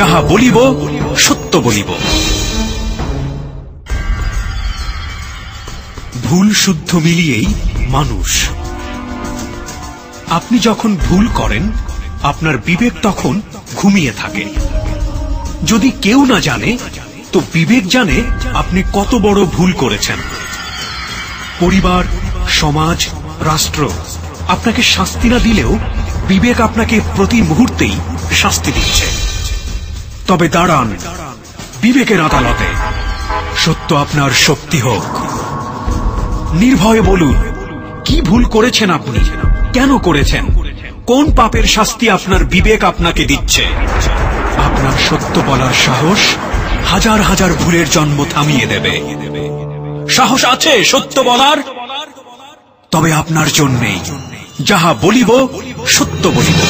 যাহা বলিব সত্য বলিব। ভুল শুদ্ধ মিলিয়েই মানুষ। আপনি যখন ভুল করেন আপনার বিবেক তখন ঘুমিয়ে থাকে। যদি কেউ না জানে তো বিবেক জানে আপনি কত বড় ভুল করেছেন। পরিবার, সমাজ, রাষ্ট্র আপনাকে শাস্তি না দিলেও বিবেক আপনাকে প্রতি মুহূর্তেই শাস্তি দিচ্ছে। তবে দাঁড়ান বিবেকের আদালতে, সত্য আপনার শক্তি হোক। নির্ভয়ে বলুন কি ভুল করেছেন আপনি, কেন করেছেন, কোন পাপের শাস্তি আপনার বিবেক আপনাকে দিচ্ছে। আপনার সত্য বলার সাহস হাজার হাজার ভুলের জন্ম থামিয়ে দেবে। সাহস আছে সত্য বলার? তবে আপনার জন্যেই যাহা বলিব সত্য বলিব।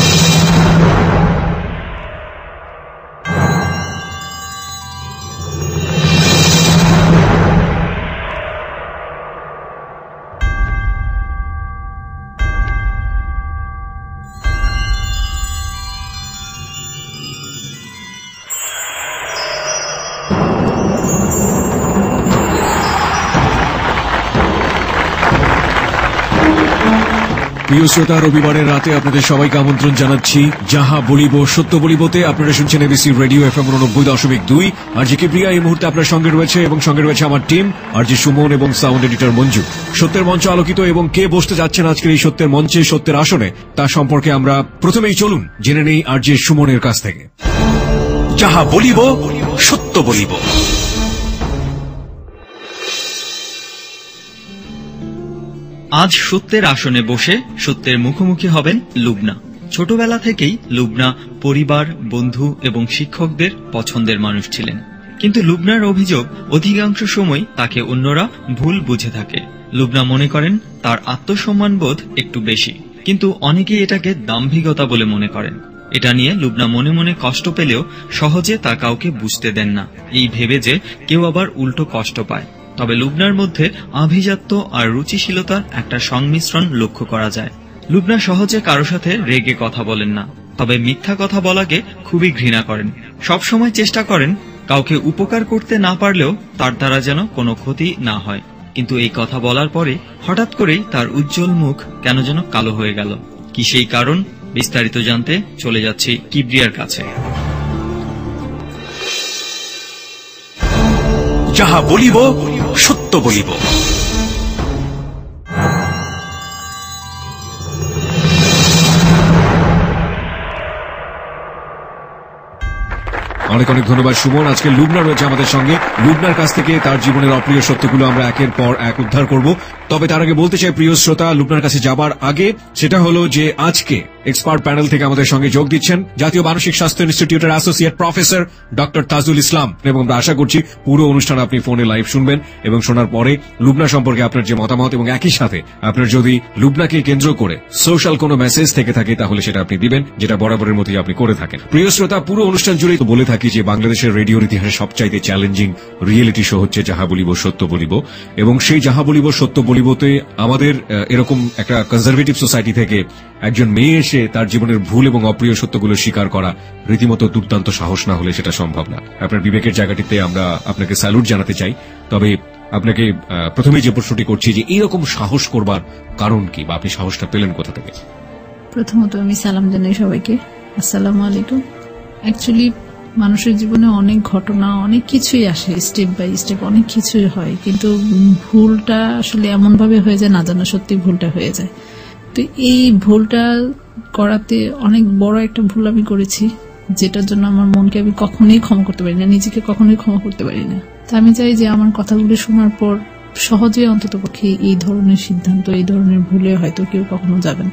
প্রিয় শ্রোতা, রবিবারের রাতে আপনাদের সবাইকে আমন্ত্রণ জানাচ্ছি যাহা বলিব সত্য বলিবতে। আপনারা শুনছেন এবিসি রেডিও FM 90.2। আর জি কিবরিয়া এই মুহূর্তে আপনার সঙ্গে রয়েছে, এবং সঙ্গে রয়েছে আমার টিম আর জি সুমন এবং সাউন্ড এডিটর মঞ্জু। সত্যের মঞ্চ আলোকিত, এবং কে বসতে যাচ্ছেন আজকের এই সত্যের মঞ্চে, সত্যের আসনে, তা সম্পর্কে আমরা প্রথমেই চলুন জেনে নেই আর জি সুমনের কাছ থেকে। যাহা বলিব সত্য বলিব। আজ সত্যের আসনে বসে সত্যের মুখোমুখি হবেন লুবনা। ছোটবেলা থেকেই লুবনা পরিবার, বন্ধু এবং শিক্ষকদের পছন্দের মানুষ ছিলেন। কিন্তু লুবনার অভিযোগ অধিকাংশ সময় তাকে অন্যরা ভুল বুঝে থাকে। লুবনা মনে করেন তার আত্মসম্মানবোধ একটু বেশি, কিন্তু অনেকেই এটাকে দাম্ভিকতা বলে মনে করেন। এটা নিয়ে লুবনা মনে মনে কষ্ট পেলেও সহজে তা কাউকে বুঝতে দেন না, এই ভেবে যে কেউ আবার উল্টো কষ্ট পায়। তবে লুবনার মধ্যে আভিজাত্য আর রুচিশীলতার একটা সংমিশ্রণ লক্ষ্য করা যায়। লুবনা সহজে কারো সাথে রেগে কথা বলেন না, তবে মিথ্যা কথা বলাকে খুবই ঘৃণা করেন। সবসময় চেষ্টা করেন কাউকে উপকার করতে না পারলেও তার দ্বারা যেন কোনো ক্ষতি না হয়। কিন্তু এই কথা বলার পরে হঠাৎ করেই তার উজ্জ্বল মুখ কেন যেন কালো হয়ে গেল। কি সেই কারণ? বিস্তারিত জানতে চলে যাচ্ছি কিবরিয়ার কাছে। যাহা বলিব সত্য বলিব। অনেক অনেক ধন্যবাদ সুমন। আজকে লুবনা রয়েছে আমাদের সঙ্গে। লুবনার কাছ থেকে তার জীবনের অপ্রিয় সত্যগুলো আমরা একের পর এক উদ্ধার করব। তবে তার আগে বলতে চাই প্রিয় শ্রোতা, লুবনার কাছে যাবার আগে সেটা হলো যে আজকে এক্সপার্ট প্যানেল থেকে আমাদের সঙ্গে যোগ দিচ্ছেন জাতীয় মানসিক স্বাস্থ্য ইনস্টিটিউটের associate professor doctor Tajul Islam, এবং আমরা আশা করছি পুরো অনুষ্ঠান আপনি ফোনে লাইভ শুনবেন, এবং শোনার পরে লুবনা সম্পর্কে আপনার যে মতামত, এবং একই সাথে আপনার যদি লুবনাকে কেন্দ্র করে সোশ্যাল কোনো মেসেজ থেকে থাকে তাহলে সেটা আপনি দিবেন, যেটা বরাবরের মতোই আপনি করে থাকেন। প্রিয় শ্রোতা, পুরো অনুষ্ঠান জুড়েই তো বলে থাকি যে বাংলাদেশের রেডিওর ইতিহাসে সবচাইতে চ্যালেঞ্জিং রিয়েলিটি শো হচ্ছে যাহা বলিব সত্য বলিব, এবং সেই যাহা বলিব সত্য বলিবতে আমাদের এরকম একটা কনজারভেটিভ সোসাইটি থেকে একজন মেয়ে এসে তার জীবনের ভুল এবং অপ্রিয় সত্যগুলো স্বীকার করা রীতিমতো দুর্দান্ত সাহস না হলে সেটা সম্ভব না। আপনার বিবেকের জায়গাটিতে আমরা আপনাকে স্যালুট জানাতে চাই। তবে আপনাকে প্রথমেই যে প্রশ্নটি করছি যে এইরকম সাহস করবার কারণ কি, বা আপনি সাহসটা পেলেন কোথা থেকে? প্রথমত আমি সালাম জানাই সবাইকে, আসসালামু আলাইকুম। অ্যাকচুয়ালি মানুষের জীবনে অনেক ঘটনা, অনেক কিছুই আসে, স্টেপ বাই স্টেপ অনেক কিছুই হয়, কিন্তু ভুলটা আসলে এমন ভাবে হয়ে যায় না জানা সত্যি ভুলটা হয়ে যায়। তো এই ভুলটা করাতে অনেক বড় একটা ভুল আমি করেছি, যেটার জন্য আমার মনকে আমি কখনোই ক্ষমা করতে পারি না, নিজেকে কখনোই ক্ষমা করতে পারি না। তা আমি চাই যে আমার কথাগুলো শোনার পর সহজে অন্তত পক্ষে এই ধরনের সিদ্ধান্ত, এই ধরনের ভুলে হয়তো কেউ কখনো যাবেন,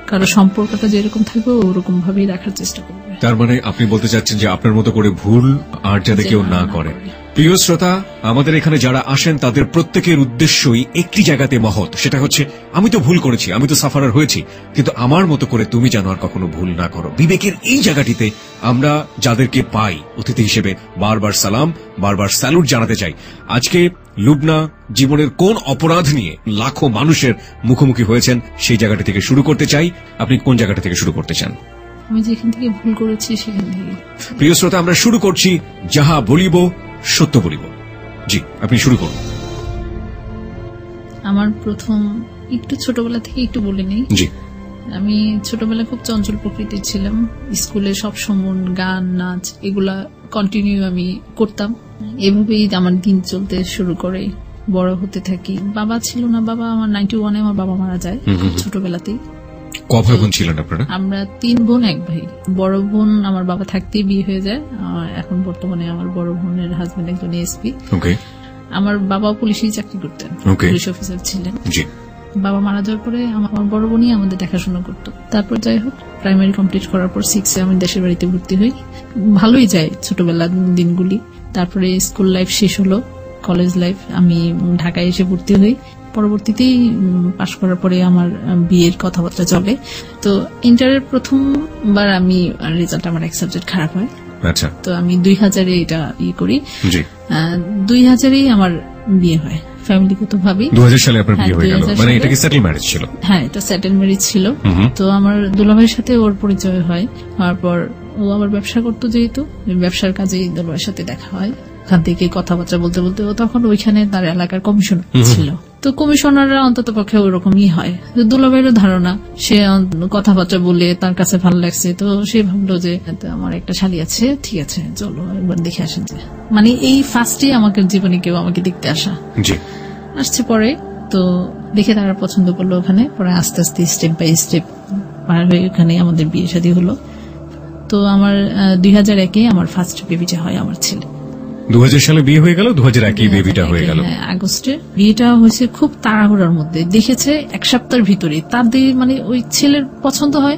কারো সম্পর্কটা যেরকম থাকবে ওরকম ভাবেই রাখার চেষ্টা করবে। তার মানে আপনি বলতে চাচ্ছেন যে আপনার মতো করে ভুল আর যাতে কেউ না করে। প্রিয় শ্রোতা, আমাদের এখানে যারা আসেন তাদের প্রত্যেকের উদ্দেশ্যই একটি জায়গাতে মহৎ, সেটা হচ্ছে আমি তো ভুল করেছি, আমি তো সাফারার হয়েছি, কিন্তু আমার মতো করে তুমি যেন আর কখনো ভুল না করো। বিবেকের এই জায়গাটিতে আমরা যাদেরকে পাই অতিথি হিসেবে বারবার সালাম, বারবার স্যালুট জানাতে চাই। আজকে লুবনা জীবনের কোন অপরাধ নিয়ে লাখো মানুষের মুখোমুখি হয়েছেন সেই জায়গাটি থেকে শুরু করতে চাই। আপনি কোন জায়গাটা থেকে শুরু করতে চান? আমি যেখান থেকে ভুল করেছি সেখান থেকে। প্রিয় শ্রোতা, আমরা শুরু করছি যাহা বলিব সত্য বলিব। জি, আপনি শুরু করুন। আমার প্রথম একটু ছোটবেলা থেকে একটু বলে নেই। জি। আমি ছোটবেলায় খুব চঞ্চল প্রকৃতির ছিলাম। স্কুলে সব সময় গান নাচ এগুলা কন্টিনিউ আমি করতাম। এভাবেই আমার দিন চলতে শুরু করে, বড় হতে থাকি। বাবা ছিল না, বাবা আমার 91-এ আমার বাবা মারা যায় ছোটবেলাতেই। কয় বোন ছিলেন আপনারা? আমরা 3 বোন 1 ভাই। বড় বোন আমার বাবা থাকতেই বিয়ে হয়ে যায়। এখন বর্তমানে আমার বড় বোনের হাজবেন্ড একজন এসপি। ওকে। আমার বাবা পুলিশেই চাকরি করতেন, পুলিশ অফিসার ছিলেন। জি। বাবা মারা যাওয়ার পরে আমার বড় বোনই আমাদের দেখাশোনা করতো। তারপর যাই হোক, প্রাইমারি কমপ্লিট করার পর 6-এ আমি দেশের বাড়িতে ভর্তি হই। ভালোই যায় ছোটবেলার দিনগুলি। তারপরে স্কুল লাইফ শেষ হলো, কলেজ লাইফ। আমি ঢাকায় এসে ভর্তি হই। পরবর্তীতেই পাশ করার পরে আমার বিয়ের কথাবার্তা চলে। তো ইন্টারের প্রথমবার আমি রেজাল্ট আমার এক সাবজেক্ট খারাপ হয়। আচ্ছা। তো আমি 2000-এ এটা করি। 2000-এই আমার বিয়ে হয় ফ্যামিলিগত ভাবে। 2000 সালে আপনার বিয়ে হয়ে গেল, মানে এটা কি সেটেল ম্যারেজ ছিল? হ্যাঁ, এটা সেটেল ম্যারেজ ছিল। তো আমার দুলাভাইয়ের সাথে ওর পরিচয় হয়। হওয়ার পর ও আবার ব্যবসা করতো, যেহেতু ব্যবসার কাজেই দুলাভাইয়ের সাথে দেখা হয়। ওখান থেকে কথাবার্তা বলতে বলতে ও তখন ওইখানে তার এলাকার কমিশনার ছিল। তো কমিশনাররা অন্তত পক্ষে ওরকমই হয়। দুলাভাইয়ের ধারণা, সে কথাবার্তা বলে তার কাছে ভালো লাগছে। তো সে ভাবলো যে আমার একটা শালী আছে, ঠিক আছে চলো একবার দেখে আসেন। যে মানে এই ফার্স্টে আমাকে জীবনে কেউ আমাকে দেখতে আসছে। পরে তো দেখে তারা পছন্দ করলো ওখানে। পরে আস্তে আস্তে স্টেপ বাই স্টেপ পার হয়ে ওখানে আমাদের বিয়ে শাদী হলো। তো আমার 2001-এ আমার ফার্স্ট বেবিটা হয় আমার ছেলে। 2000 সালে বিয়ে হয়ে গেল, 2001-এ বেবিটা হয়ে গেল। আগস্টে বিয়েটা হয়েছে খুব তাড়াহুড়ার মধ্যে। দেখেছে 1 সপ্তাহের ভিতরে। তাদের মানে ওই ছেলের পছন্দ হয়,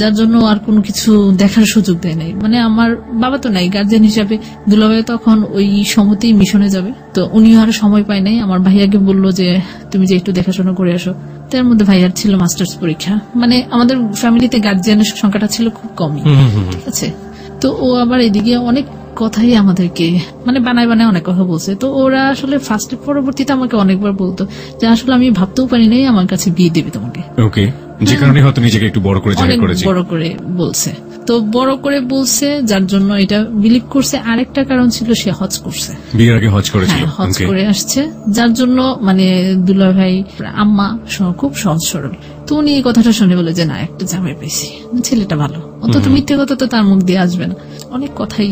যার জন্য আর কোনো কিছু দেখার সুযোগ দেয় নাই। মানে আমার বাবা তো নাই, গার্জিয়ান হিসাবে দুলাভাই তখন ওই সময়তেই মিশনে যাবে। তো উনিও আর সময় পায় নাই। আমার ভাইয়াকে বললো যে তুমি যে একটু দেখাশোনা করে আসো। তার মধ্যে ভাইয়ার ছিল মাস্টার্স পরীক্ষা। মানে আমাদের ফ্যামিলিতে গার্জিয়ানের সংখ্যাটা ছিল খুব কমই, ঠিক আছে। তো ও আবার এদিকে অনেক কথাই আমাদেরকে মানে বানায় অনেক কথা বলছে। তো ওরা আসলে ফার্স্টে পরবর্তীতে আমাকে অনেকবার বলতো যে আসলে আমি ভাবতেও পারি নাই আমার কাছে বিয়ে দেবে তোমাকে। ওকে, যে কারণে হয়তো নিজেকে একটু বড় করে জাহির করেছে। বড় করে বলছে, তো বড় করে বলছে যার জন্য এটা বিলিভ করছে। আরেকটা কারণ ছিল সে হজ করছে, বিয়ের আগে হজ করেছিল, হজ করে আসছে, যার জন্য মানে দুলাভাই আম্মা খুব সহজ সরল। তো উনি এই কথাটা শুনে বলে যে না, একটা জামাই পেয়েছি, ছেলেটা ভালো, অন্তত মিথ্যে কথা তো তার মুখ দিয়ে আসবে না। অনেক কথাই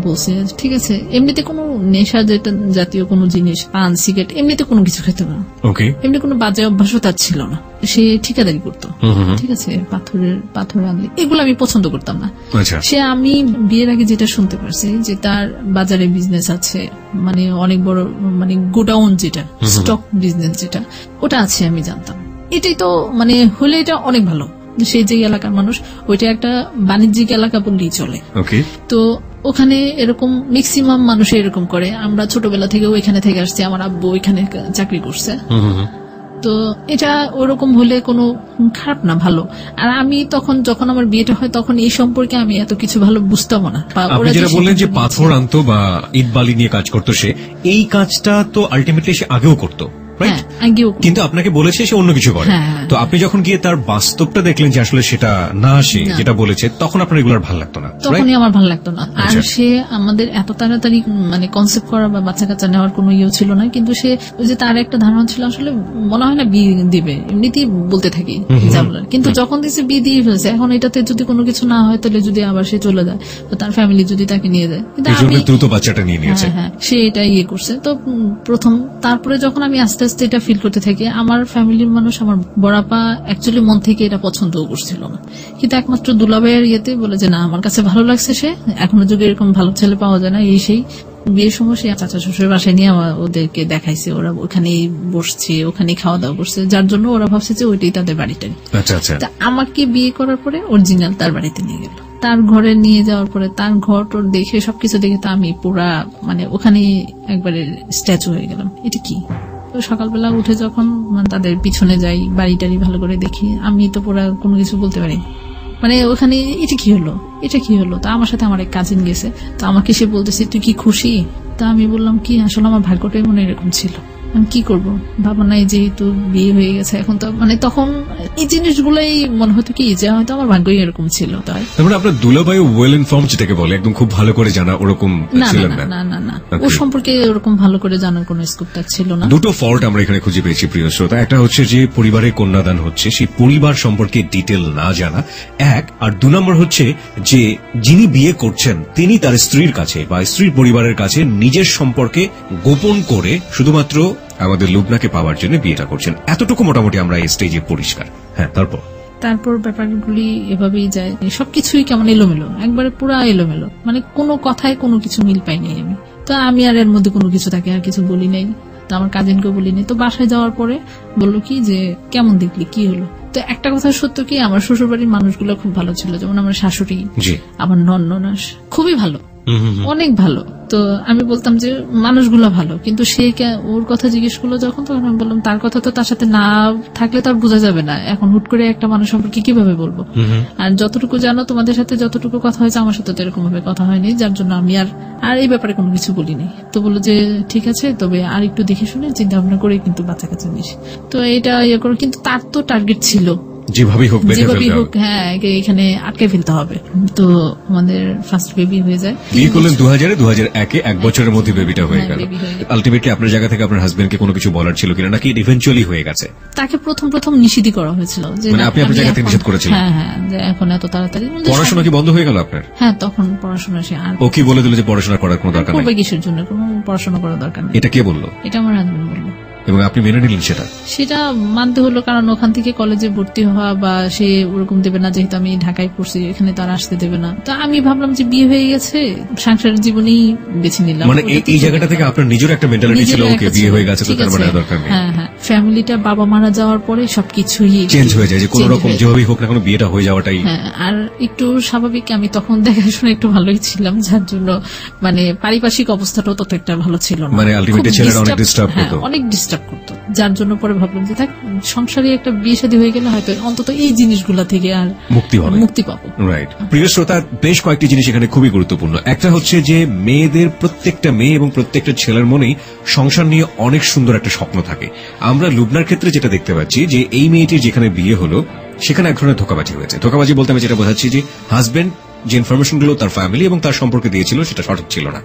বলছে, ঠিক আছে। এমনিতে কোনো নেশা যেটা জাতীয় কোনো জিনিস, পান সিগারেট এমনিতে কোনো কিছু খেতে না, এমনি কোনো বাজে অভ্যাসও তার ছিল না। সে ঠিকাদারি করতো, ঠিক আছে, পাথর আনলে এগুলো আমি পছন্দ করতাম না। সে আমি বিয়ের আগে যেটা শুনতে পারছি যে তার বাজারে বিজনেস আছে, মানে অনেক বড় মানে গোডাউন, যেটা স্টক বিজনেস যেটা ওটা আছে আমি জানতাম। এটাই তো মানে হলে এটা অনেক ভালো। সেই যে এলাকার মানুষ, ওইটা একটা বাণিজ্যিক এলাকা বললেই চলে। তো ওখানে এরকম ম্যাক্সিমাম মানুষ এরকম করে। আমরা ছোটবেলা থেকে ওইখানে থেকে আসছি, আমার আব্বু ওইখানে চাকরি করছে। তো এটা ওরকম হলে কোনো খারাপ না, ভালো। আর আমি তখন যখন আমার বিয়েটা হয় তখন এই সম্পর্কে আমি এত কিছু ভালো বুঝতাম না। আপনি যেটা বললেন যে পাথর আনতো বা ইট বালি নিয়ে কাজ করতো, সে এই কাজটা তো আলটিমেটলি সে আগেও করতো, কিন্তু আপনাকে বলেছে সে অন্য কিছু করে। তো আপনি যখন গিয়ে তার বাস্তবটা দেখলেন যে আসলে সেটা না, সে যেটা বলেছে, তখন আপনার এগুলোর ভালো লাগতো না? তখনই আমার ভালো লাগতো না। আর সে আমাদের এত তাড়াতাড়ি মানে কনসেপ্ট করা বা বাচ্চা কাচ্চা নেওয়ার কোনো ইয়ে ছিল না। কিন্তু সে ওই যে তার একটা ধারণা ছিল আসলে মনে হয় না বিয়ে দিবে, এমনিতেই বলতে থাকি যা বলার। কিন্তু যখন দিয়েছে বিয়ে দিয়ে ফেলছে, এখন এটাতে যদি কোনো কিছু না হয় তাহলে যদি আবার সে চলে যায়, তো তার ফ্যামিলি যদি তাকে নিয়ে যায়, কিন্তু আমি দ্রুত বাচ্চাটা নিয়ে নিয়েছে, সে এটা ইয়ে করছে। তো প্রথম, তারপরে যখন আমি আস্তে আস্তে এটা ফিল করতে থাকি, আমার ফ্যামিলির মানুষ, আমার বড়াপা অ্যাকচুয়ালি মন থেকে এটা পছন্দও করছিল না, কিন্তু একমাত্র দুলাভাইয়ের ইয়েতে বলে যে না, আমার কাছে ভালো লাগছে, সে এখনো যুগে এরকম ভালো ছেলে পাওয়া যায় না। এই সেই বিয়ের সময় সে চাচা শ্বশুরের বাসায় নিয়ে ওদেরকে দেখাইছে, ওরা ওখানেই বসছে, ওখানেই খাওয়া দাওয়া করছে, যার জন্য ওরা ভাবছে যে ওইটাই তাদের বাড়িটাই। আমাকে বিয়ে করার পরে অরিজিনাল তার বাড়িতে নিয়ে গেল। তার ঘরে নিয়ে যাওয়ার পরে তার ঘর টোর দেখে সবকিছু দেখে তো আমি পুরা মানে ওখানে একবারে স্ট্যাচু হয়ে গেলাম। এটা কি? সকালবেলা উঠে যখন তাদের পিছনে যাই, বাড়িটারি ভালো করে দেখি, আমি তো পুরা কোনো কিছু বলতে পারি, মানে ওখানে এটা কি হলো, এটা কি হলো। তো আমার সাথে আমার এক কাজিন গেছে, তো আমাকে সে বলতেছে তুই কি খুশি? তা আমি বললাম কি আসলে আমার ভাগ্যটাই মনে এরকম ছিল। আমি কি করব, বাবা নাই, যেহেতু বিয়ে হয়ে গেছে এখন, তো মানে তখন এই জিনিসগুলোই মনে হতো কি যে হয়তো আমার ভাগ্যই এরকম ছিল। তাই তার মানে আপনার দুলাভাই ওয়েল ইনফর্ম যেটাকে বলে, একদম খুব ভালো করে জানা ওরকম না ছিলেন না না? না না না, ও সম্পর্কে ওরকম ভালো করে জানার কোনো স্কোপ তার ছিল না। দুটো ফল্ট আমরা এখানে খুঁজে পেয়েছি প্রিয় শ্রোতা। একটা হচ্ছে যে পরিবারে কন্যাদান হচ্ছে, সেই পরিবার সম্পর্কে ডিটেল না জানা এক, আর 2 নম্বর হচ্ছে যে যিনি বিয়ে করছেন তিনি তার স্ত্রীর কাছে বা স্ত্রীর পরিবারের কাছে নিজের সম্পর্কে গোপন করে শুধুমাত্র আমাদের লুবনাকে পাওয়ার জন্য বিয়েটা করছেন। এতটুকু মোটামুটি আমরা এই স্টেজে পরিষ্কার। হ্যাঁ, তারপর ব্যাপারগুলি এভাবেই যায়, সবকিছুই কেমন এলোমেলো, একবারে পুরা এলোমেলো, মানে কোনো কথায় কোনো কিছু মিল পাইনি আমি। তো আমি আর এর মধ্যে কোনো কিছু তাকে আর কিছু বলি নাই, তো আমার কাজিনকে বলিনি। তো বাসায় যাওয়ার পরে বললো কি যে কেমন দেখলি, কি হলো। তো একটা কথা সত্য কি, আমার শ্বশুর বাড়ির মানুষগুলো খুব ভালো ছিল, যেমন আমার শাশুড়ি, আমার নননাস খুবই ভালো, অনেক ভালো। তো আমি বলতাম যে মানুষগুলো ভালো, কিন্তু সে ওর কথা জিজ্ঞেস করলো যখন, তখন আমি বললাম তার কথা তো তার সাথে না থাকলে তার বোঝা যাবে না, এখন হুট করে একটা মানুষ সম্পর্কে কিভাবে বলবো। আর যতটুকু জানো, তোমাদের সাথে যতটুকু কথা হয়েছে আমার সাথে তো এরকম ভাবে কথা হয়নি, যার জন্য আমি আর এই ব্যাপারে কোনো কিছু বলিনি। তো বললো যে ঠিক আছে, তবে আর একটু দেখে শুনে চিন্তা ভাবনা করে কিন্তু বাচ্চা কাচ্চা নিস। তো এটা ইয়ে করো, কিন্তু তার তো টার্গেট ছিল যেভাবেই হোক হ্যাঁ এখানে আটকে ফেলতে হবে। তো আমাদের ফার্স্ট বেবি হয়ে যায়। বিয়ে করলেন 2001-এ, 1 বছরের মধ্যে বেবিটা হয়ে গেল। আলটিমেটলি আপনার জায়গা থেকে আপনার হাজবেন্ডকে কোনো কিছু বলার ছিল কিনা, নাকি ইভেন্চুয়ালি হয়ে গেছে? তাকে প্রথম নিষেধই করা হয়েছিল, যে মানে আপনি আপনার জায়গা থেকে নিষেধ করেছিলেন? হ্যাঁ, যে এখন এত তাড়াতাড়ি। পড়াশোনা কি বন্ধ হয়ে গেল আপনার? হ্যাঁ, তখন পড়াশোনা সে আর ও কি বলে দিল যে পড়াশোনা করার কোনো দরকার নেই? কিসের জন্য কোনো পড়াশোনা করার দরকার নেই। এটা কে বললো? এটা আমার হাজবেন্ড বললো, এবং আপনি মেনে নিলেন সেটা মানতে হলো, কারণ ওখান থেকে কলেজে ভর্তি হওয়া বা সে ওরকম দেবে না, যেহেতু আমি ঢাকায় পড়ছি, এখানে তার আসতে দেবে না। তো আমি ভাবলাম যে বিয়ে হয়ে গেছে, সংসারের জীবনেই বেছে নিলাম। মানে এই জায়গাটা থেকে আপনার নিজের একটা মেন্টালিটি ছিল, ওকে বিয়ে হয়ে গেছে তো তার মানে দরকার নেই। হ্যাঁ, ফ্যামিলিটা বাবা মারা যাওয়ার পরে সবকিছুই চেঞ্জ হয়ে যায়, যে কোনো রকম যেভাবেই হোক না কোনো বিয়েটা হয়ে যাওয়াটাই। হ্যাঁ, আর একটু স্বাভাবিক, আমি তখন দেখাশোনা একটু ভালোই ছিলাম, যার জন্য মানে পারিপার্শ্বিক অবস্থাটাও তত একটা ভালো ছিল না, মানে আলটিমেটলি ছেলেরা অনেক ডিস্টার্ব করতো, অনেক ডিস্টার্ব করতো, যার জন্য পরে ভাবলাম যে থাক, সংসারে একটা বিয়ে শাদী হয়ে গেলে হয়তো অন্তত এই জিনিসগুলা থেকে আর মুক্তি পাবো। রাইট। প্রিয় শ্রোতা, বেশ কয়েকটি জিনিস এখানে খুবই গুরুত্বপূর্ণ। একটা হচ্ছে যে মেয়েদের, প্রত্যেকটা মেয়ে এবং প্রত্যেকটা ছেলের মনেই সংসার নিয়ে অনেক সুন্দর একটা স্বপ্ন থাকে। আমরা লুবনার ক্ষেত্রে যেটা দেখতে পাচ্ছি যে এই মেয়েটির যেখানে বিয়ে হলো সেখানে এক ধরনের ধোঁকাবাজি হয়েছে। ধোঁকাবাজি বলতে আমি যেটা বোঝাচ্ছি যে হাজবেন্ড যে ইনফরমেশনগুলো তার ফ্যামিলি এবং তার সম্পর্কে দিয়েছিল সেটা সঠিক ছিল না।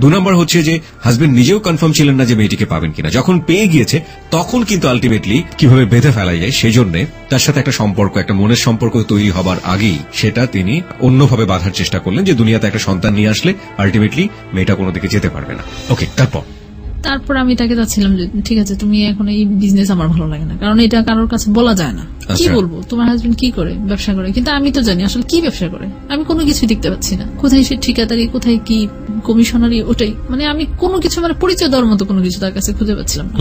2 নম্বর হচ্ছে যে হাজবেন্ড নিজেও কনফার্ম ছিলেন না যে মেয়েটিকে পাবেন কিনা। যখন পেয়ে গিয়েছে তখন কিন্তু আলটিমেটলি কিভাবে বেঁধে ফেলা যায় সেই জন্য তার সাথে একটা সম্পর্ক, একটা মনের সম্পর্ক তৈরি হবার আগেই সেটা তিনি অন্যভাবে বাঁধার চেষ্টা করলেন, যে দুনিয়াতে একটা সন্তান নিয়ে আসলে আলটিমেটলি মেয়েটা কোনো দিকে যেতে পারবে না। ওকে, তারপর আমি তাকে চাচ্ছিলাম যে ঠিক আছে, তুমি এখন এই বিজনেস আমার ভালো লাগে না, কারণ এটা কারোর কাছে বলা যায় না। কি বলবো, তোমার হাজবেন্ড কি করে, ব্যবসা করে, কিন্তু আমি তো জানি আসলে কি ব্যবসা করে, আমি কোনো কিছু দেখতে পাচ্ছি না, কোথায় সে ঠিকাদারি, কোথায় কি কমিশনারি, ওটাই মানে আমি কোনো কিছু মানে পরিচয় দেওয়ার মতো কোনো কিছু তার কাছে খুঁজে পাচ্ছিলাম না।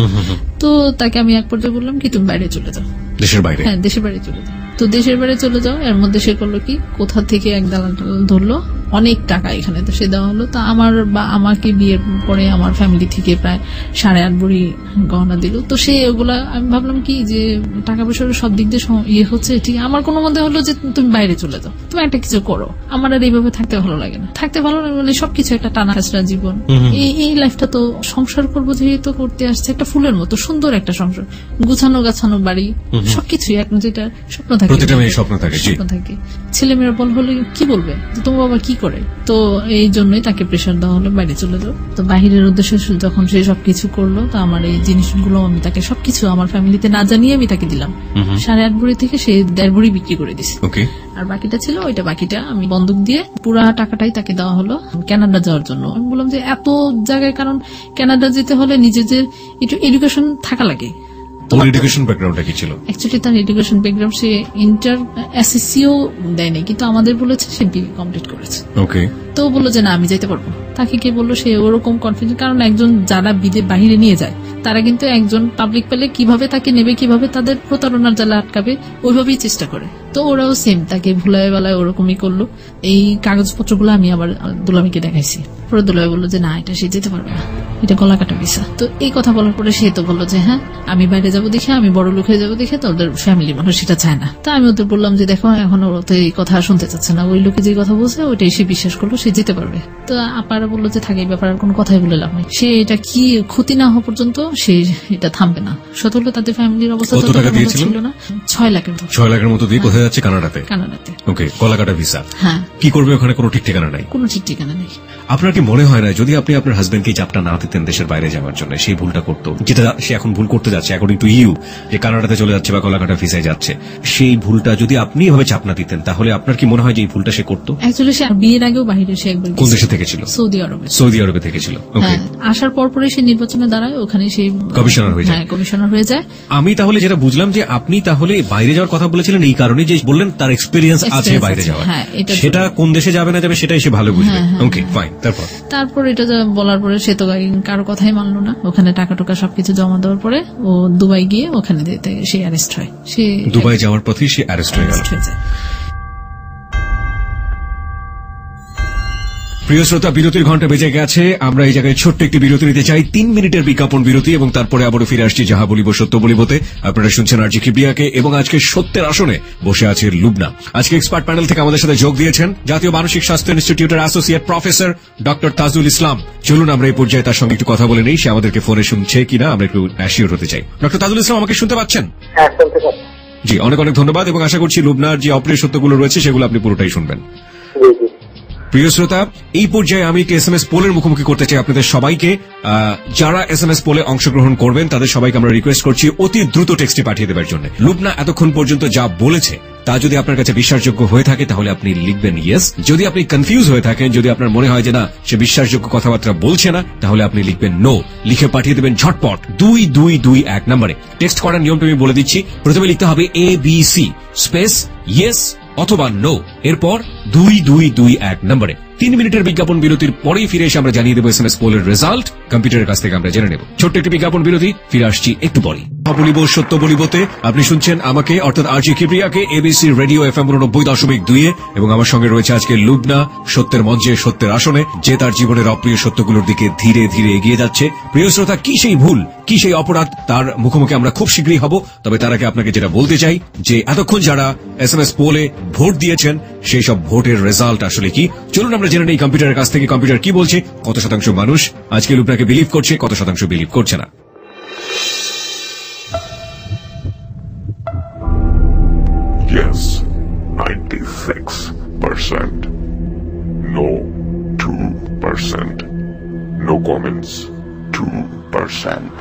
তো তাকে আমি এক পর্যায়ে বললাম কি তুমি বাইরে চলে যাও, দেশের বাইরে। হ্যাঁ, দেশের বাইরে চলে যাও। তো দেশের বাইরে চলে যাও, এর মধ্যে সে করলো কি, কোথা থেকে এক দালাল ধরলো, অনেক টাকা এখানে তো সে দেওয়া হলো। তা আমাকে বিয়ের পরে আমার ফ্যামিলি থেকে প্রায় 8.5 ভরি গহনা দিল। তো সে ওগুলা আমি ভাবলাম কি যে টাকা পয়সার সব দিক দিয়ে ইয়ে হচ্ছে, ঠিক আমার কোনো মধ্যে হলো যে তুমি বাইরে চলে যাও, তুমি একটা কিছু করো, আমার আর এইভাবে থাকতে ভালো লাগে না, থাকতে ভালো লাগে বলে সবকিছু একটা টানা খাসরা জীবন, এই লাইফটা তো সংসার করবো যেহেতু করতে আসছে, একটা ফুলের মতো সুন্দর একটা সংসার, গুছানো গাছানো বাড়ি, সবকিছুই এখন যেটা স্বপ্ন থাকে, স্বপ্ন থাকে। ছেলে মেয়েরা হলে কি বলবে যে তোমার বাবা কি করে, তো এই জন্যই তাকে প্রেশার দেওয়া হলো বাইরে চলে যাও। তো বাহিরের উদ্দেশ্যে যখন সে সবকিছু করলো, তো আমার এই জিনিসগুলো আমি তাকে সবকিছু আমার ফ্যামিলিতে না জানিয়ে আমি তাকে দিলাম। 8.5 ভরি থেকে সে 1.5 ভরি বিক্রি করে দিছে, আর বাকিটা ছিল বাকিটা আমি বন্ধক দিয়ে পুরা টাকাটাই তাকে দেওয়া হলো কানাডা যাওয়ার জন্য। আমি বললাম যে এত জায়গায়, কারণ কানাডা যেতে হলে নিজেদের একটু এডুকেশন থাকা লাগে। এডুকেশন ব্যাকগ্রাউন্ডটা কি ছিল? অ্যাকচুয়ালি তার এডুকেশন ব্যাকগ্রাউন্ড সে ইন্টার এসএসসিও দেয়নি, কিন্তু আমাদের বলেছে সে বিএ কমপ্লিট করেছে। ওকে। তো বললো যে না আমি যাইতে পারবো। তাকে কে বললো, সে ওরকম কনফিডেন্স, কারণ একজন যারা বাহিরে নিয়ে যায় তারা কিন্তু একজন পাবলিক পেলে কিভাবে তাকে নেবে, কিভাবে তাদের প্রতারণার জালে আটকাবে, ওইভাবেই চেষ্টা করে। তো ওরাও সেম তাকে ভুলায় বেলায় ওরকমই করলো। এই কাগজপত্রগুলো আমি আবার দুলামিকে দেখাইছি, পরে দুলামি বললো যে না এটা সে যেতে পারবে না, এটা গলা কাটা ভিসা। তো এই কথা বলার পরে সে তো বললো যে হ্যাঁ আমি বাইরে যাবো দেখে, আমি বড় লোক হয়ে যাবো দেখে, তো ওদের ফ্যামিলি মানুষ সেটা চায় না। তা আমি ওদের বললাম যে দেখো এখন ওরা তো এই কথা শুনতে চাচ্ছে না, ওই লোকে যে কথা বলছে ওইটাই সে বিশ্বাস করলো, সে যেতে পারবে। তো আপারা বললো যে থাকে এই ব্যাপারে কোনো কথাই বলে লাভ নেই, সে এটা কি ক্ষতি না হওয়া পর্যন্ত সে এটা থামবে না। সত হলো তাদের ফ্যামিলির অবস্থা কত টাকা দিয়েছিল না, 6 লাখের মতো। 6 লাখের মতো দিয়ে কোথায় যাচ্ছে? কানাডাতে। কানাডাতে। ওকে, গলাকাটা ভিসা। হ্যাঁ। কি করবে ওখানে? কোনো ঠিক ঠিকানা নাই। কোনো ঠিক ঠিকানা নেই। আপনার কি মনে হয় না যদি আপনি আপনার হাজবেন্ডকে চাপটা না দিতেন দেশের বাইরে যাওয়ার জন্য, সেই ভুলটা করতো, যেটা সে এখন ভুল করতে যাচ্ছে অ্যাকর্ডিং টু ইউ, যে কানাডাতে চলে যাচ্ছে বা গলাকাটা ভিসায় যাচ্ছে, সেই ভুলটা যদি আপনি এভাবে চাপ না দিতেন তাহলে আপনার কি মনে হয় যে এই ভুলটা সে করতো? অ্যাকচুয়ালি সে বিয়ের আগেও বাইরে সে একবার কোন দেশে থেকে ছিল? সৌদি আরবে। সৌদি আরবে থেকে ছিল। ওকে। হ্যাঁ, আসার পরপরে সে নির্বাচনে দাঁড়ায়, ওখানে সে কমিশনার হয়ে যায়। হ্যাঁ, কমিশনার হয়ে যায়। আমি তাহলে যেটা বুঝলাম যে আপনি তাহলে বাইরে যাওয়ার কথা বলেছিলেন এই কারণে যে বললেন তার এক্সপেরিয়েন্স আছে বাইরে যাওয়ার। হ্যাঁ, সেটা কোন দেশে যাবে না যাবে সেটাই সে ভালো বুঝবে। Okay fine. তারপর এটা বলার পরে সে তো কারো কথাই মানলো না। ওখানে টাকা টোকা সবকিছু জমা দেওয়ার পরে ও দুবাই গিয়ে ওখানে সে অ্যারেস্ট হয়। সে দুবাই যাওয়ার পথেই সে অ্যারেস্ট হয়ে গেল। প্রিয় শ্রোতা, বিরতির ঘন্টা বেজে গেছে। আমরা এই জায়গায় ছোট্ট একটি বিরতি নিতে চাই, 3 মিনিটের বিজ্ঞাপন বিরতি, এবং তারপরে আবারও ফিরে আসছি যাহা বলিব সত্য বলিবতে। আপনারা শুনছেন আরজি কিবরিয়াকে, এবং আজকে সত্যের আসনে বসে আছে লুবনা। আজকে এক্সপার্ট প্যানেল থেকে আমাদের সাথে যোগ দিয়েছেন জাতীয় মানসিক স্বাস্থ্য ইনস্টিটিউটের associate professor doctor Tajul Islam. চলুন আমরা এই পর্যায়ে তার সঙ্গে একটু কথা বলে নেই, সে আমাদেরকে ফোনে শুনছে কিনা আমরা একটু অ্যাসিওর হতে চাই। ডক্টর তাজুল ইসলাম, আমাকে শুনতে পাচ্ছেন? হ্যাঁ, শুনতে পাচ্ছি। জি, অনেক অনেক ধন্যবাদ, এবং আশা করছি লুবনার যে অপ্রিয় সত্যগুলো রয়েছে সেগুলো আপনি পুরোটাই শুনবেন। প্রিয় শ্রোতা, এই পর্যায়ে আমি SMS পোলের মুখোমুখি করতে চাই আপনাদের সবাইকে। যারা SMS পোলে অংশগ্রহণ করবেন তাদের সবাইকে আমরা রিকোয়েস্ট করছি অতি দ্রুত টেক্সটে পাঠিয়ে দেওয়ার জন্য। লুবনা এতক্ষণ পর্যন্ত যা বলেছে তা যদি আপনার কাছে বিশ্বাসযোগ্য হয়ে থাকে তাহলে আপনি লিখবেন ইয়েস। যদি আপনি কনফিউজ হয়ে থাকেন, যদি আপনার মনে হয় যে না সে বিশ্বাসযোগ্য কথাবার্তা বলছে না, তাহলে আপনি লিখবেন নো। লিখে পাঠিয়ে দেবেন ঝটপট 2221 নম্বরে। টেক্সট করার নিয়মটা আমি বলে দিচ্ছি। প্রথমে লিখতে হবে ABC স্পেস ইয়েস অথবা নো, এরপর 2221 নম্বরে। 3 মিনিটের বিজ্ঞাপন বিরতির পরেই ফিরে এসে আমরা জানিয়ে দেবো SMS পোলের রেজাল্ট। কম্পিউটারের কাছ থেকে আমরা জেনে নেব। ছোট্ট একটি বিজ্ঞাপন বিরতি, ফিরে আসছি একটু পরে। বলিব সত্য বলিবতে আপনি শুনছেন আমাকে, অর্থাৎ আরজি কিবরিয়াকে, ABC রেডিও FM 90.2, এবং আমার সঙ্গে রয়েছে আজকে লুবনা, সত্যের মঞ্চে সত্যের আসনে, যে তার জীবনের অপ্রিয় সত্যগুলোর দিকে ধীরে ধীরে এগিয়ে যাচ্ছে। প্রিয় শ্রোতা, কি সেই ভুল, কি সেই অপরাধ, তার মুখোমুখি আমরা খুব শীঘ্রই হব। তবে তার আগে আপনাকে যেটা বলতে চাই যে এতক্ষণ যারা SMS পোলে ভোট দিয়েছেন সেই সব ভোটের রেজাল্ট আসলে কি, চলুন আমরা জেনে নেই কম্পিউটারের কাছ থেকে। কম্পিউটার কি বলছে, কত শতাংশ মানুষ আজকে লুবনাকে বিলিভ করছে, কত শতাংশ বিলিভ করছে না। Yes, 96%. No, 2%. No comments, 2%.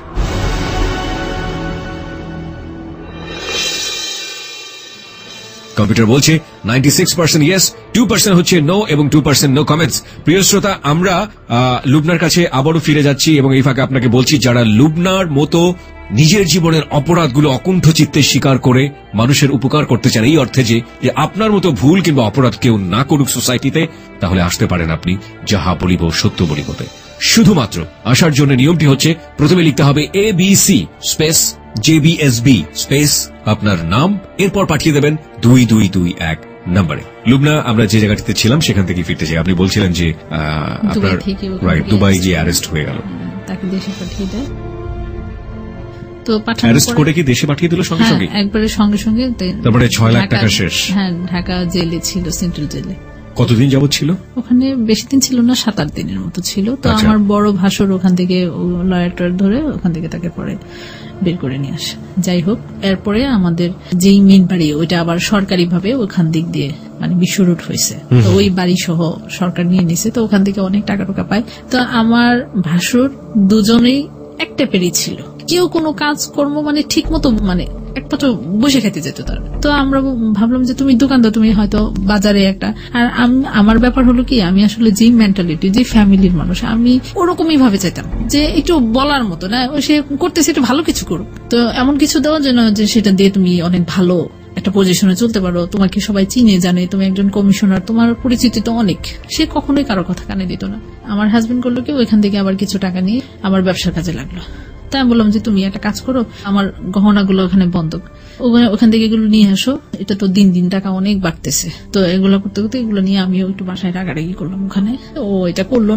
Computer বলছে 96% ইয়েস, 2% হচ্ছে নো, এবং 2% নো কমেন্টস। প্রিয় শ্রোতা, আমরা লুবনার কাছে আবারও ফিরে যাচ্ছি, এবং এই ফাঁকে আপনাকে বলছি যারা লুবনার মতো নিজের জীবনের অপরাধগুলো অকুণ্ঠ চিত্তে স্বীকার করে মানুষের উপকার করতে চান, এই অর্থে যে আপনার মতো ভুল কিংবা অপরাধ কেউ না করুক সোসাইটিতে, তাহলে আসতে পারেন আপনি যাহা বলিব সত্য বলিবতে। শুধুমাত্র আসার জন্য নিয়মটি হচ্ছে প্রথমে লিখতে হবে ABC স্পেস JBSB স্পেস আপনার নাম, এরপর পাঠিয়ে দেবেন 2221 নম্বরে। লুবনা, আমরা যে জায়গাটিতে ছিলাম সেখান থেকে ফিরতে চাই। আপনি বলছিলেন যে আপনার দুবাই গিয়ে অ্যারেস্ট হয়ে গেল, তাকে দেশে পাঠিয়ে দেয়। তো অ্যারেস্ট করে কি দেশে পাঠিয়ে দিল সঙ্গে সঙ্গে? একবারে সঙ্গে সঙ্গে। তারপরে 6 লাখ টাকা শেষ। হ্যাঁ, ঢাকা জেলে ছিল, সেন্ট্রাল জেলে। কতদিন যাবত ছিল ওখানে? বেশি দিন ছিল না, 7-8 দিনের মতো ছিল। তো আমার বড় ভাসুর ওখান থেকে লয়ারটার ধরে ওখান থেকে তাকে পরে বের করে নিয়ে আসে। যাই হোক, এরপরে আমাদের যেই মেন বাড়ি ওইটা আবার সরকারি ভাবে ওখান দিক দিয়ে মানে বিশ্ব রুট হয়েছে, তো ওই বাড়ি সহ সরকার নিয়ে নিছে। তো ওখান থেকে অনেক টাকা টাকা পায়। তো আমার ভাসুর দুজনেই একটা পেরি ছিল, কেউ কোনো কাজ কর্ম মানে ঠিক মতো মানে একমাত্র বসে খেতে যেত তার। তো আমরা ভাবলাম যে তুমি দোকানদার, তুমি হয়তো বাজারে একটা। আর আমার ব্যাপার হলো কি, আমি আসলে যে মেন্টালিটি, যে ফ্যামিলির মানুষ, আমি ওরকমই ভাবে চাইতাম যে একটু বলার মতো না, সে করতেছে একটু ভালো কিছু করুক, তো এমন কিছু দেওয়া যেন যে সেটা দিয়ে তুমি অনেক ভালো একটা পজিশনে চলতে পারো, তোমাকে সবাই চিনে জানে, তুমি একজন কমিশনার, তোমার পরিচিতি তো অনেক। সে কখনোই কারো কথা কানে দিত না। আমার হাজবেন্ড করলো কি, ওইখান থেকে আবার কিছু টাকা নিয়ে আমার ব্যবসার কাজে লাগলো। তাই আমি বললাম যে তুমি একটা কাজ করো, আমার গহনাগুলো ওখানে বন্ধক, ওখান থেকে এগুলো নিয়ে আসো, এটা তো দিন দিন টাকা অনেক বাড়তেছে। তো এগুলো করতে করতে এগুলো নিয়ে আমিও একটু বাসায় রাগারাগি করলাম ওখানে। ও এটা করলো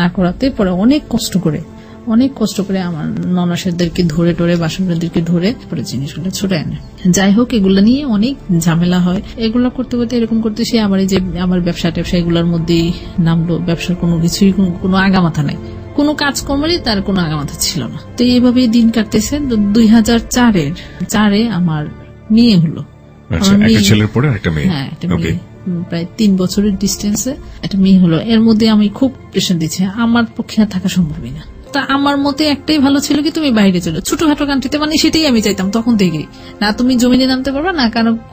না করাতে পরে অনেক কষ্ট করে আমার ননাসেরদেরকে ধরে টোরে, বাসনদেরকে ধরে পরে জিনিসগুলো ছুটে আনে। যাই হোক, এগুলো নিয়ে অনেক ঝামেলা হয়। এগুলো করতে করতে এরকম করতে সে আবার এই যে আমার ব্যবসা ট্যাবসা এগুলোর মধ্যেই নামলো। ব্যবসার কোনো কিছুই কোনো আগামাথা নাই, কোনো কাজকর্মেরই তার কোনো আগামাথা ছিল না। তো এইভাবেই দিন কাটতেছে। 2004-এ আমার মেয়ে হলো। আচ্ছা, একটা ছেলের পরে একটা মেয়ে। হ্যাঁ, একটা মেয়ে, প্রায় 3 বছরের ডিস্টেন্সে একটা মেয়ে হলো। এর মধ্যে আমি খুব প্রেশার দিচ্ছি, আমার পক্ষে আর থাকা সম্ভবই না। তা আমার মতে একটাই ভালো ছিল কি, তুমি বাইরে চলো, ছোটখাটো কান্ট্রিতে, মানে সেটাই আমি চাইতাম তখন থেকেই। না তুমি জমিনে নামতে পারবা, না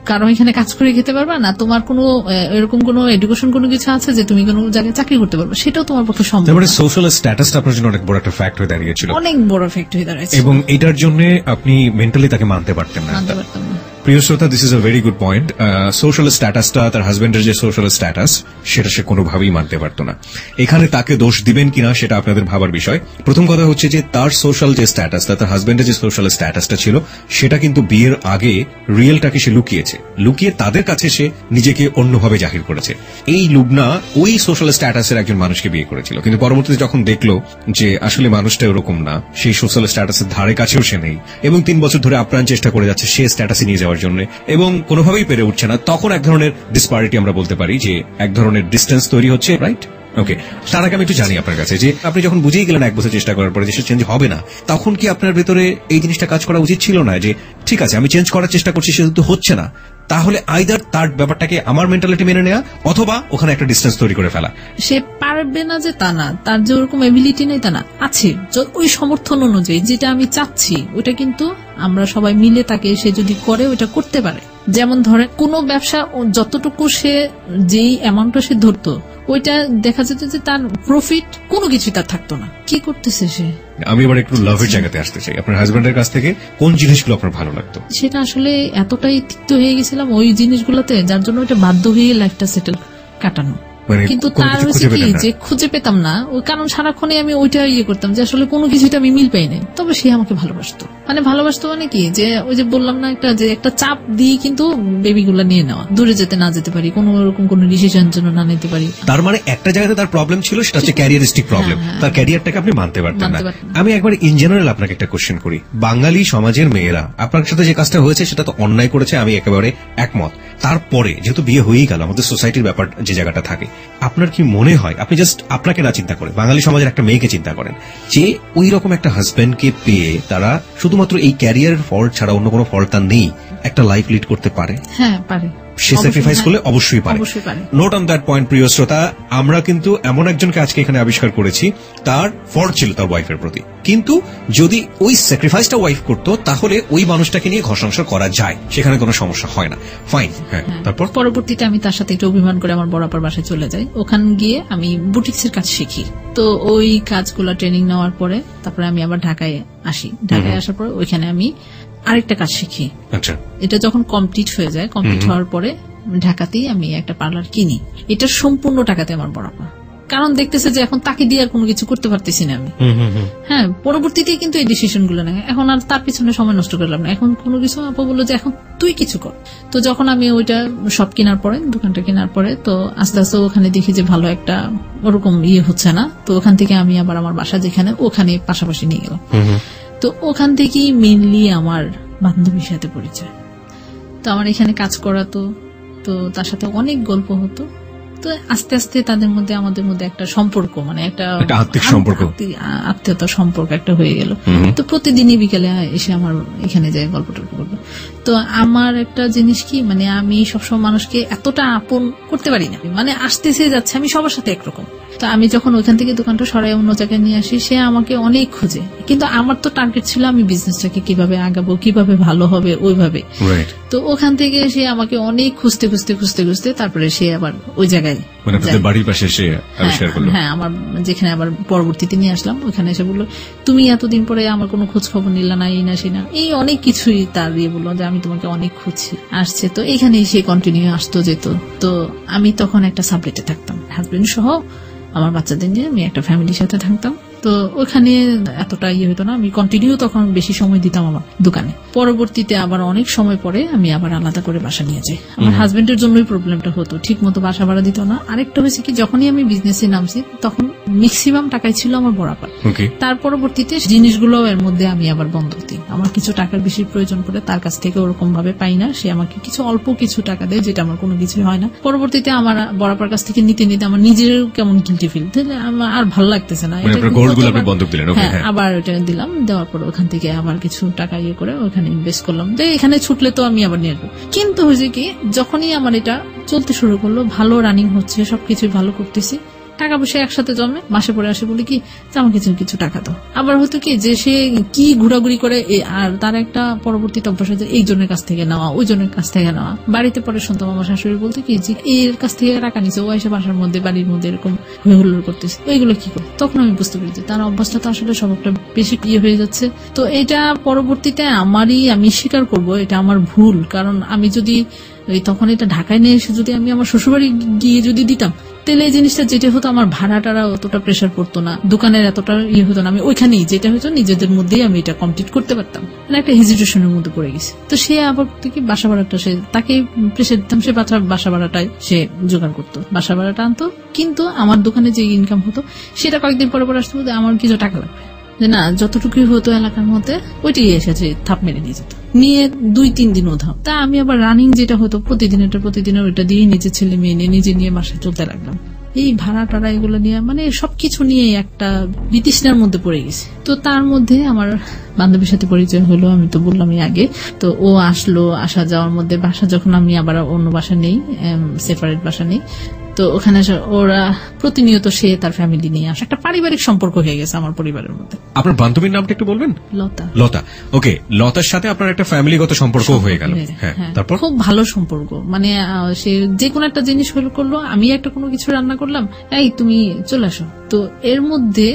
কারো এখানে কাজ করে খেতে পারবা, না তোমার কোনো এরকম কোনো এডুকেশন কোনো কিছু আছে যে তুমি কোনো জায়গায় চাকরি করতে পারবা, সেটাও তোমার পক্ষে সম্ভব। তারপরে সোশ্যাল স্ট্যাটাসটা আপনার জন্য অনেক বড় একটা ফ্যাক্ট হয়ে দাঁড়িয়েছিল, অনেক বড় ফ্যাক্ট হয়ে দাঁড়িয়েছে, এবং এটার জন্য আপনি মেন্টালি তাকে মানতে পারতেন না। মানতে পারতাম না। প্রিয় শ্রোতা, this is a very good point. Social স্ট্যাটাসটা, তার হাজবেন্ডের যে সোশ্যাল স্ট্যাটাস, সেটা সে কোনোভাবেই মানতে পারতো না। এখানে তাকে দোষ দিবেন কিনা সেটা আপনাদের ভাবার বিষয়। প্রথম কথা হচ্ছে যে তার সোশ্যাল যে স্ট্যাটাস, তার হাজবেন্ডের যে সোশ্যাল স্ট্যাটাসটা ছিল, সেটা কিন্তু বিয়ের আগে রিয়েলটাকে সে লুকিয়ে তাদের কাছে সে নিজেকে অন্যভাবে জাহির করেছে। এই লুবনা ওই সোশ্যাল স্ট্যাটাসের একজন মানুষকে বিয়ে করেছিল, কিন্তু পরবর্তীতে যখন দেখলো যে আসলে মানুষটা এরকম না, সেই সোশ্যাল স্ট্যাটাসের ধারে কাছেও সে নেই, এবং 3 বছর ধরে আপ্রাণ চেষ্টা করে যাচ্ছে সে স্ট্যাটাসে নিয়ে যাওয়ার জন্য, এবং কোনোভাবেই পেরে উঠছে না, তখন এক ধরনের ডিসপারিটি আমরা বলতে পারি, যে এক ধরনের ডিস্টেন্স তৈরি হচ্ছে, রাইট? ওকে, তার আগে আমি একটু জানি আপনার কাছে যে আপনি যখন বুঝেই গেলেন 1 বছর চেষ্টা করার পরে যে সে চেঞ্জ হবে না, তখন কি আপনার ভেতরে এই জিনিসটা কাজ করা উচিত ছিল না যে ঠিক আছে আমি চেঞ্জ করার চেষ্টা করছি, সে তো হচ্ছে না, তাহলে আইদার তার ব্যাপারটাকে আমার মেন্টালিটি মেনে নেওয়া, অথবা ওখানে একটা ডিস্টেন্স তৈরি করে ফেলা? সে পারবে না যে তা না, তার যে ওরকম এবিলিটি নেই তা না, আছে। ওই সমর্থন অনুযায়ী যেটা আমি চাচ্ছি ওটা কিন্তু আমরা সবাই মিলে তাকে সে যদি করে ওটা করতে পারে। যেমন ধরেন কোনো ব্যবসা যতটুকু সে যেই অ্যামাউন্টটা সে ধরতো, ওইটা দেখা যেত যে তার প্রফিট কোনো কিছু তার থাকতো না। কি করতেছে সে? আমি এবার একটু লাভের জায়গাতে আসতে চাই। আপনার হাজবেন্ডের কাছ থেকে কোন জিনিসগুলো আপনার ভালো লাগতো? সেটা আসলে এতটাই তিক্ত হয়ে গেছিলাম ওই জিনিসগুলোতে, যার জন্য ওইটা বাধ্য হয়ে লাইফটা সেটেল কাটানো। কিন্তু তার হচ্ছে কি যে খুঁজে পেতাম না, ওই কারণ সারাক্ষণে আমি ওইটা করতাম যে আসলে কোনো কিছুতে আমি মিল পাই নাই। তবে সে আমাকে ভালোবাসতো, মানে কি যে ওই যে বললাম না একটা চাপ দিয়ে কিন্তু বেবিগুলা নিয়ে নেওয়া, দূরে যেতে না যেতে পারি, কোনো এরকম কোনো ডিসিশন জন্য না নিতে পারি। তার মানে একটা জায়গাতে তার প্রবলেম ছিল, সেটা হচ্ছে ক্যারিয়ারিস্টিক প্রবলেম। তার ক্যারিয়ারটাকে আপনি মানতে পারতেন না। আমি একবার ইন জেনারেল আপনাকে একটা কোশ্চেন করি, বাঙালি সমাজের মেয়েরা আপনার সাথে যে কাজটা হয়েছে সেটা তো অন্যায় করেছে, আমি একেবারে একমত। তারপরে যেহেতু বিয়ে হয়েই গেল, আমাদের সোসাইটির ব্যাপার যে জায়গাটা থাকে, আপনার কি মনে হয়, আপনি জাস্ট আপনাকে না চিন্তা করে বাঙালি সমাজের একটা মেয়েকে চিন্তা করেন, যে ওই রকম একটা হাজবেন্ডকে পেয়ে তারা শুধুমাত্র এই ক্যারিয়ারের ফল্ট ছাড়া অন্য কোনো ফল্ট তার নেই, একটা লাইফ লিড করতে পারে? হ্যাঁ, পারে। সে স্যাক্রিফাইস করলে অবশ্যই পারে। Note on that point. প্রিয় শ্রোতা, আমরা কিন্তু এমন একজনকে আজকে এখানে আবিষ্কার করেছি, তার ফল্ট ছিল তার ওয়াইফের প্রতি, কিন্তু যদি ওই স্যাক্রিফাইসটা ওয়াইফ করতো তাহলে ওই মানুষটাকে নিয়ে ঘর সংসার করা যায়, সেখানে কোনো সমস্যা হয় না। ফাইন। হ্যাঁ, তারপর পরবর্তীতে আমি তার সাথে একটু অভিমান করে আমার বড়াপার বাসায় চলে যাই। ওখানে গিয়ে আমি বুটিক্সের কাজ শিখি। তো ওই কাজগুলো ট্রেনিং নেওয়ার পরে তারপরে আমি আবার ঢাকায় আসি। ঢাকায় আসার পর ওইখানে আমি আরেকটা কাজ শিখি। আচ্ছা, এটা যখন কমপ্লিট হয়ে যায়, কমপ্লিট হওয়ার পরে ঢাকাতেই আমি একটা পার্লার কিনি। এটা সম্পূর্ণ টাকাতে আমার বড়াপা, কারণ দেখতেছে যে এখন তাকে দিয়ে আর কোনো কিছু করতে পারতেছি না আমি। হ্যাঁ, পরবর্তীতে কিন্তু এই ডিসিশন গুলো নেয়, এখন আর তার পিছনে সময় নষ্ট করলাম না। এখন কোনো কিছু আপা বললো যে এখন তুই কিছু কর। তো যখন আমি ওইটা সব কেনার পরে, দোকানটা কেনার পরে, তো আস্তে আস্তে ওখানে দেখি যে ভালো একটা ওরকম হচ্ছে না। তো ওখান থেকে আমি আবার আমার বাসা যেখানে, ওখানে পাশাপাশি নিয়ে গেলাম। তো ওখান থেকেই মেনলি আমার বান্ধবীর সাথে পরিচয়। তো আমার এখানে কাজ করাতো, তো তার সাথে অনেক গল্প হতো। তো আস্তে আস্তে তাদের মধ্যে আমাদের মধ্যে একটা সম্পর্ক, মানে একটা আত্মীয়তার সম্পর্ক একটা হয়ে গেল। তো প্রতিদিনই বিকেলে এসে আমার এখানে যায় গল্প টল্প করবো। তো আমার একটা জিনিস কি, মানে আমি সবসময় মানুষকে এতটা আপন করতে পারি না, মানে আসতেছে যাচ্ছে আমি সবার সাথে একরকম। তো আমি যখন ওইখান থেকে দোকানটা সরাই অন্য জায়গায় নিয়ে আসি, সে আমাকে অনেক খোঁজে, কিন্তু আমার তো টার্গেট ছিল আমি বিজনেসটাকে কিভাবে আগাবো, কিভাবে ভালো হবে ওইভাবে। তো ওখান থেকে সে আমাকে অনেক খুঁজতে খুঁজতে খুঁজতে খুঁজতে তারপরে সে আবার ওই জায়গায়, মানে বাড়ির পাশে এসে আবিষ্কার করলো। হ্যাঁ, আমার যেখানে আবার পরবর্তীতে নিয়ে আসলাম, ওখানে এসে বললো তুমি এতদিন পরে আমার কোনো খোঁজ খবর নিলা না, এই না সেই না, এই অনেক কিছুই তার বললো যে আমি তোমাকে অনেক খুঁজছি। আসছে তো এখানেই সে কন্টিনিউ আসতো যেত। তো আমি তখন একটা সাবলেটে থাকতাম, হাজবেন্ড সহ আমার বাচ্চাদের নিয়ে আমি একটা ফ্যামিলির সাথে থাকতাম। তো ওখানে এতটা হতো না, আমি কন্টিনিউ তখন বেশি সময় দিতাম আমার দোকানে। পরবর্তীতে আবার অনেক সময় পরে আমি আবার আলাদা করে বাসা নিয়ে যাই। আমার হাজবেন্ডের জন্যই প্রবলেমটা হতো, ঠিক মতো বাসা ভাড়া দিত না। আরেকটা হয়েছে কি, যখনই আমি বিজনেসে নামছি তখন ম্যাক্সিমাম টাকাই ছিল আমার বরাবর। ওকে, তার পরবর্তীতে জিনিসগুলো এর মধ্যে আমি আবার বন্ধক দিই। আমার কিছু টাকার বেশি প্রয়োজন পড়ে, তার কাছ থেকে ওরকম ভাবে পাই না, সে আমাকে কিছু অল্প কিছু টাকা দেয় যেটা আমার কোনো কিছু হয় না। পরবর্তীতে আমার বরাবর কাছ থেকে নিতে নিতে আমার নিজের কেমন গিল্টি ফিল, আমার আর ভালো লাগতেছে না। মানে আপনার গোল্ডগুলো আপনি বন্ধক দিলেন। ওকে, হ্যাঁ, আবার ওটা দিলাম, দেওয়ার পর ওখান থেকে আবার কিছু টাকা ইয়ে করে ওখানে ইনভেস্ট করলাম, যে এখানে ছুটলে তো আমি আবার নিয়ে আসবো। কিন্তু হয়েছে কি, যখনই আমার এটা চলতে শুরু করলো, ভালো রানিং হচ্ছে, সবকিছু ভালো করতেছি, টাকা পয়সা একসাথে জমে, মাসে পরে আসে, বলি কি যে আমাকে কিছু টাকা দাও। আবার হয়তো কি যে সে কি ঘোরাঘুরি করে, আর তার একটা পরবর্তীতে অভ্যাস হয়েছে এই জনের কাছ থেকে নেওয়া, ওই জনের কাছ থেকে নেওয়া। বাড়িতে পরে শুনতাম আমার শাশুড়ি বলতে কি যে এর কাছ থেকে টাকা নিচ্ছে, ও এসে বাসার মধ্যে বাড়ির মধ্যে এরকম হইহুল্লোড় করতেছে, ওইগুলো কি করে। তখন আমি বুঝতে পেরেছি তার অভ্যাসটা তো আসলে সব একটা বেশি ইয়ে হয়ে যাচ্ছে। তো এটা পরবর্তীতে আমি স্বীকার করব এটা আমার ভুল, কারণ আমি যদি তখন এটা ঢাকায় নিয়ে এসে যদি আমি আমার শ্বশুরবাড়ি গিয়ে যদি দিতাম, তাহলে এই জিনিসটা যেটা হতো, আমার ভাড়াটারা অতটা প্রেশার পড়তো না, দোকানের এতটা ইয়ে হতো না, আমি ওইখানেই যেটা হতো নিজেদের মধ্যেই আমি এটা কমপ্লিট করতে পারতাম। মানে একটা হেজিটেশনের মধ্যে পড়ে গেছে। তো সে আবার কি বাসা ভাড়াটা সে তাকে প্রেশার দিতাম, সে বাসা ভাড়াটাই সে জোগাড় করতো, বাসা ভাড়াটা আনতো, কিন্তু আমার দোকানে যে ইনকাম হতো সেটা কয়েকদিন পরে পরে আসতে বলতে আমার কিছু টাকা লাগবে, যে না যতটুকুই হতো এলাকার মধ্যে ওইটাই এসেছে থাপ মেরে নিয়ে যেত, নিয়ে 2-3 দিন ওধাও। তা আমি আবার রানিং যেটা হতো প্রতিদিন ওইটা দিয়ে নিজের ছেলে মেয়ে নিয়ে নিজে নিয়ে বাসায় চলতে লাগলাম। এই ভাড়া টাড়া এগুলো নিয়ে মানে সবকিছু নিয়ে একটা বিতৃষ্ণার মধ্যে পড়ে গেছে। তো তার মধ্যে আমার বান্ধবীর সাথে পরিচয় হলো, আমি তো বললামই আগে। তো ও আসলো, আসা যাওয়ার মধ্যে বাসা যখন আমি আবার অন্য বাসা নেই, সেপারেট বাসা নেই, তো ওখানে ওরা প্রতিনিয়ত সে তার ফ্যামিলি নিয়ে আসে, একটা পারিবারিক সম্পর্ক হয়ে গেছে আমার পরিবারের মধ্যে। আপনার বান্ধবীর নামটা একটু বলবেন? লতা। লতা, ওকে। লতার সাথে আপনার একটা ফ্যামিলিগত সম্পর্ক হয়ে গেল। হ্যাঁ, তারপর খুব ভালো সম্পর্ক, মানে সে যে কোনো একটা জিনিস করলো, আমি একটা কোনো কিছু রান্না করলাম, এই তুমি চলে আসো। তো এর মধ্যে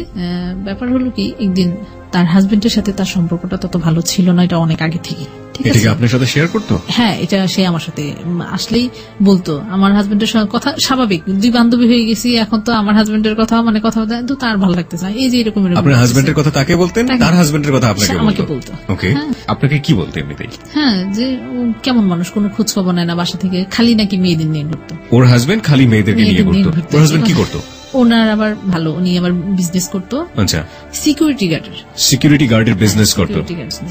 ব্যাপার হলো কি, একদিন তার হাজবেন্ডের সাথে তার সম্পর্কটা তত ভালো ছিল না, এটা অনেক আগে থেকে। এটা কি আপনার সাথে শেয়ার করতো? হ্যাঁ, এটা সে আমার সাথে আসলেই বলতো। আমার হাজবেন্ডের সঙ্গে কথা স্বাভাবিক, 2 বান্ধবী হয়ে গেছি, এখন তো আমার হাজবেন্ডের কথা মানে কথা বলতে তো তার ভালো লাগতেছে না, এই যে এরকম। আপনার হাজবেন্ডের কথা তাকে বলতেন, তার হাজবেন্ডের কথা আমাকে বলতো। ওকে, আপনাকে কি বলতো এমনিতেই? হ্যাঁ, যে কেমন মানুষ, কোনো খোঁজ খবর নেয় না, বাসা থেকে খালি নাকি মেয়েদের নিয়ে ঘুরতো। ওর হাজবেন্ড খালি মেয়েদেরকে নিয়ে ঘুরতো। ওর হাজবেন্ড কি করতো? ওনার আবার ভালো, উনি আবার বিজনেস করতো। আচ্ছা, সিকিউরিটি গার্ডের বিজনেস করতো।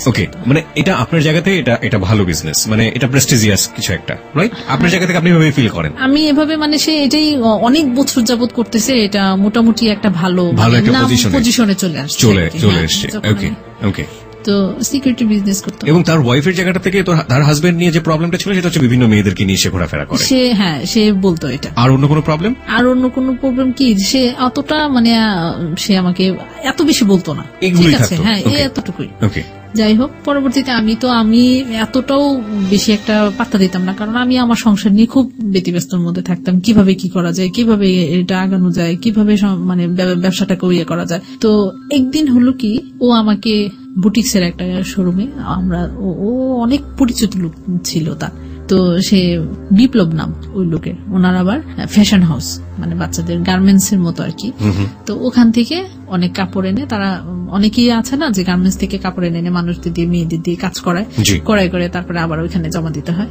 ওকে, মানে এটা আপনার জায়গাতে এটা ভালো বিজনেস, মানে এটা প্রেস্টিজিয়াস কিছু একটা, রাইট? আপনার জায়গা থেকে আপনি এভাবে ফিল করেন? আমি এভাবে, মানে সে এটাই অনেক বছর যাবত করতেছে, এটা মোটামুটি একটা ভালো একটা পজিশনে চলে আসছে। ওকে, ওকে। তো সিকিউরিটি বিজনেস করতো। এবং তার ওয়াইফের জায়গাটা থেকে তার হাজবেন্ড নিয়ে যে প্রবলেমটা ছিল সেটা হচ্ছে বিভিন্ন মেয়েদেরকে নিয়ে সে ঘোরাফেরা করে। সে বলতো এটা। আর অন্য কোনো প্রবলেম? আর অন্য কোনো প্রবলেম কি, সে অতটা মানে সে আমাকে এত বেশি বলতো না। এগুলোই থাকতো। হ্যাঁ, এতটুকুই। ওকে। যাই হোক, পরবর্তীতে আমি এতটাও বেশি একটা পাত্তা দিতাম না, কারণ আমি আমার সংসার নিয়ে খুব ব্যতিব্যস্তর মধ্যে থাকতাম, কিভাবে কি করা যায়, কিভাবে এটা আগানো যায়, কিভাবে মানে ব্যবসাটাকে ইয়ে করা যায়। তো একদিন হলো কি, ও আমাকে বুটিক্সের একটা শোরুমে, ও অনেক পরিচিত লোক ছিল তার, তো সে বিপ্লব নাম ওই লোকের, ওনার আবার ফ্যাশন হাউস, মানে বাচ্চাদের গার্মেন্টস এর মতো আর কি। তো ওখান থেকে অনেক কাপড় এনে, তারা অনেকেই আছে না যে গার্মেন্টস থেকে কাপড় এনে মানুষদের দিয়ে মেয়েদের দিয়ে কাজ করে তারপরে আবার ওইখানে জমা দিতে হয়।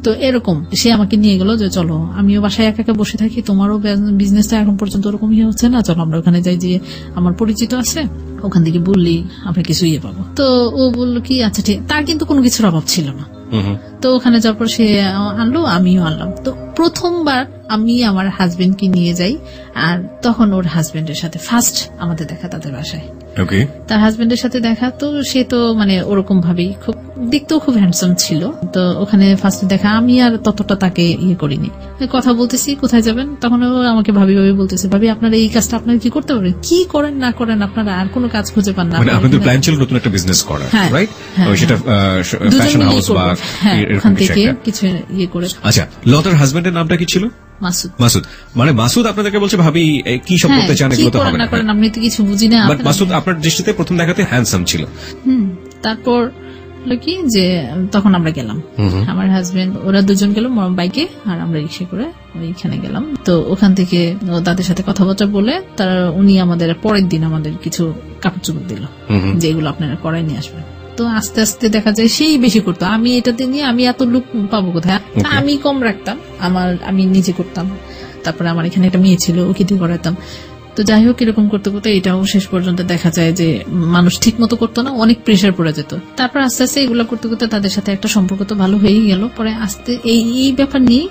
তো এরকম সে আমাকে নিয়ে গেল যে চলো, আমিও বাসায় একা একা বসে থাকি, তোমারও বিজনেসটা এখন পর্যন্ত ওরকম হচ্ছে না, চলো আমরা ওখানে যাই, যে আমার পরিচিত আছে, ওখান থেকে বললি আমরা কিছু পাবো। তো ও বললো কি আচ্ছা ঠিক। তার কিন্তু কোনো কিছুর অভাব ছিল না। তো ওখানে যাওয়ার পর সে আনলো, আমিও আনলাম। তো প্রথমবার আমি আমার হাজবেন্ডকে নিয়ে যাই, আর তখন ওর হাজবেন্ডের সাথে ফার্স্ট আমাদের দেখা তাদের বাসায়। তার হাজবেন্ডের সাথে দেখা, তো সে তো মানে ওরকম ভাবেই খুব দেখতেও খুব হ্যান্ডসাম ছিল। তো ওখানে ফার্স্ট দেখা, আমি আর ততটা তাকে করিনি। কথা বলতেছি কোথায় যাবেন, তখন ও আমাকে ভাবি বলতেছে, ভাবি আপনারা এই কাজটা আপনারা কি করতে পারবেন, কি করেন না করেন, আপনারা আর কোনো কাজ খুঁজে পান না। আপনাদের প্ল্যান ছিল নতুন একটা বিজনেস করা, রাইট? সেটা ফ্যাশন হাউস বা এরকম থেকে কিছু করে। আচ্ছা, লতার হাজবেন্ডের নামটা কি ছিল? মাসুদ। মানে মাসুদ আপনাদেরকে বলছে ভাবি কি সব করতে চান, এগুলো তো হবে না, আপনি তো কিছু বুঝি না। বাট মাসুদ আপনার দৃষ্টিতে প্রথম দেখাতে হ্যান্ডসাম ছিল। তারপর কি যে তখন আমরা গেলাম, আমার হাজবেন্ড, ওরা দুজন গেল বাইকে, আর আমরা রিক্সা করে ওইখানে গেলাম। তো ওখান থেকে তাদের সাথে কথাবার্তা বলে উনি আমাদের পরের দিন আমাদের কিছু কাপড় চোপড় দিল, যেগুলো আপনারা করাই নিয়ে আসবেন। তো আস্তে আস্তে দেখা যায় সেই বেশি করতো, আমি এটাতে নিয়ে আমি এত লোক পাবো কোথায়, আমি কম রাখতাম, আমি নিজে করতাম। তারপরে আমার এখানে একটা মেয়ে ছিল, ওকে দিয়ে করাতাম। তো যাই হোক এরকম করতে করতে এটাও শেষ পর্যন্ত দেখা যায় যে মানুষ ঠিক মতো করতো না, অনেক প্রেশার পড়ে যেত। তারপর আস্তে আস্তে এগুলো করতে করতে তাদের সাথে একটা সম্পর্ক তো ভালো হয়েই গেল। পরে আস্তে এই ব্যাপার নিয়ে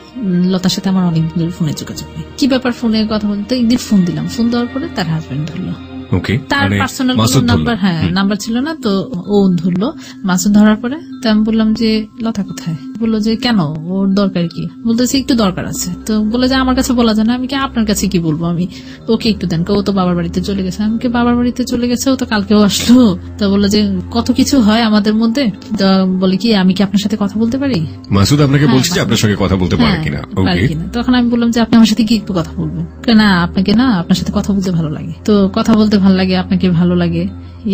লতার সাথে আমার অনেক ফোনে যোগাযোগ নেই। কি ব্যাপার ফোনে কথা বলতে একদিন ফোন দিলাম, ফোন দেওয়ার পরে তার হাজবেন্ড ধরলো। ওকে, তার পার্সোনাল নাম্বার নাম্বার ছিল না, তো ও ধরলো। মাসুদ ধরার পরে তো আমি বললাম যে লতা কোথায়? বললো যে কেন, ওর দরকার কি? বলতেছে একটু দরকার আছে। তো বলে যে আমার কাছে বলা যায় না। আমি কি আপনার কাছে কি বলবো, আমি ওকে একটু দেন। ও তো বাবার বাড়িতে চলে গেছে। আমি কি বাবার বাড়িতে চলে গেছে? ও তো কালকেও আসলো। তো বললো যে কত কিছু হয় আমাদের মধ্যে। তো বলে কি আমি কি আপনার সাথে কথা বলতে পারি? মাসুদ আপনাকে বলছে যে আপনার সঙ্গে কথা বলতে পারে কিনা। ওকে, তখন আমি বললাম যে আপনি আমার সাথে কি একটু কথা বলবেন? না আপনাকে না, আপনার সাথে কথা বলতে ভালো লাগে। তো কথা বলতে ভালো লাগে, আপনাকে ভালো লাগে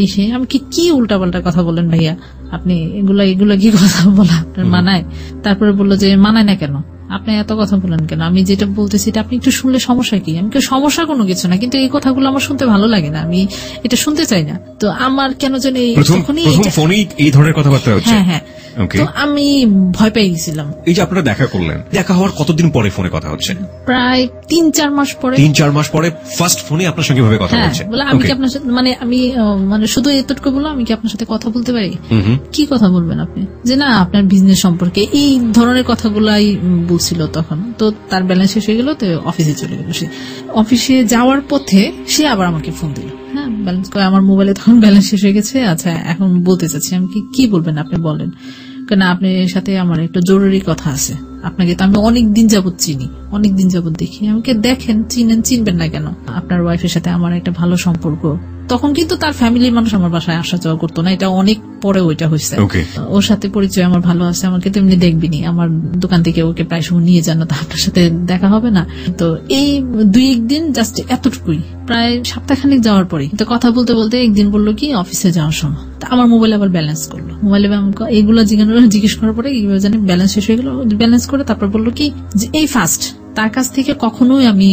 এই সে। আমি কি উল্টা পাল্টা কথা বলেন ভাইয়া আপনি, এগুলা কি কথা বলা আপনার মানায়? তারপরে বললো যে মানায় না কেন, আপনি এত কথা বলেন কেন? আমি যেটা বলতেছি এটা আপনি একটু শুনলে সমস্যা কি? আমি সমস্যা কোনো কিছু না, কিন্তু এই কথাগুলো আমার শুনতে ভালো লাগে না, আমি এটা শুনতে চাই না। তো আমার কেন যেন এই ধরনের কথাবার্তা হচ্ছে। হ্যাঁ, তো আমি ভয় পেয়ে গেছিলাম। এই যে আপনারা দেখা করলেন, দেখা হওয়ার কতদিন পরে ফোনে কথা হচ্ছে? প্রায় 3-4 মাস পরে। 3-4 মাস পরে ফার্স্ট ফোনে আপনার সঙ্গে ভাবে কথা বলছে। বলে আমি কি আপনার সাথে আমি শুধু এতটুকু বললাম আমি কি আপনার সাথে কথা বলতে পারি? কি কথা বলবেন আপনি? যে না আপনার বিজনেস সম্পর্কে এই ধরনের কথাগুলাই বলছিল তখন। তো তার ব্যালেন্স শেষ হয়ে গেল, তো অফিসে চলে গেল। সে অফিসে যাওয়ার পথে সে আবার আমাকে ফোন দিল। হ্যাঁ, ব্যালেন্স করে আমার মোবাইলে তখন ব্যালেন্স শেষ হয়ে গেছে। আচ্ছা এখন বলতে চাচ্ছি। আমি কি বলবেন আপনি বলেন। কেন আপনার সাথে আমার একটা জরুরি কথা আছে। আপনাকে তো আমি অনেকদিন যাবত চিনি, অনেকদিন যাবত দেখি। আমাকে দেখেন, চিনবেন না কেন? আপনার ওয়াইফের সাথে আমার একটা ভালো সম্পর্ক। তখন কিন্তু তার ফ্যামিলির মানুষ আমার বাসায় আসা যাওয়া করতো না, এটা অনেক পরে ওইটা হয়েছে। ওর সাথে পরিচয় আমার ভালো আছে, আমাকে তো এমনি দেখবিনি, আমার দোকান থেকে ওকে প্রায় সময় নিয়ে যান না, তো আপনার সাথে দেখা হবে না। তো এই 2-1 দিন জাস্ট এতটুকুই, প্রায় সপ্তাহখানিক যাওয়ার পরে তো কথা বলতে বলতে একদিন বললো কি অফিসে যাওয়ার সময় আমার মোবাইলে আবার ব্যালেন্স করলো। মোবাইলে এইগুলো জিজ্ঞেস করার পরে জানি ব্যালেন্স শেষ হয়ে গেল। ব্যালেন্স করে তারপর বললো কি যে এই ফার্স্ট তার কাছ থেকে কখনোই আমি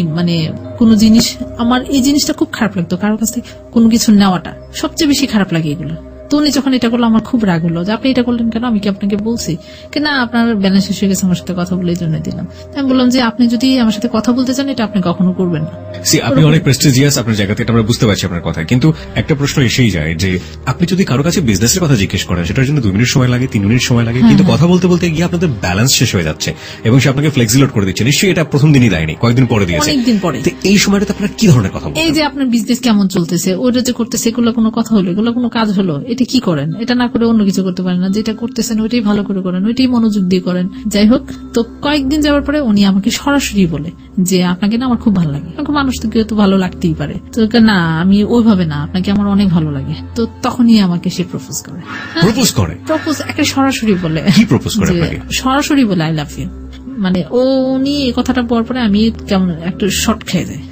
কোনো জিনিস, আমার এই জিনিসটা খুব খারাপ লাগতো, কারোর কাছ থেকে কোনো কিছু নেওয়াটা সবচেয়ে বেশি খারাপ লাগে এগুলো। তো উনি যখন এটা করলো আমার খুব রাগ হলো যে আপনি এটা করলেন কেন? আমি কি আপনাকে বলছি কি না আপনার ব্যালেন্স শেষ হয়ে গেছে, আমার সাথে কথা বলে এই জন্য দিলাম। আমি বললাম যে আপনি যদি আমার সাথে কথা বলতে চান এটা আপনি কখনো করবেন না। আপনি অনেক প্রেস্টিজিয়াস আপনার জায়গাতে, এটা আমরা বুঝতে পারছি আপনার কথা। কিন্তু একটা প্রশ্ন এসেই যায় যে আপনি যদি কারো কাছে বিজনেসের কথা জিজ্ঞেস করেন, সেটার জন্য 2 মিনিট সময় লাগে, 3 মিনিট সময় লাগে, কিন্তু কথা বলতে বলতে গিয়ে আপনাদের ব্যালেন্স শেষ হয়ে যাচ্ছে এবং সে আপনাকে ফ্লেক্সিলোড করে দিচ্ছে। নিশ্চয়ই এটা প্রথম দিনই দেয়নি, কয়েকদিন পরে দিয়েছে। অনেকদিন পরে। এই সময়টাতে আপনার কি ধরনের কথা বলবেন? এই যে আপনার বিজনেস কেমন চলতেছে, ওটা যে করতেছে, এগুলো কোনো কথা হলো, এগুলো কোনো কাজ হলো, এটা কি করেন? এটা না করে অন্য কিছু করতে পারেন না, যেটা করতেছেন ওইটাই ভালো করে করেন, ওইটাই মনোযোগ দিয়ে করেন। যাই হোক, তো কয়েকদিন যাওয়ার পরে উনি আমাকে সরাসরি বলে যে আপনাকে না আমার খুব ভালো লাগে। আমাকে মানুষ থেকে তো ভালো লাগতেই পারে, তো না আমি ওইভাবে না, আপনাকে আমার অনেক ভালো লাগে। তো তখনই আমাকে সে প্রপোজ করে। প্রপোজ একটা সরাসরি বলে। কি প্রপোজ করে আপনাকে? সরাসরি বলে আই লাভ ইউ। উনি এই কথাটা বলার পরে আমি কেমন একটু শর্ট খেয়ে যাই,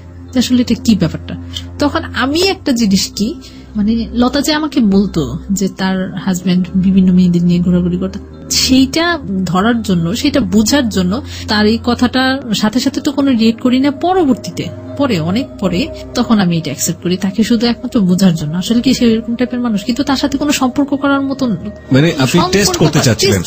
আসলে এটা কি ব্যাপারটা। তখন আমি একটা জিনিস কি লতা যে আমাকে বলতো যে তার হাজবেন্ড বিভিন্ন মেয়েদের নিয়ে ঘোরাঘুরি করতো, সেইটা ধরার জন্য, সেটা বোঝার জন্য তার এই কথাটার সাথে সাথে তো কোনো রিয়েক্ট করি না। পরবর্তীতে অনেক পরে তখন আমি এটা অ্যাকসেপ্ট করি, তাকে শুধু একমাত্র বোঝার জন্য। আসলে কি সে এরকম টাইপের মানুষ, কিন্তু তার সাথে কোনো সম্পর্ক করার মতন আপনি টেস্ট করতে চাচ্ছিলেন।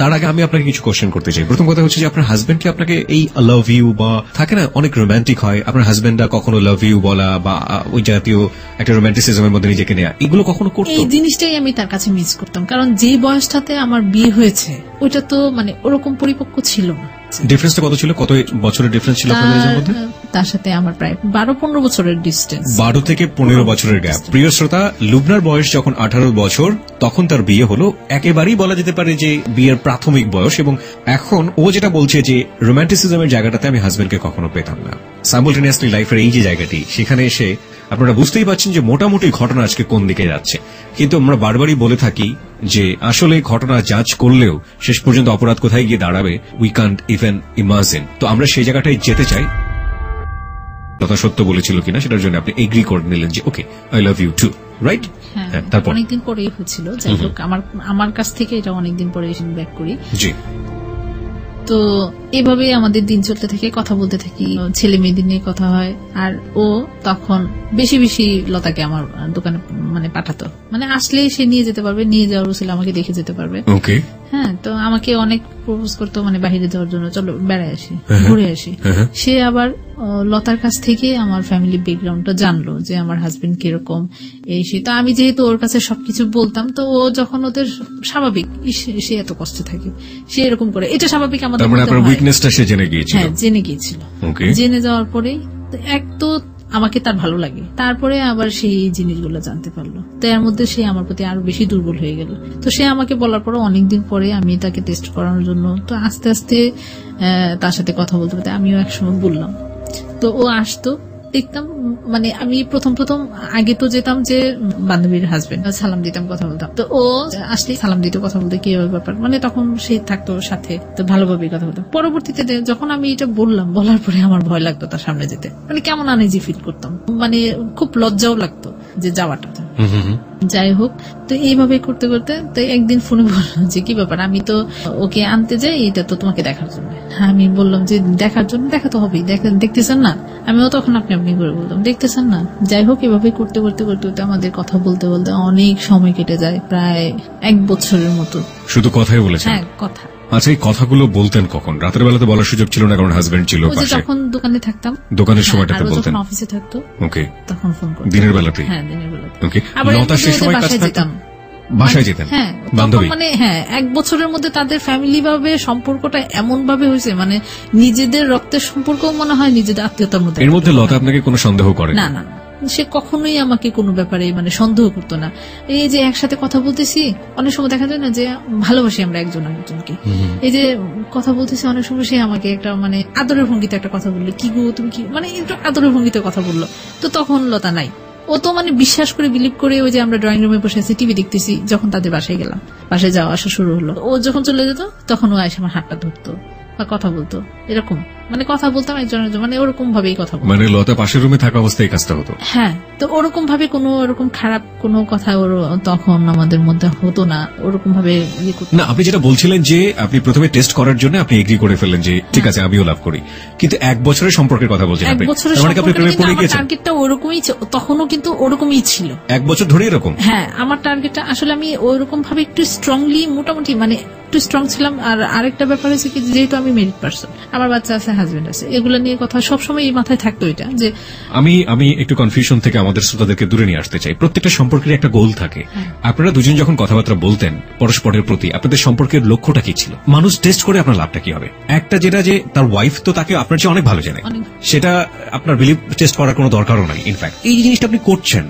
তার আগে আমি আপনাকে কিছু কোশ্চেন করতে চাই। প্রথম কথা হচ্ছে যে আপনার হাজবেন্ড কি আপনাকে এই লাভ ইউ বা থাকে না অনেক রোমান্টিক হয়, আপনার হাজবেন্ডরা কখনো লাভ ইউ বলা বা ওই জাতীয় একটা রোমান্টিসিজমের মধ্যে নিজেকে নেয়া, এগুলো কখনো করতো? এই জিনিসটাই আমি তার কাছে মিস করতাম, কারণ যে বয়সটাতে আমার বিয়ে হয়েছে ওইটা তো ওরকম পরিপক্ক ছিল না। ডিফারেন্সটা কত ছিল? কত বছরের ডিফারেন্স ছিল আপনাদের মধ্যে? তার সাথে আমার প্রায় 12-15 বছরের ডিস্টেন্স। 12 থেকে 15 বছরের গ্যাপ। প্রিয় শ্রোতা, লুবনার বয়স যখন 18 বছর তখন তার বিয়ে হলো। একেবারেই বলা যেতে পারে যে বিয়ের প্রাথমিক বয়স। এবং এখন ও যেটা বলছে যে রোমান্টিসিজমের জায়গাটাতে আমি হাজবেন্ডকে কখনো পেতাম না। সাইমultaneously লাইফের এই যে জায়গাটি, সেখানে এসে আপনারা বুঝতেই পারছেন যে মোটামুটি ঘটনা আজকে কোন দিকে যাচ্ছে। কিন্তু আমরা বারবারই বলে থাকি যে আসলে ঘটনা জাজ করলেও শেষ পর্যন্ত অপরাধ কোথায় গিয়ে দাঁড়াবে উই কান্ট ইভেন ইমাজিন। তো আমরা সেই জায়গাটায় যেতে চাই। কথা সত্য বলেছিল কিনা সেটার জন্য আপনি এগ্রি করে নিলেন যে okay I love you too, right? হ্যাঁ, তারপর অনেকদিন পরেই হয়েছিল। যাই হোক, আমার কাছ থেকে এটা অনেকদিন পরে ব্যাক করি। জি। তো এভাবে আমাদের দিন চলতে থাকে, কথা বলতে থাকি, ছেলে মেয়েদের নিয়ে কথা হয়। আর ও তখন বেশি বেশি লতাকে আমার দোকানে পাঠাতো, আসলেই সে নিয়ে যেতে পারবে, নিয়ে যাওয়ার উচিত আমাকে দেখে যেতে পারবে। হ্যাঁ, তো আমাকে অনেক প্রপোজ করতো বাহিরে যাওয়ার জন্য, চলো বেড়াই আসি, ঘুরে আসি। সে আবার লতার কাছ থেকে আমার ফ্যামিলি ব্যাকগ্রাউন্ডটা জানলো যে আমার হাজবেন্ড কিরকম এই সে। তো আমি যেহেতু ওর কাছে সবকিছু বলতাম, তো ও যখন ওদের স্বাভাবিক সে এত কষ্ট থাকে, সে এরকম করে, এটা স্বাভাবিক আমাদের তার মানে মধ্যে আপনার হয়। উইকনেসটা সে জেনে গিয়েছিল। হ্যাঁ, জেনে গিয়েছিল। Okay. জেনে যাওয়ার পরেই এক তো আমাকে তার ভালো লাগে, তারপরে আবার সেই জিনিসগুলো জানতে পারলো, তো এর মধ্যে সে আমার প্রতি আরো বেশি দুর্বল হয়ে গেল। তো সে আমাকে বলার পরে অনেকদিন পরে আমি তাকে টেস্ট করানোর জন্য, তো আস্তে আস্তে তার সাথে কথা বলতে বলতে আমিও একসময় বললাম। তো ও আসতো, দেখতাম, মানে আমি প্রথম আগে তো যেতাম যে বান্ধবীর হাজবেন্ড, সালাম দিতাম, কথা বলতাম। তো ও আসলে সালাম দিতে, কথা বলতে কি ব্যাপার, মানে তখন সে থাকতো সাথে, তো ভালোভাবেই কথা বলতাম। পরবর্তীতে যখন আমি এটা বলার পরে আমার ভয় লাগতো তার সামনে যেতে, মানে কেমন আনইজি ফিল করতাম, মানে খুব লজ্জাও লাগতো যে যাওয়াটা। যাই হোক, তো এইভাবে করতে করতে তো একদিন ফোনে বললাম যে কি ব্যাপার, আমি তো ওকে আনতে যাই, এটা তো তোমাকে দেখার জন্য। আমি বললাম যে দেখার জন্য, দেখা তো হবেই, দেখতেছেন না? আমিও তখন আপনি করে বলতাম, দেখতেছেন না? যাই হোক, এভাবে করতে করতে করতে করতে আমাদের কথা বলতে বলতে অনেক সময় কেটে যায়, প্রায় 1 বছরের মতো। শুধু কথাই বলেছেন? হ্যাঁ, কথা। আচ্ছা, এই কথাগুলো বলতেন কখন? রাতের বেলাতে বলার সুযোগ ছিল না, কারণ হাজবেন্ড ছিল পাশে। যখন দোকানে থাকতাম, দোকানের সময়টাতে বলতেন? যখন অফিসে থাকতো, ওকে, তখন ফোন করতাম। দিনের বেলাতেই? হ্যাঁ, দিনের বেলাতে। ওকে, আবার লতা সেই সময় কাছে যেতাম, বাসায় যেতেন? হ্যাঁ, বান্ধবী? মানে হ্যাঁ, 1 বছরের মধ্যে তাদের ফ্যামিলি ভাবে সম্পর্কটা এমন ভাবে হয়েছে, মানে নিজেদের রক্তের সম্পর্ক মনে হয় নিজেদের আত্মীয়তার মধ্যে। এর মধ্যে লতা আপনাকে কোনো সন্দেহ করে না? না, সে কখনোই আমাকে কোনো ব্যাপারে মানে সন্দেহ করতো না। এই যে একসাথে কথা বলতেছি, অনেক সময় দেখা যায় না যে ভালোবাসি আমরা একজন আরেকজনকে, এই যে কথা বলতেছি, অনেক সময় সে আমাকে একটা মানে আদরের ভঙ্গিতে একটা কথা বললো, কি গো তুমি কি, মানে একটু আদরের ভঙ্গিতে কথা বললো। তো তখন লতা নাই, ও তো মানে বিশ্বাস করে বিলিভ করে, ওই যে আমরা ড্রয়িং রুমে বসে আছি, টিভি দেখতেছি, যখন তাদের বাসায় গেলাম, বাসায় যাওয়া আসা শুরু হলো, ও যখন চলে যেত তখন ও এসে আমার হাতটা ধরতো বা কথা বলতো, এরকম মানে কথা বলতাম একজনের, মানে ওরকম ভাবেই কথা বলতাম। মানে লতা পাশের রুমে থাকা অবস্থায় কাজটা হতো? হ্যাঁ, তো ওরকম ভাবে কোনো ওরকম খারাপ কোনো কথা ওর তখন আমাদের মধ্যে হতো না, ওরকম ভাবে ইয়ে করতো না। আপনি যেটা বলছিলেন যে আপনি প্রথমে টেস্ট করার জন্য আপনি এগ্রি করে ফেললেন যে ঠিক আছে, আমিও লাভ করি, কিন্তু 1 বছরের সম্পর্কের কথা বলছেন আপনি, মানে আপনি প্রেমে পড়ে গেছেন? টার্গেটটা ওরকমই, তখনও কিন্তু ওরকমই ছিল, 1 বছর ধরে এরকম? হ্যাঁ, আমার টার্গেটটা আসলে আমি ওইরকম ভাবে একটু স্ট্রংলি, মোটামুটি মানে একটু স্ট্রং ছিলাম। আর আরেকটা ব্যাপার হচ্ছে কি, যেহেতু আমি মেরিড পার্সন, আমার বাচ্চা আছে, হাজবেন্ড আছে, এগুলো নিয়ে কথা সবসময় এই মাথায় থাকতো, এটা যে আমি একটু কনফিউশন থেকে আমাদের শ্রোতাদেরকে দূরে নিয়ে আসতে চাই। প্রত্যেকটা সম্পর্কের একটা গোল থাকে। আপনারা দুজন যখন কথাবার্তা বলতেন পরস্পরের প্রতি, আপনাদের সম্পর্কের লক্ষ্যটা কি ছিল? মানুষ টেস্ট করে আপনার লাভটা কি হবে? একটা যেটা যে তার ওয়াইফ তো তাকে আপনার চেয়ে অনেক ভালো জানে, সেটা আপনার বিলিভ টেস্ট করার কোনো দরকারও নাই। ইনফ্যাক্ট এই জিনিসটা আপনি করছেন,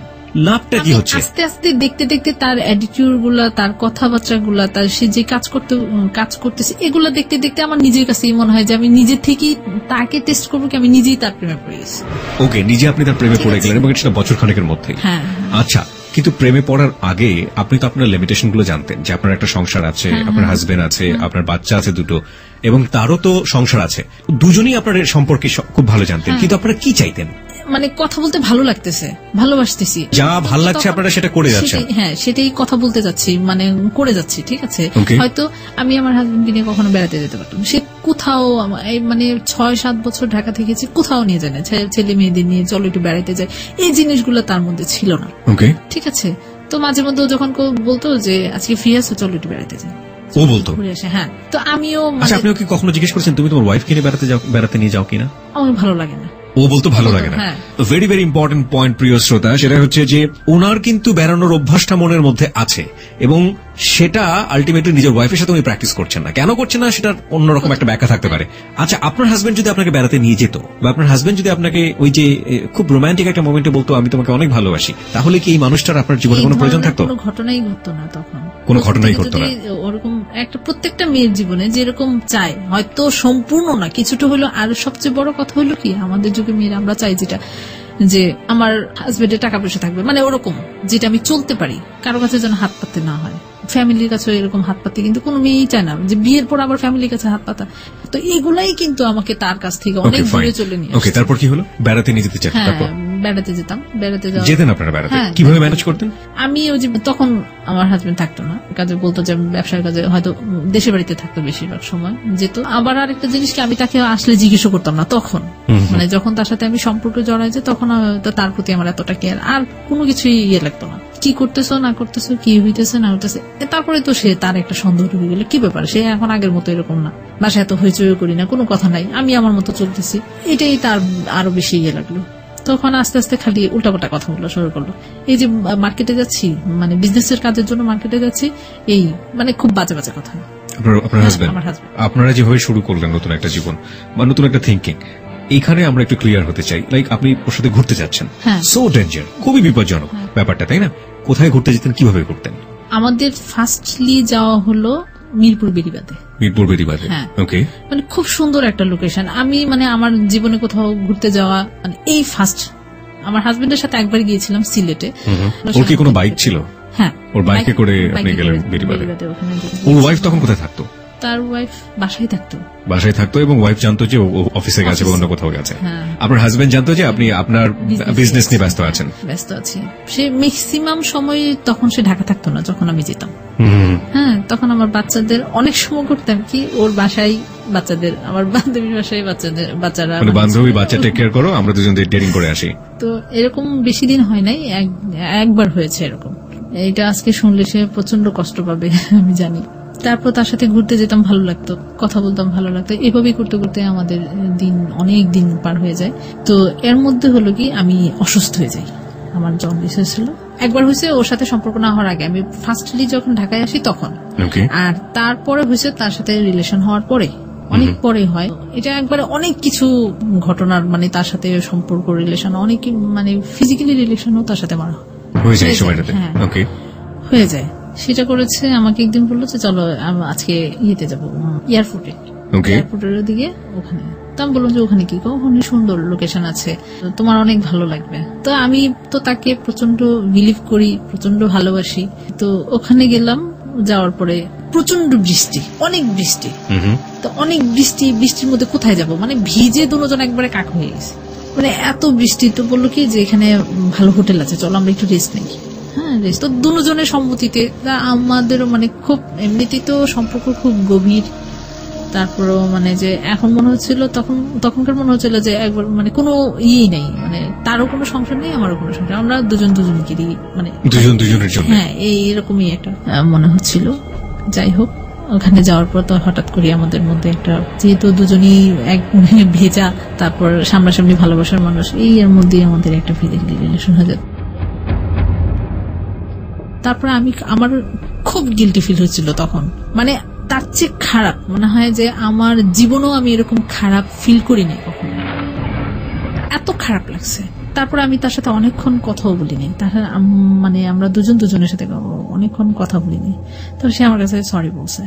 লাভটা কি হচ্ছে? আস্তে আস্তে দেখতে দেখতে তার অ্যাটিটিউড গুলা, তার কথাবার্তা গুলা, তার সে যে কাজ করতেছে, এগুলা দেখতে দেখতে আমার নিজের কাছেই মনে হয় যে আমি নিজের থেকেই তাকে টেস্ট করবো, কি আমি নিজেই তার প্রেমে পড়ে গেছি। ওকে, নিজে আপনি তার প্রেমে পড়ে গেলেন, এবং সেটা বছর খানেকের মধ্যেই। হ্যাঁ। আচ্ছা, কিন্তু প্রেমে পড়ার আগে আপনি তো আপনার লিমিটেশন গুলো জানতেন, যে আপনার একটা সংসার আছে, আপনার হাজবেন্ড আছে, আপনার বাচ্চা আছে 2টো, এবং তারও তো সংসার আছে। দুজনেই আপনার সম্পর্কে খুব ভালো জানতেন, কিন্তু আপনারা কি চাইতেন? মানে কথা বলতে ভালো লাগতেছে, ভালোবাসতেছি, যা ভালো লাগছে আপনারা সেটা করে যাচ্ছেন। হ্যাঁ, সেটাই কথা বলতে যাচ্ছি, মানে করে যাচ্ছি, ঠিক আছে। Okay. হয়তো আমি আমার হাজবেন্ডকে নিয়ে কখনো বেড়াতে যেতে পারতাম, সে কোথাও মানে 6-7 বছর ঢাকা থেকেছি, কোথাও নিয়ে যায় না, ছেলে মেয়েদের নিয়ে চলো একটু বেড়াতে যায়, এই জিনিসগুলো তার মধ্যে ছিল না। ঠিক আছে, তো মাঝে মধ্যে যখন বলতো যে আজকে ফ্রি আছে, চলো একটু বেড়াতে যাই, ও বলতো? হ্যাঁ, তো আমিও। আচ্ছা, আপনিও কি কখনো জিজ্ঞেস করেছেন তুমি তোমার ওয়াইফকে নিয়ে বেড়াতে নিয়ে যাও কিনা? আমার ভালো লাগে না। ও বলতো ভালো লাগে না। হ্যাঁ। ভেরি ভেরি ইম্পর্টেন্ট পয়েন্ট, প্রিয় শ্রোতা, সেটা হচ্ছে যে ওনার কিন্তু বেড়ানোর অভ্যাসটা মনের মধ্যে আছে, এবং সেটা আলটিমেটলি নিজের ওয়াইফের সাথে উনি প্র্যাকটিস করছেন না। কেন করছেন না, সেটার অন্যরকম একটা ব্যাখ্যা থাকতে পারে। আচ্ছা, আপনার হাজবেন্ড যদি আপনাকে বেড়াতে নিয়ে যেত, বা আপনার হাজবেন্ড যদি আপনাকে ওই যে খুব রোমান্টিক একটা মোমেন্টে বলতো আমি তোমাকে অনেক ভালোবাসি, তাহলে কি এই মানুষটার আপনার জীবনে কোনো প্রয়োজন থাকতো? কোনো ঘটনাই ঘটতো না তখন, কোনো ঘটনাই ঘটতো না। ওরকম একটা প্রত্যেকটা মেয়ের জীবনে যেরকম চায়, হয়তো সম্পূর্ণ না, কিছুটা হলো। আর সবচেয়ে বড় কথা হলো কি, আমাদের যুগে মেয়েরা আমরা চাই যেটা, যে আমার হাজবেন্ডের টাকা পয়সা থাকবে, মানে ওরকম যেটা আমি চলতে পারি, কারো কাছে যেন হাত পাততে না হয়, ফ্যামিলির কাছে এরকম হাত পাতে কিন্তু কোনো মেয়েই চায় না, যে বিয়ের পর আবার ফ্যামিলির কাছে হাত পাতা। তো এগুলাই কিন্তু আমাকে তার কাছ থেকে অনেক দূরে চলে নিয়ে আসছে। তারপর কি হলো? বেড়াতে নিয়ে যেতে চান? হ্যাঁ, বেড়াতে যেতাম, যেতেন আপনারা বেড়াতে? কিভাবে ম্যানেজ করতেন? আমি ওই যে তখন আমার হাজবেন্ড থাকতো না, কাজে বলতো যে ব্যবসার কাজে, হয়তো দেশে বাড়িতে থাকতো বেশিরভাগ সময়, যেত। আবার আরেকটা জিনিসকে আমি তাকে আসলে জিজ্ঞেস করতাম না তখন, মানে যখন তার সাথে আমি সম্পর্ক জড়াই যে, তখন তার প্রতি আমার এতটা কেয়ার, আর কোনো কিছুই ইয়ে লাগতো না, কি করতেছো না করতেছো, কি হইতেছে না হইতেছে। তারপরে তো সে তার একটা সন্দেহ ঢুকে গেল, কি ব্যাপার, সে এখন আগের মতো এরকম না। বাসায় এত হইচই করি না, কোনো কথা নাই, আমি আমার মতো চলতেছি। এটাই তার আরো বেশি ইয়ে লাগলো। তখন আস্তে আস্তে খালি উল্টাপাল্টা কথা বলা শুরু করলো। এই যে মার্কেটে যাচ্ছি, মানে বিজনেসের কাজের জন্য মার্কেটে যাচ্ছি, এই মানে খুব বাজে বাজে কথা। আপনার হাজবেন্ড, আমার হাজবেন্ড। আপনারা যেভাবে শুরু করলেন নতুন একটা জীবন বা নতুন একটা থিঙ্কিং, এইখানে আমরা একটু ক্লিয়ার হতে চাই। লাইক আপনি ওর সাথে ঘুরতে যাচ্ছেন, হ্যাঁ। সো ডেঞ্জার, খুবই বিপজ্জনক ব্যাপারটা, তাই না? কোথায় ঘুরতে যেতেন, কিভাবে করতেন? আমাদের ফার্স্টলি যাওয়া হলো মিরপুর বেড়িবাঁধে। মিরপুর বেড়িবাঁধে, হ্যাঁ। ওকে। মানে খুব সুন্দর একটা লোকেশন। আমি মানে আমার জীবনে কোথাও ঘুরতে যাওয়া মানে এই ফার্স্ট। আমার হাজবেন্ডের সাথে একবার গিয়েছিলাম সিলেটে। ওর কি কোনো বাইক ছিল? হ্যাঁ, ওর বাইকে করে আপনি গেলেন বেড়িবাঁধে। ওর ওয়াইফ তখন কোথায় থাকতো? তার ওয়াইফ বাসায় থাকতো। বাসায় থাকতো এবং ওয়াইফ জানতো যে ও অফিসে গেছে বা অন্য কোথাও গেছে। হ্যাঁ। আপনার হাজবেন্ড জানতো যে আপনি আপনার বিজনেস নিয়ে ব্যস্ত আছেন। ব্যস্ত আছি। সে ম্যাক্সিমাম সময় তখন সে ঢাকা থাকতো না যখন আমি যেতাম। হ্যাঁ, তখন আমার বাচ্চাদের অনেক সময় করতাম কি, ওর বাসায় বাচ্চাদের, আমার বান্ধবীর বাসায় বাচ্চারা, মানে বান্ধবী বাচ্চা টেক কেয়ার করো, আমরা দুজন ডেটিং করে আসি। তো এরকম বেশি দিন হয় নাই, একবার হয়েছে এরকম। এটা আজকে শুনলে সে প্রচন্ড কষ্ট পাবে আমি জানি। তারপর তার সাথে ঘুরতে যেতাম, ভালো লাগতো, কথা বলতাম, ভালো লাগতো। এভাবেই করতে করতে আমাদের দিন অনেক দিন পার হয়ে যায়। তো এর মধ্যে হলো কি, আমি অসুস্থ হয়ে যাই। আমার জন্ডিস হয়েছিল একবার, হয়েছে ওর সাথে সম্পর্ক না হওয়ার আগে, আমি ফার্স্টলি যখন ঢাকায় আসি তখন। আর তারপরে হয়েছে তার সাথে রিলেশন হওয়ার পরে, অনেক পরে হয় এটা। একবারে অনেক কিছু ঘটনার মানে তার সাথে সম্পর্ক, রিলেশন, অনেক মানে ফিজিক্যালি রিলেশনও তার সাথে মারা হয়ে যায় সময়টাতে। ওকে, হয়ে যায়। সেটা করেছে, আমাকে একদিন বললো যে চলো আজকে ইয়েতে যাবো, এয়ারপোর্টে, এয়ারপোর্টের দিকে, ওখানে। তো আমি বললাম যে ওখানে কি, ওখানে সুন্দর লোকেশন আছে, তোমার অনেক ভালো লাগবে। তো আমি তো তাকে প্রচন্ড বিলিভ করি, প্রচন্ড ভালোবাসি। তো ওখানে গেলাম, যাওয়ার পরে প্রচন্ড বৃষ্টি, অনেক বৃষ্টি। তো অনেক বৃষ্টির মধ্যে কোথায় যাব, মানে ভিজে দুজন একবারে কাক হয়ে গেছে, মানে এত বৃষ্টি। তো বললো কি যে এখানে ভালো হোটেল আছে, চলো আমরা একটু রেস্ট নেই। হ্যাঁ, রেস্ট। তো দুজনের সম্মতিতে, আমাদেরও মানে খুব এমনিতেই তো সম্পর্ক খুব গভীর। তারপরও মানে যে এখন মনে হচ্ছিল, তখনকার মনে হচ্ছিল যে একবার মানে কোনো ইয়েই নেই, মানে তারও কোনো সংসার নেই, আমারও কোনো সংসার, আমরা দুজনকে মানে দুজনের জন্য, হ্যাঁ, এইরকমই একটা মনে হচ্ছিল। যাই হোক, ওখানে যাওয়ার পর তো হঠাৎ করে আমাদের মধ্যে একটা, যেহেতু দুজনই এক ভেজা, তারপর সামনাসামনি ভালোবাসার মানুষ, এই এর মধ্যে আমাদের একটা ফিজিক্যাল রিলেশন হয়ে যায়। তারপরে আমার খুব গিল্টি ফিল হচ্ছিল তখন, মানে তার চেয়ে খারাপ মনে হয় যে আমার জীবনেও আমি এরকম খারাপ ফিল করিনি কখনো, এত খারাপ লাগছে। তারপরে আমি তার সাথে অনেকক্ষণ কথাও বলিনি, মানে আমরা দুজনের সাথে অনেকক্ষণ কথা বলিনি। তো সে আমার কাছে সরি বলছে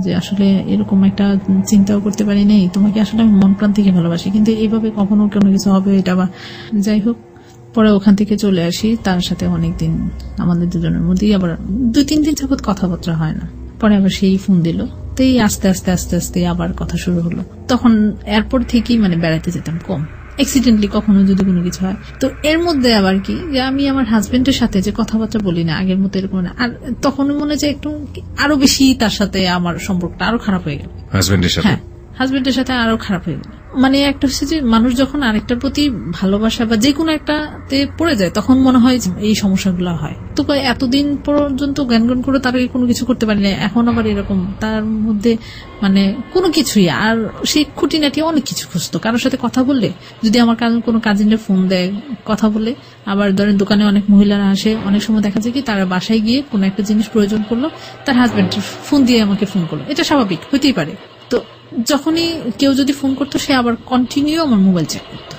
যে আসলে এরকম একটা চিন্তাও করতে পারি নেই, তোমাকে আসলে আমি মন প্রাণ থেকে ভালোবাসি, কিন্তু এইভাবে কখনো কোনো কিছু হবে এটা বা। যাই হোক, পরে ওখান থেকে চলে আসি। তার সাথে অনেকদিন আমাদের দুজনের মধ্যেই আবার 2-3 দিন যাবত কথাবার্তা হয় না। পরে আবার সেই ফোন দিল, তো এই আস্তে আস্তে আবার কথা শুরু হলো। তখন এয়ারপোর্ট থেকেই মানে বেড়াতে যেতাম কম, অ্যাক্সিডেন্টলি কখনো যদি কোনো কিছু হয়। তো এর মধ্যে আবার কি, যে আমি আমার হাজবেন্ডের সাথে যে কথাবার্তা বলি না আগের মতো, এরকম না। আর তখন মনে হয় যে একটু আরো বেশি তার সাথে আমার সম্পর্কটা আরো খারাপ হয়ে গেল, হাজবেন্ডের সাথে আরো খারাপ হয়ে গেল। মানে একটা হচ্ছে যে মানুষ যখন আরেকটার প্রতি ভালোবাসা বা যে কোনো একটাতে পড়ে যায়, তখন মনে হয় এই সমস্যাগুলো হয়। তো এতদিন পর্যন্ত জ্ঞান করে তার কোনো কিছু করতে পারি না, এখন আবার এরকম তার মধ্যে মানে কোনো কিছুই। আর সেই খুঁটিনাটি অনেক কিছু খুঁজতো, কারোর সাথে কথা বললে, যদি আমার কোনো কাজিনরা ফোন দেয় কথা বলে, আবার ধরেন দোকানে অনেক মহিলারা আসে, অনেক সময় দেখা যায় কি তারা বাসায় গিয়ে কোনো একটা জিনিস প্রয়োজন করলো, তার হাজবেন্ড ফোন দিয়ে আমাকে ফোন করলো, এটা স্বাভাবিক হইতেই পারে। তো যখনই কেউ যদি ফোন করতো, সে আবার কন্টিনিউ আমার মোবাইল চেক করতো।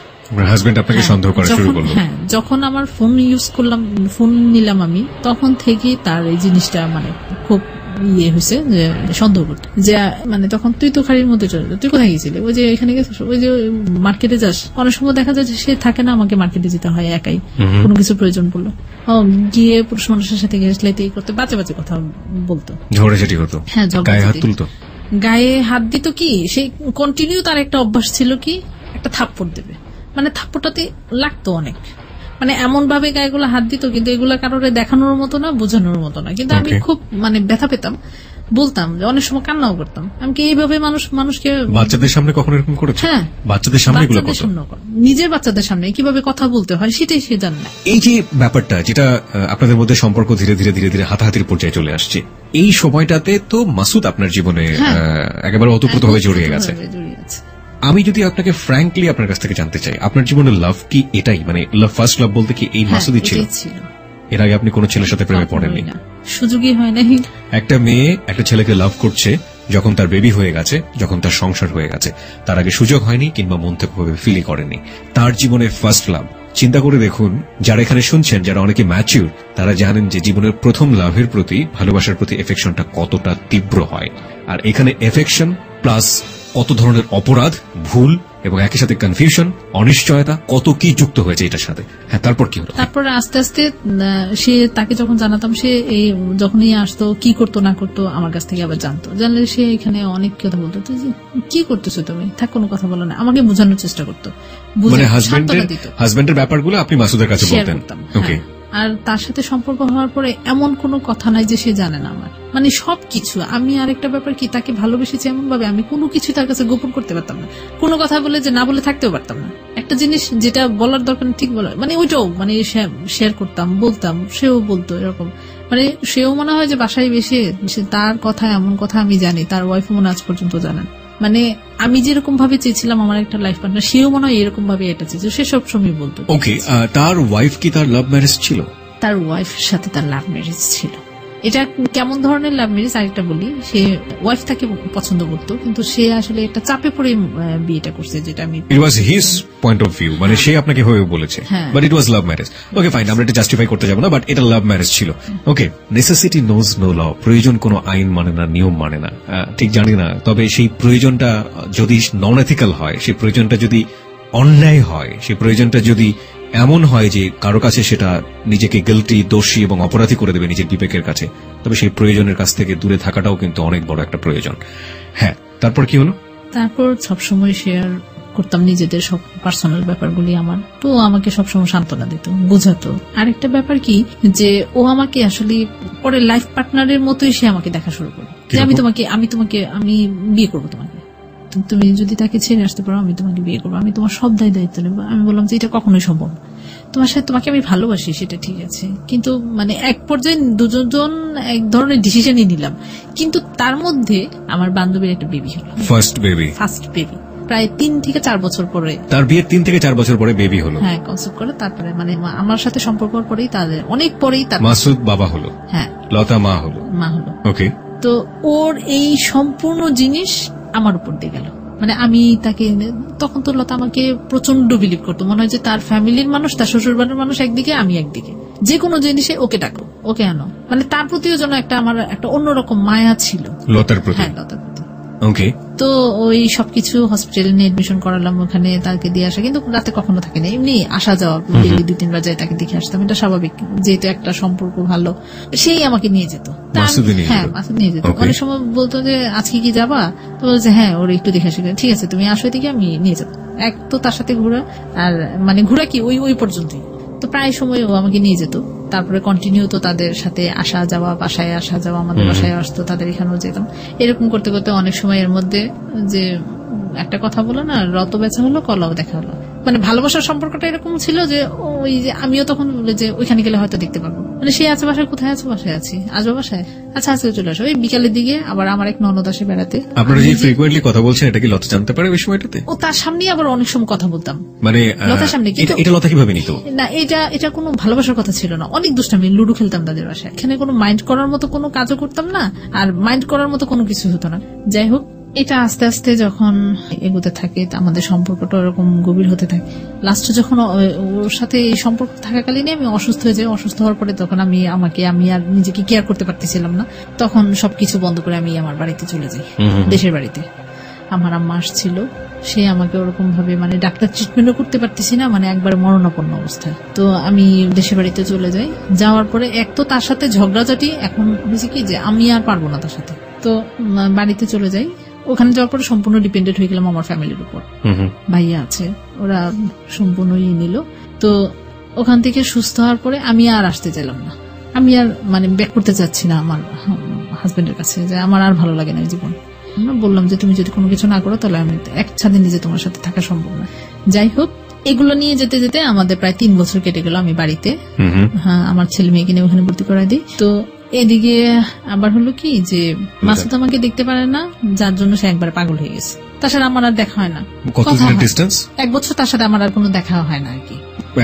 হাজবেন্ড আপনাকে সন্দেহ করা শুরু করলো। হ্যাঁ, যখন আমার ফোন ইউজ করলাম, ফোন নিলাম আমি, তখন থেকে তার এই জিনিসটা মানে খুব ইয়ে হয়েছে যে সন্দেহ করতে, যে মানে তখন তুই তো খাড়ির মধ্যে চলে, তুই কোথায় গেছিলি, ওই যে এখানে গেছিস, ওই যে মার্কেটে যাস। অনেক সময় দেখা যায় যে সে থাকে না, আমাকে মার্কেটে যেতে হয় একাই, কোনো কিছু প্রয়োজন পড়লো, গিয়ে পুরুষ মানুষের সাথে গেছলাইতে করতে, বাজে কথা বলতো, ঝগড়াঝাটি হতো। হ্যাঁ, গায়ে হাত তুলতো, গায়ে হাত দিত। কি সেই কন্টিনিউ তার একটা অভ্যাস ছিল কি, একটা থাপ্পড় দেবে, মানে থাপ্পড়টাতে লাগতো অনেক, মানে এমন ভাবে গায়েগুলো হাত দিত, কিন্তু এগুলা কারোর দেখানোর মতো না, বোঝানোর মতো না, কিন্তু আমি খুব মানে ব্যথা পেতাম। বলতাম, যে অনেক সময় কান্নাও করতাম। আমি কি এইভাবে মানুষকে বাচ্চাদের সামনে কখনো এরকম করেছে? হ্যাঁ, বাচ্চাদের সামনে এগুলো বাচ্চাদের করতো? সামনে করে। নিজের বাচ্চাদের সামনে কিভাবে কথা বলতে হয় সেটাই সে জানে না। এই যে ব্যাপারটা যেটা আপনাদের মধ্যে সম্পর্ক ধীরে ধীরে ধীরে ধীরে হাতাহাতির পর্যায়ে চলে আসছে, এই সময়টাতে তো মাসুদ আপনার জীবনে একেবারে ওতপ্রোতভাবে জড়িয়ে গেছে। আমি যদি আপনাকে ফ্র্যাঙ্কলি আপনার কাছ থেকে জানতে চাই, আপনার জীবনে লাভ কি এটাই, মানে লাভ, ফার্স্ট লাভ বলতে কি এই মাসুদই ছিল? এর আগে আপনি কোনো ছেলের সাথে প্রেমে পড়েননি? সুযোগই হয় নাই। একটা মেয়ে একটা ছেলেকে লাভ করছে যখন তার বেবি হয়ে গেছে, যখন তার সংসার হয়ে গেছে, তার আগে সুযোগ হয়নি কিংবা মন থেকে ভাবে ফিলই করেনি। তার জীবনে ফার্স্ট লাভ। চিন্তা করে দেখুন, যারা এখানে শুনছেন, যারা অনেকে ম্যাচিউর, তারা জানেন যে জীবনের প্রথম লাভের প্রতি, ভালোবাসার প্রতি এফেকশনটা কতটা তীব্র হয়। আর এখানে এফেকশন প্লাস কত ধরনের অপরাধ, ভুল এবং একই সাথে কনফিউশন, অনিশ্চয়তা, কত কি যুক্ত হয়েছে এটার সাথে। হ্যাঁ, তারপর কি হলো? তারপরে আস্তে আস্তে সে, তাকে যখন জানাতাম, সে এই যখনই আসতো কি করতো না করতো আমার কাছ থেকে আবার জানতো। জানলে সে এখানে অনেক কথা বলতো, কি করতেছো তুমি, থাক কোনো কথা বলো না, আমাকে বোঝানোর চেষ্টা করতো, মানে হাজবেন্ডের ব্যাপারগুলো আপনি মাসুদের কাছে বলতেন? ওকে। আর তার সাথে সম্পর্ক হওয়ার পরে এমন কোনো কথা নাই যে সে জানে না আমার, মানে সবকিছু। আমি আরেকটা ব্যাপার কি, তাকে ভালোবেসেছি এমন ভাবে আমি কোনো কিছু তার কাছে গোপন করতে পারতাম না, কোনো কথা বলে যে না বলে থাকতেও পারতাম না। একটা জিনিস যেটা বলার দরকার ঠিক বলা, মানে ওইটাও মানে শেয়ার করতাম, বলতাম, সেও বলতো, এরকম। মানে সেও মনে হয় যে বাসায় বেশি তার কথা, এমন কথা আমি জানি, তার ওয়াইফ মনে আজ পর্যন্ত জানেন। মানে আমি যেরকম ভাবে চেয়েছিলাম আমার একটা লাইফ পার্টনার, সেও মনে হয় এরকম ভাবে এটা চেয়েছে, সে সবসময় বলতো। ওকে, তার ওয়াইফ কি তার লাভ ম্যারেজ ছিল? তার ওয়াইফের সাথে তার লাভ ম্যারেজ ছিল। এটা কেমন ধরনের লাভ ম্যারেজ আরেকটা বলি, সে ওয়াইফ তাকে পছন্দ করতো, কিন্তু সে আসলে একটা চাপে পড়ে বিয়েটা করছে, যেটা আমি, it was his point of view, মানে সে আপনাকে হয়ে বলেছে, but it was love marriage. Okay fine, আমরা এটা জাস্টিফাই করতে যাবো না, বাট এটা লাভ ম্যারেজ ছিল। ওকে, নেসেসিটি নোজ নো ল, প্রয়োজন কোনো আইন মানে না, নিয়ম মানে না, ঠিক জানি না, তবে সেই প্রয়োজনটা যদি নন এথিক্যাল হয়, সেই প্রয়োজনটা যদি অন্যায় হয়, সেই প্রয়োজনটা যদি এমন হয় যে কারো কাছে সেটা নিজেকে গিল্টি, দোষী এবং অপরাধী করে দেবে নিজের বিবেকের কাছে, তবে সেই প্রয়োজনের কাছ থেকে দূরে থাকাটাও কিন্তু অনেক বড় একটা প্রয়োজন। হ্যাঁ, তারপর কি হলো? তারপর সবসময় শেয়ার করতাম নিজেদের সব পার্সোনাল ব্যাপারগুলি আমার, তো আমাকে সবসময় সান্ত্বনা দিত, বোঝাতো। আরেকটা ব্যাপার কি, যে ও আমাকে আসলে পরে লাইফ পার্টনারের মতোই সে আমাকে দেখা শুরু করে, যে আমি বিয়ে করবো তোমাকে, তুমি যদি তাকে ছেড়ে আসতে পারো আমি তোমাকে বিয়ে করবো, আমি তোমার সব দায়িত্ব নেবো। আমি বললাম যে এটা কখনোই সম্ভব, তোমার সাথে, তোমাকে আমি ভালোবাসি সেটা ঠিক আছে, কিন্তু মানে এক পর্যায়ে দুজন এক ধরনের ডিসিশনই নিলাম, কিন্তু তার মধ্যে আমার বান্ধবীর একটা বেবি হলো, ফার্স্ট বেবি। প্রায় 3 থেকে 4 বছর পরে, তার বিয়ের 3 থেকে 4 বছর পরে বেবি হলো। হ্যাঁ, কনসেপ্ট করে তারপরে মানে আমার সাথে সম্পর্ক পরেই, তাদের অনেক পরেই তার মাসুদ বাবা হলো, হ্যাঁ, লতা মা হলো। ওকে, তো ওর এই সম্পূর্ণ জিনিস আমার উপর দিয়ে গেল। মানে আমি তাকে, তখন তো লতা আমাকে প্রচন্ড বিলিভ করতো, মনে হয় যে তার ফ্যামিলির মানুষ, তার শ্বশুর বাড়ির মানুষ একদিকে, আমি একদিকে, যে কোনো জিনিসে ওকে ডাকো, ওকে আনো, মানে তার প্রতিও যেন আমার একটা অন্যরকম মায়া ছিল লতার প্রতি। হ্যাঁ, লতার প্রতি। ওকে, তো ওই সবকিছু হসপিটালে নিয়ে এডমিশন করালাম, ওখানে তাকে দিয়ে আসা, কিন্তু রাতে কখনো থাকে না, এমনি আসা যাওয়া, ডেইলি 2-3 বার যাই তাকে দেখে আসতাম, এটা স্বাভাবিক, যেহেতু একটা সম্পর্ক ভালো, সেই আমাকে নিয়ে যেত। হ্যাঁ, মাসুদ নিয়ে যেত। অনেক সময় বলতো যে আজকে কি যাবা, তো বলছে হ্যাঁ, ওর একটু দেখে আসি, ঠিক আছে তুমি আসো এদিকে, আমি নিয়ে যাবো। এক তো তার সাথে ঘোরা, আর মানে ঘোরা কি ওই পর্যন্তই, তো প্রায় সময় ও আমাকে নিয়ে যেত। তারপরে কন্টিনিউ তো তাদের সাথে আসা যাওয়া, বাসায় আসা যাওয়া, আমাদের বাসায় আসতো, তাদের এখানেও যেতাম, এরকম করতে করতে অনেক সময় এর মধ্যে যে একটা কথা বলো না, রত বেচা হলো, কলাও দেখা হলো, মানে ভালোবাসার সম্পর্কটা এরকম ছিল যে ওই যে আমিও তখন বলে যে ওইখানে গেলে হয়তো দেখতে পাবো, মানে সে আছে বাসায়, কোথায় আছে, বাসায় আছি, আসবো বাসায়, আচ্ছা আজকে চলে আসো। ওই বিকালের দিকে আবার আমার এক ননদ আসে বেড়াতে। আপনারা যে ফ্রিকোয়েন্টলি কথা বলছেন, এটা কি লতা জানতে পারে ওই সময়টাতে? ও তার সামনেই আবার অনেক সময় কথা বলতাম, মানে লতার সামনে। এটা লতা কিভাবে নিত? না, এটা কোনো ভালোবাসার কথা ছিল না, অনেক দুষ্টামি, লুডো খেলতাম তাদের বাসায়, এখানে কোনো মাইন্ড করার মতো কোনো কাজও করতাম না, আর মাইন্ড করার মতো কোনো কিছু হতো না। যাই হোক, এটা আস্তে আস্তে যখন এগোতে থাকে, আমাদের সম্পর্কটা ওরকম গভীর হতে থাকে। লাস্টে যখন ওর সাথে এই সম্পর্ক থাকাকালীন আমি অসুস্থ হয়ে যাই, অসুস্থ হওয়ার পরে তখন আমি আর নিজেকে কেয়ার করতে পারতেছিলাম না, তখন সবকিছু বন্ধ করে আমি আমার বাড়িতে চলে যাই, দেশের বাড়িতে। আমার আম্মা আসছিল, সে আমাকে ওরকম ভাবে, মানে ডাক্তার ট্রিটমেন্টও করতে পারতেছি না, মানে একবার মরণাপন্ন অবস্থায়। তো আমি দেশের বাড়িতে চলে যাই। যাওয়ার পরে এক তো তার সাথে ঝগড়াঝাটি, এখন হয়েছে কি যে আমি আর পারবো না তার সাথে, তো বাড়িতে চলে যাই। ওখানে যাওয়ার পরে সম্পূর্ণ ডিপেন্ডেন্ট হয়ে গেলাম আমার ফ্যামিলির উপর, ভাইয়া আছে, ওরা সম্পূর্ণই নিল। তো ওখান থেকে সুস্থ হওয়ার পরে আমি আর আসতে চাইলাম না, আমি আর মানে ব্যাক করতে চাচ্ছি না আমার হাজবেন্ডের কাছে যে আমার আর ভালো লাগে না এই জীবন। আমরা বললাম যে তুমি যদি কোনো কিছু না করো তাহলে আমি এক ছাদে নিজে তোমার সাথে থাকা সম্ভব না। যাই হোক, এগুলো নিয়ে যেতে যেতে আমাদের প্রায় 3 বছর কেটে গেল। আমি বাড়িতে, হ্যাঁ, আমার ছেলে মেয়েকে নিয়ে ওখানে ভর্তি করাই দিই। তো এদিকে আবার হলো কি যে মাসুদ আমাকে দেখতে পারে না, যার জন্য সে একবার পাগল হয়ে গেছে। তার সাথে আমার আর দেখা হয় না। কতদিনের ডিসটেন্স? 1 বছর তার সাথে আমার আর কোনো দেখা হয় না আর কি।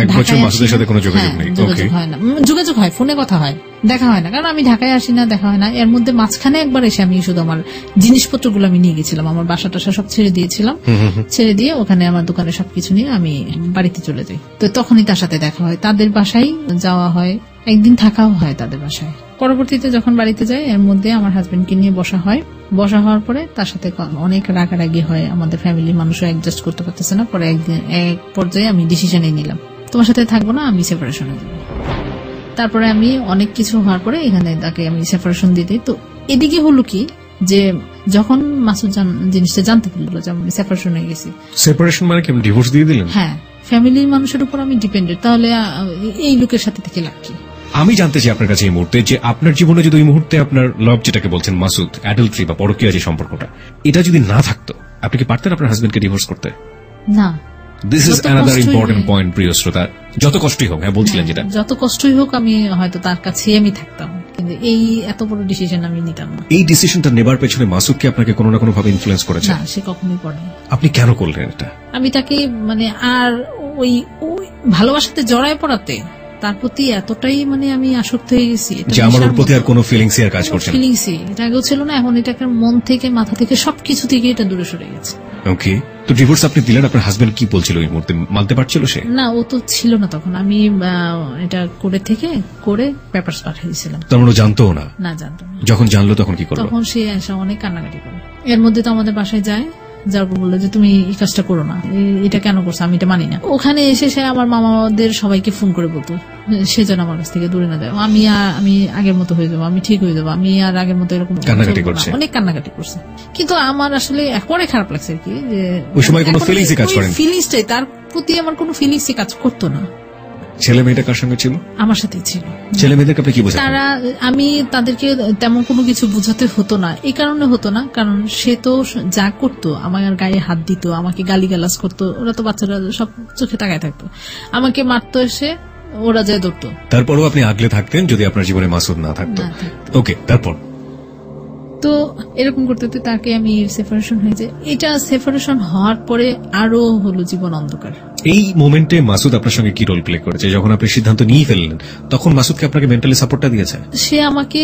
1 বছর মাসুদের সাথে কোনো যোগাযোগ নেই? যোগাযোগ হয় না, যোগাযোগ হয়, ফোনে কথা হয়, দেখা হয় না, কারণ আমি ঢাকায় আসি না, দেখা হয় না। এর মধ্যে মাঝখানে একবার এসে আমি শুধু আমার জিনিসপত্রগুলো আমি নিয়ে গেছিলাম, আমার বাসা টাসা সব ছেড়ে দিয়েছিলাম, ছেড়ে দিয়ে ওখানে আমার দোকানে সবকিছু নিয়ে আমি বাড়িতে চলে যাই। তো তখনই তার সাথে দেখা হয়, তাদের বাসায় যাওয়া হয়, একদিন থাকাও হয় তাদের বাসায়। পরবর্তীতে যখন বাড়িতে যাই, এর মধ্যে আমার হাজবেন্ডকে নিয়ে বসা হয়। বসা হওয়ার পরে তার সাথে অনেক রাগারাগি হয়, আমাদের ফ্যামিলির মানুষও অ্যাডজাস্ট করতে পারতেছে না। পরে একদিন এক পর্যায়ে আমি ডিসিশনে নিলাম, তোমার সাথে থাকবো না, আমি সেপারেশনে যাব। তারপরে আমি অনেক কিছু হওয়ার পরে এখানে তাকে আমি সেপারেশন দিয়ে দিই। তো এদিকে হলো কি যে যখন মাসুদ জিনিসটা জানতে পারলো যে আমি সেপারেশন হয়ে গেছি। সেপারেশন মানে কি, ডিভোর্স দিয়ে দিলেন? হ্যাঁ, ফ্যামিলির মানুষের উপর আমি ডিপেন্ডেন্ট, তাহলে এই লোকের সাথে থেকে লাভ কি? আমি জানতে চাই আপনার কাছে এই মুহূর্তে যে আপনার জীবনে যদি এই মুহূর্তে আপনার লাভ, যেটাকে বলছেন মাসুদ, অ্যাডাল্ট্রি বা পরকীয়া যে সম্পর্কটা, এটা যদি না থাকতো, আপনি কি পারতেন আপনার হাজবেন্ডকে ডিভোর্স করতে? না। This is another important point, প্রিয় শ্রোতা। যত কষ্টই হোক, হ্যাঁ বলছিলেন যেটা, যত কষ্টই হোক আমি হয়তো তার কাছেই আমি থাকতাম, কিন্তু এই এত বড় ডিসিশন আমি নিতাম না। এই ডিসিশনটা নেবার পেছনে মাসুদ কি আপনাকে কোনো না কোনো ভাবে ইনফ্লুয়েন্স করেছে? না, সে কখনোই করেনি। আপনি কেন করলেন এটা? আমি তাকে আর ওই ভালোবাসাতে জড়ায় পড়াতে তার প্রতি এতটাই আমি আসক্ত হয়ে গেছি যে আমার ওর প্রতি আর কোনো ফিলিংসই আর কাজ করছে না। ফিলিংসই এটা আগেও ছিল না, এখন এটাকে মন থেকে, মাথা থেকে, সবকিছু থেকে এটা দূরে সরে গেছে। ওকে, তো ডিভোর্স আপনি দিলেন, আপনার হাজবেন্ড কি বলছিল ওই মুহূর্তে? মানতে পারছিল সে? না, ও তো ছিল না তখন। আমি এটা করে পেপারস পাঠিয়ে দিয়েছিলাম। তার মানে জানতো না? না, জানতো না। যখন জানলো তখন কি করলো? তখন সে এসে অনেক কান্নাকাটি করে। এর মধ্যে তো আমাদের বাসায় যায়, যার পর বললো যে তুমি এই কাজটা করো না, এটা কেন করছো, আমি এটা মানি না। ওখানে এসে সে আমার মামাদের সবাইকে ফোন করে বলতো সে যেন আমার কাছ থেকে দূরে না যায়, আমি আগের মতো হয়ে যাবো, আমি ঠিক হয়ে যাবো, আমি আর আগের মতো এরকম কান্নাকাটি করছে, অনেক কান্নাকাটি করছে। কিন্তু আমার আসলে পরে খারাপ লাগছে আর কি, যে ওই সময় কোনো ফিলিংসই কাজ করেনি। ফিলিংসটাই, তার প্রতি আমার কোনো ফিলিংসই কাজ করতো না। ছেলে মেয়েটা কার সঙ্গে ছিল? আমার সাথেই ছিল। ছেলে মেয়েদেরকে আপনি কি বোঝাতেন? আমি তাদেরকে তেমন কোনো কিছু বোঝাতে হতো না। এই কারণে হতো না, কারণ সে তো যা করতো, আমার গায়ে হাত দিত, আমাকে গালিগালাজ করতো, ওরা তো বাচ্চারা সব চোখে তাকায় থাকতো, আমাকে মারতো, এসে ওরা যায় ধরতো। তারপরও আপনি আগলে থাকতেন যদি আপনার জীবনে মাসুদ না থাকতো? ওকে, তারপর তো এরকম করতে তাকে আমি সেপারেশন হয়ে যায়। এটা সেপারেশন হওয়ার পরে আরো হলো জীবন অন্ধকার। এই মোমেন্টে মাসুদ আপনার সঙ্গে কি রোল প্লে করেছে? যখন আপনি সিদ্ধান্ত নিয়ে ফেললেন তখন মাসুদকে আপনাকে মেন্টালি সাপোর্টটা দিয়েছে? সে আমাকে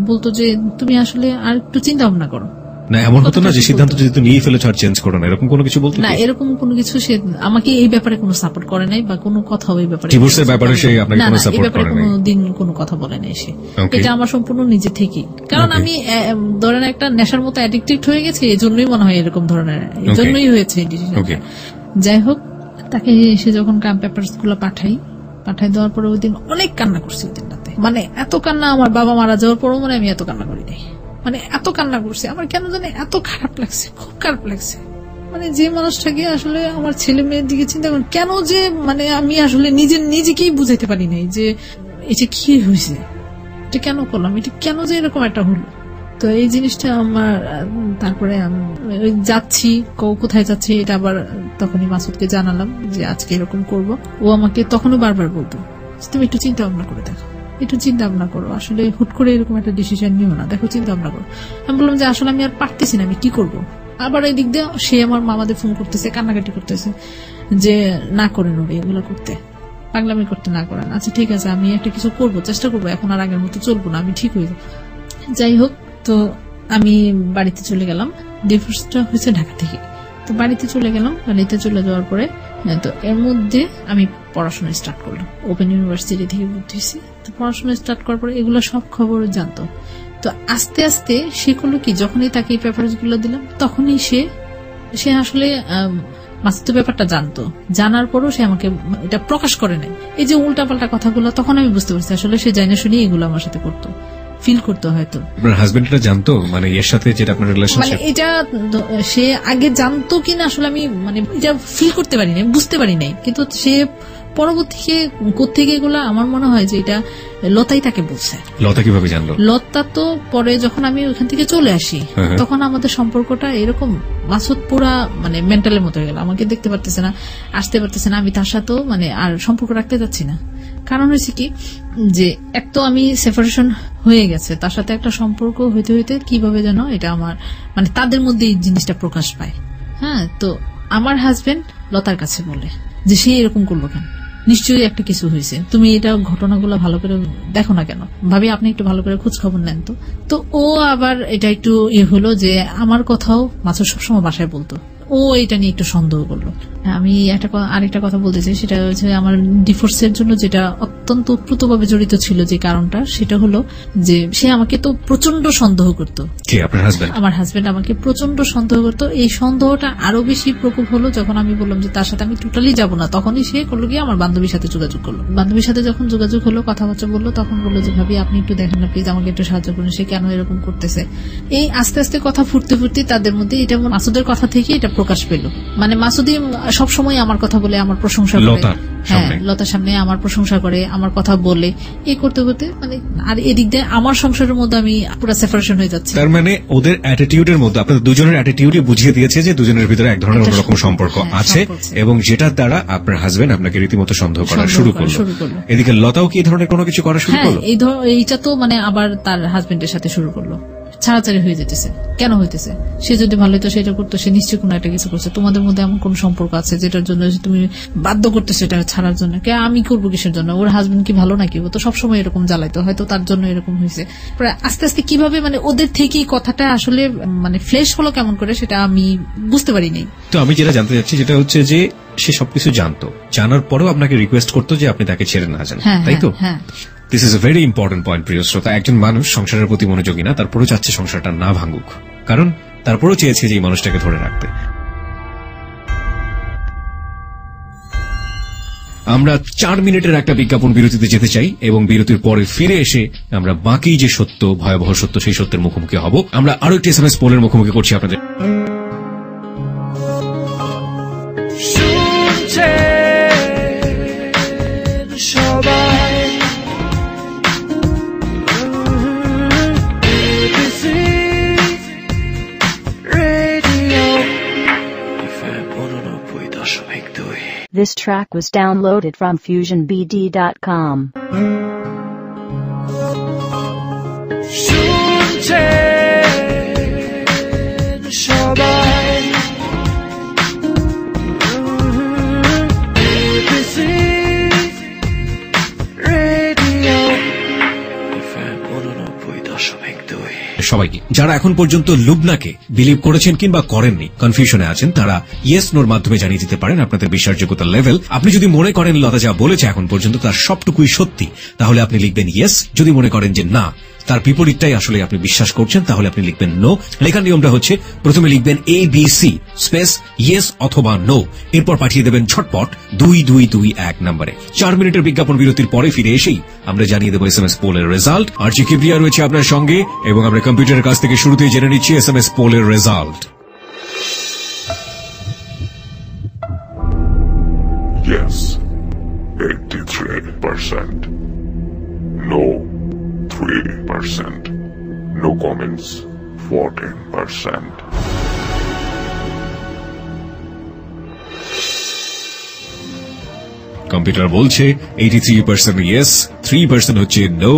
বলতো যে তুমি আসলে আর একটু চিন্তা ভাবনা করো। না, এমন হতো না যে সিদ্ধান্ত যদি নিয়ে ফেলেছো আর চেঞ্জ করো না, এরকম কোনো কিছু বলতো না? এরকম কোনো কিছু সে আমাকে এই ব্যাপারে কোনো সাপোর্ট করে নাই, বা কোনো কথা এই ব্যাপারে, ডিভোর্সের ব্যাপারে সে আপনাকে কোনো সাপোর্ট করে নাই? কোনোদিন কোনো কথা বলে নাই সে। এটা আমার সম্পূর্ণ নিজে থেকেই, কারণ আমি ধরেন একটা নেশার মতো অ্যাডিক্টেড হয়ে গেছি, এই জন্যই মনে হয় এরকম ধরনের, এই জন্যই হয়েছে এই ডিসিশন। যাই হোক, তাকে এসে যখন পেপারস গুলো পাঠাই দেওয়ার পরে ওই দিন অনেক কান্না করছি। ওই দিন রাতে এত কান্না, আমার বাবা মারা যাওয়ার পরও আমি এত কান্না করি নাই, এত কান্না করছে। আমার কেন জানি এত খারাপ লাগছে, খুব খারাপ লাগছে। যে মানুষটাকে আসলে আমার ছেলে মেয়ের দিকে চিন্তা করেন, কেন যে আমি আসলে নিজেকেই বুঝাইতে পারি নাই যে এটা কি হয়েছে, এটা কেন করলাম, এটা কেন যে এরকম একটা হলো। তো এই জিনিসটা আমার, তারপরে যাচ্ছি, কোথায় যাচ্ছি এটা আবার তখনই মাসুদকে জানালাম যে আজকে এরকম করব। ও আমাকে তখনও বারবার বলতো তুমি একটু চিন্তা ভাবনা করে দেখো, একটু চিন্তা ভাবনা করো, আসলে হুট করে এরকম একটা ডিসিশন নিও না, দেখো চিন্তা ভাবনা করো। আমি বললাম যে আসলে আমি আর পারতেছি না, আমি কি করব। আবার এই দিক দিয়ে সে আমার মামাদের ফোন করতেছে, কান্নাকাটি করতেছে যে না করেন ওরে এগুলো করতে, পাগলামি করতে না করেন। আচ্ছা ঠিক আছে, আমি একটা কিছু করবো, চেষ্টা করবো, এখন আর আগের মতো চলবো না, আমি ঠিক হয়ে যাবো। যাই হোক, তো আমি বাড়িতে চলে গেলাম। ডিভোর্সটা হয়েছে ঢাকা থেকে। তো বাড়িতে চলে গেলাম। বাড়িতে চলে যাওয়ার পরে তো এর মধ্যে আমি পড়াশোনা স্টার্ট করলাম, ওপেন ইউনিভার্সিটি থেকে ভর্তি হয়েছি। তো পড়াশোনা স্টার্ট করার পরে এগুলো সব খবর জানতো। তো আস্তে আস্তে সে করলো কি, যখনই তাকে এই পেপারস গুলো দিলাম তখনই সে আসলে মাসুদ ব্যাপারটা জানতো। জানার পরও সে আমাকে এটা প্রকাশ করে নাই। এই যে উল্টাপাল্টা কথাগুলো, তখন আমি বুঝতে পারছি আসলে সে জানে শুনে এগুলো আমার সাথে করতো, ফিল করতো। হয়তো আপনার হাজবেন্ড এটা জানতো, এর সাথে যেটা আপনার রিলেশনশিপ, এটা সে আগে জানতো কিনা আসলে আমি এটা ফিল করতে পারি নাই, বুঝতে পারি নাই। কিন্তু সে পরবর্তীতে কোত্থেকে এগুলা আমার মনে হয় যে এটা লতাই তাকে বলছে। লতা কিভাবে জানলো? লতা তো পরে যখন আমি ওখান থেকে চলে আসি তখন আমাদের সম্পর্কটা এরকম, মাসুদ পুরা মানে মেন্টালের মতো হয়ে গেল, আমাকে দেখতে পারতেছে না, আসতে পারতেছে না, আমি তার সাথেও মানে আর সম্পর্ক রাখতে যাচ্ছি না। কারণ হয়েছে কি যে এক তো আমি সেপারেশন হয়ে গেছে, তার সাথে একটা সম্পর্ক হইতে হইতে কিভাবে যেন এটা আমার মানে তাদের মধ্যে এই জিনিসটা প্রকাশ পায়। হ্যাঁ, তো আমার হাজবেন্ড লতার কাছে বলে যে সে এরকম করলো কেন, নিশ্চয়ই একটা কিছু হয়েছে, তুমি এটা ঘটনাগুলো ভালো করে দেখো না কেন, ভাবি আপনি একটু ভালো করে খোঁজ খবর নেন। তো ও আবার এটা একটু হলো যে আমার কথাও মাসুদ সবসময় বাসায় বলতো, ও এটা নিয়ে একটু সন্দেহ করলো। আমি আরেকটা কথা বলতে চাই, সেটা হচ্ছে আমার ডিভোর্সের জন্য যেটা অত্যন্ত ওতপ্রোতভাবে জড়িত ছিল যে কারণটা, সেটা হলো যে সে আমাকে তো প্রচন্ড সন্দেহ করতো। কে? আপনার হাজবেন্ড? আমার হাজবেন্ড আমাকে প্রচন্ড সন্দেহ করতো। এই সন্দেহটা আরো বেশি প্রকোপ হলো যখন আমি বললাম যে তার সাথে আমি টোটালি যাবো না, তখনই সে করলো গিয়ে আমার বান্ধবীর সাথে যোগাযোগ করলো। বান্ধবীর সাথে যখন যোগাযোগ হলো, কথাবার্তা বললো, তখন বললো যে ভাবি আপনি একটু দেখেন না প্লিজ, আমাকে একটু সাহায্য করুন, সে কেন এরকম করতেছে। এই আস্তে আস্তে কথা ফুটতে ফুটতে তাদের মধ্যে এটা মাসুদের কথা থেকে এটা প্রকাশ পেল। মানে মাসুদি সবসময় আমার কথা বলে, আমার প্রশংসা করে, হ্যাঁ লতার সামনে আমার প্রশংসা করে, আমার কথা বলে, এই করতে করতে মানে আর এদিক দিয়ে আমার সংসারের মধ্যে আমি পুরো সেপারেশন হয়ে যাচ্ছে। তার মানে ওদের অ্যাটিটিউডের মধ্যে আপনাদের দুজনের অ্যাটিটিউডই বুঝিয়ে দিয়েছে যে দুজনের ভিতরে এক ধরনের অন্যরকম সম্পর্ক আছে, এবং যেটার দ্বারা আপনার হাজবেন্ড আপনাকে রীতিমতো সন্দেহ করা শুরু করলো। এদিকে লতাও কি এই ধরনের কোনো কিছু করা শুরু করলো? এইটা তো মানে আবার তার হাজবেন্ডের সাথে শুরু করলো, ছাড়াছাড়ি হয়ে যেতেছে। কেন হইতেছে? সে যদি ভালো হতো সেটা করতো, সে নিশ্চয়ই কোনো একটা কিছু করছে। তোমাদের মধ্যে এমন কোন সম্পর্ক আছে যেটার জন্য তুমি বাধ্য করতেছো এটা ছাড়ার জন্য? কে আমি করবো কিসের জন্য? ওর হাজবেন্ড কি ভালো নাকি? ও তো সবসময় এরকম জ্বালাইতো, হয়তো তার জন্য এরকম হয়েছে। আস্তে আস্তে কিভাবে মানে ওদের থেকেই কথাটা আসলে মানে ফ্লেশ হলো কেমন করে সেটা আমি বুঝতে পারিনি। তো আমি যেটা জানতে চাচ্ছি সেটা হচ্ছে যে সে সবকিছু জানতো, জানার পরেও আপনাকে রিকোয়েস্ট করতো যে আপনি তাকে ছেড়ে না যান, তাই তো? হ্যাঁ। This is a very important point প্রিয় শ্রোতা। একজন মানুষ সংসারের প্রতি মনোযোগী না, তারপরেও চাচ্ছে সংসারটা না ভাঙুক, কারণ তারপরেও চেয়েছে যে এই মানুষটাকে ধরে রাখতে। আমরা 4 মিনিটের একটা বিজ্ঞাপন বিরতিতে যেতে চাই, এবং বিরতির পরে ফিরে এসে আমরা বাকি যে সত্য, ভয়াবহ সত্য, সেই সত্যের মুখোমুখি হব। আমরা আরো একটি SMS পোলের মুখোমুখি করছি আপনাদের। This track was downloaded from FusionBD.com. সবাইকে যারা এখন পর্যন্ত লুবনাকে বিলিভ করেছেন কিংবা করেননি, কনফিউশনে আছেন, তারা ইয়েস নোর মাধ্যমে জানিয়ে দিতে পারেন আপনাদের বিশ্বাসযোগ্যতার লেভেল। আপনি যদি মনে করেন লতা যা বলেছে এখন পর্যন্ত তার সবটুকুই সত্যি, তাহলে আপনি লিখবেন ইয়েস। যদি মনে করেন যে না, তার বিপরীতটাই আসলে আপনি বিশ্বাস করছেন, তাহলে আপনি লিখবেন নো। লেখার নিয়মটা হচ্ছে প্রথমে লিখবেন ABC স্পেস ইয়েস অথবা নো, এরপর পাঠিয়ে দেবেন ছটপট 2221 নম্বরে। 4 মিনিটের বিজ্ঞাপন বিরতির পরে ফিরে এসেই আমরা জানিয়ে দেবো SMS পোলের রেজাল্ট। আর জি কিবরিয়া রয়েছে আপনার সঙ্গে, এবং আমরা কম্পিউটারের কাছ থেকে শুরুতেই জেনে নিচ্ছি SMS পোলের result. Yes, 83%. No, 3%. No comments, 14%. Computer বলছে 83% ইয়েস, 3% হচ্ছে নো,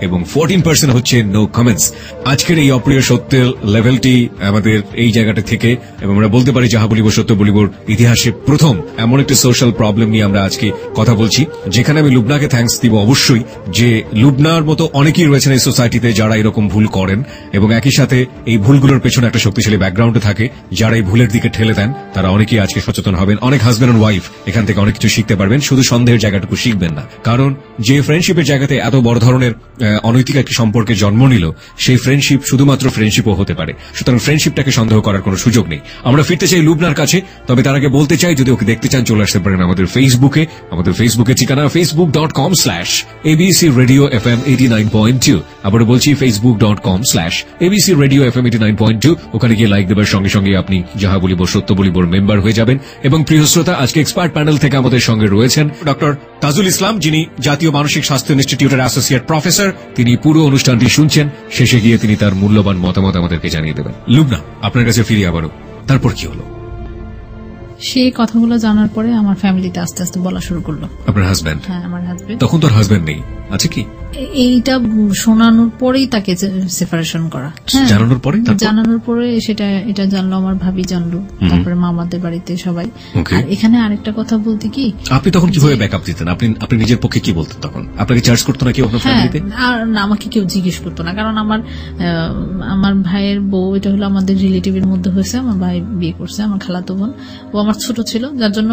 এবং 14% হচ্ছে নো কমেন্টস। আজকের এই অপ্রিয় সত্যের লেভেলটি আমাদের এই জায়গাটা থেকে, এবং আমরা বলতে পারি যাহা বলিব সত্য বলিবর ইতিহাসে প্রথম এমন একটি সোশ্যাল প্রবলেম নিয়ে আমরা আজকে কথা বলছি, যেখানে আমি লুবনাকে থ্যাঙ্কস দিব অবশ্যই, যে লুবনার মতো অনেকেই রয়েছেন এই সোসাইটিতে যারা এরকম ভুল করেন, এবং একই সাথে এই ভুলগুলোর পেছনে একটা শক্তিশালী ব্যাকগ্রাউন্ডে থাকে, যারা এই ভুলের দিকে ঠেলে দেন তারা অনেকেই আজকে সচেতন হবেন। অনেক হাজব্যান্ড এন্ড ওয়াইফ এখান থেকে অনেক কিছু শিখতে পারবেন, শুধু সন্দেহের জায়গাটুকু শিখবেন না। কারণ যে ফ্রেন্ডশিপের জায়গাতে এত বড় ধরনের অনৈতিক একটি সম্পর্কে জন্ম নিল, সেই ফ্রেন্ডশিপ শুধুমাত্র ফ্রেন্ডশিপও হতে পারে। সুতরাং ফ্রেন্ডশিপটাকে সন্দেহ করার কোনো সুযোগ নেই। আমরা ফিরতে চাই লুবনার কাছে, তবে তার আগে বলতে চাই যদি ওকে দেখতে চান চলে আসতে পারেন আমাদের ফেসবুকে। আমাদের ফেসবুকের ঠিকানা facebook.com/ABC Radio FM 89.2। আবারও বলছি facebook.com/ABC Radio FM 89.2। ওখানে গিয়ে লাইক দেবার সঙ্গে সঙ্গে আপনি যাহা বলিব সত্য বলিবর মেম্বার হয়ে যাবেন। এবং প্রিয় শ্রোতা, আজকে এক্সপার্ট প্যানেল থেকে আমাদের সঙ্গে রয়েছেন ডক্টর তাজুল ইসলাম, যিনি জাতীয় মানসিক স্বাস্থ্য ইনস্টিটিউটের অ্যাসোসিয়েট প্রফেসর। তিনি পুরো অনুষ্ঠানটি শুনছেন, শেষে গিয়ে তিনি তার মূল্যবান মতামত আমাদেরকে জানিয়ে দেবেন। লুবনা, আপনার কাছে ফিরি আবারও, তারপর কি হলো? সেই কথাগুলো জানার পরে আমার ফ্যামিলিতে আস্তে আস্তে বলা শুরু করলো। আপনার হাজবেন্ড? হ্যাঁ, আমার হাজবেন্ড। তখন তোর হাজবেন্ড নেই, আছে কি? এইটা শোনানোর পরেই তাকে সেপারেশন করা, জানানোর পরে? জানানোর পরে এটা জানলো আমার ভাবি, জানলো, তারপরে মামাদের বাড়িতে সবাই। আর এখানে আরেকটা কথা বলতে কি, আপনি তখন কিভাবে ব্যাকআপ দিতেন? আপনি নিজের পক্ষে কি বলতেন তখন? আপনাকে চার্জ করতো না কেউ আপনার ফ্যামিলিতে? আর আমাকে কেউ জিজ্ঞেস করতো না, কারণ আমার ভাইয়ের বউ, এটা হলো আমাদের রিলেটিভের মধ্যে হয়েছে। আমার ভাই বিয়ে করছে, আমার খালাতো বোন, ও আমার ছোট ছিল, যার জন্য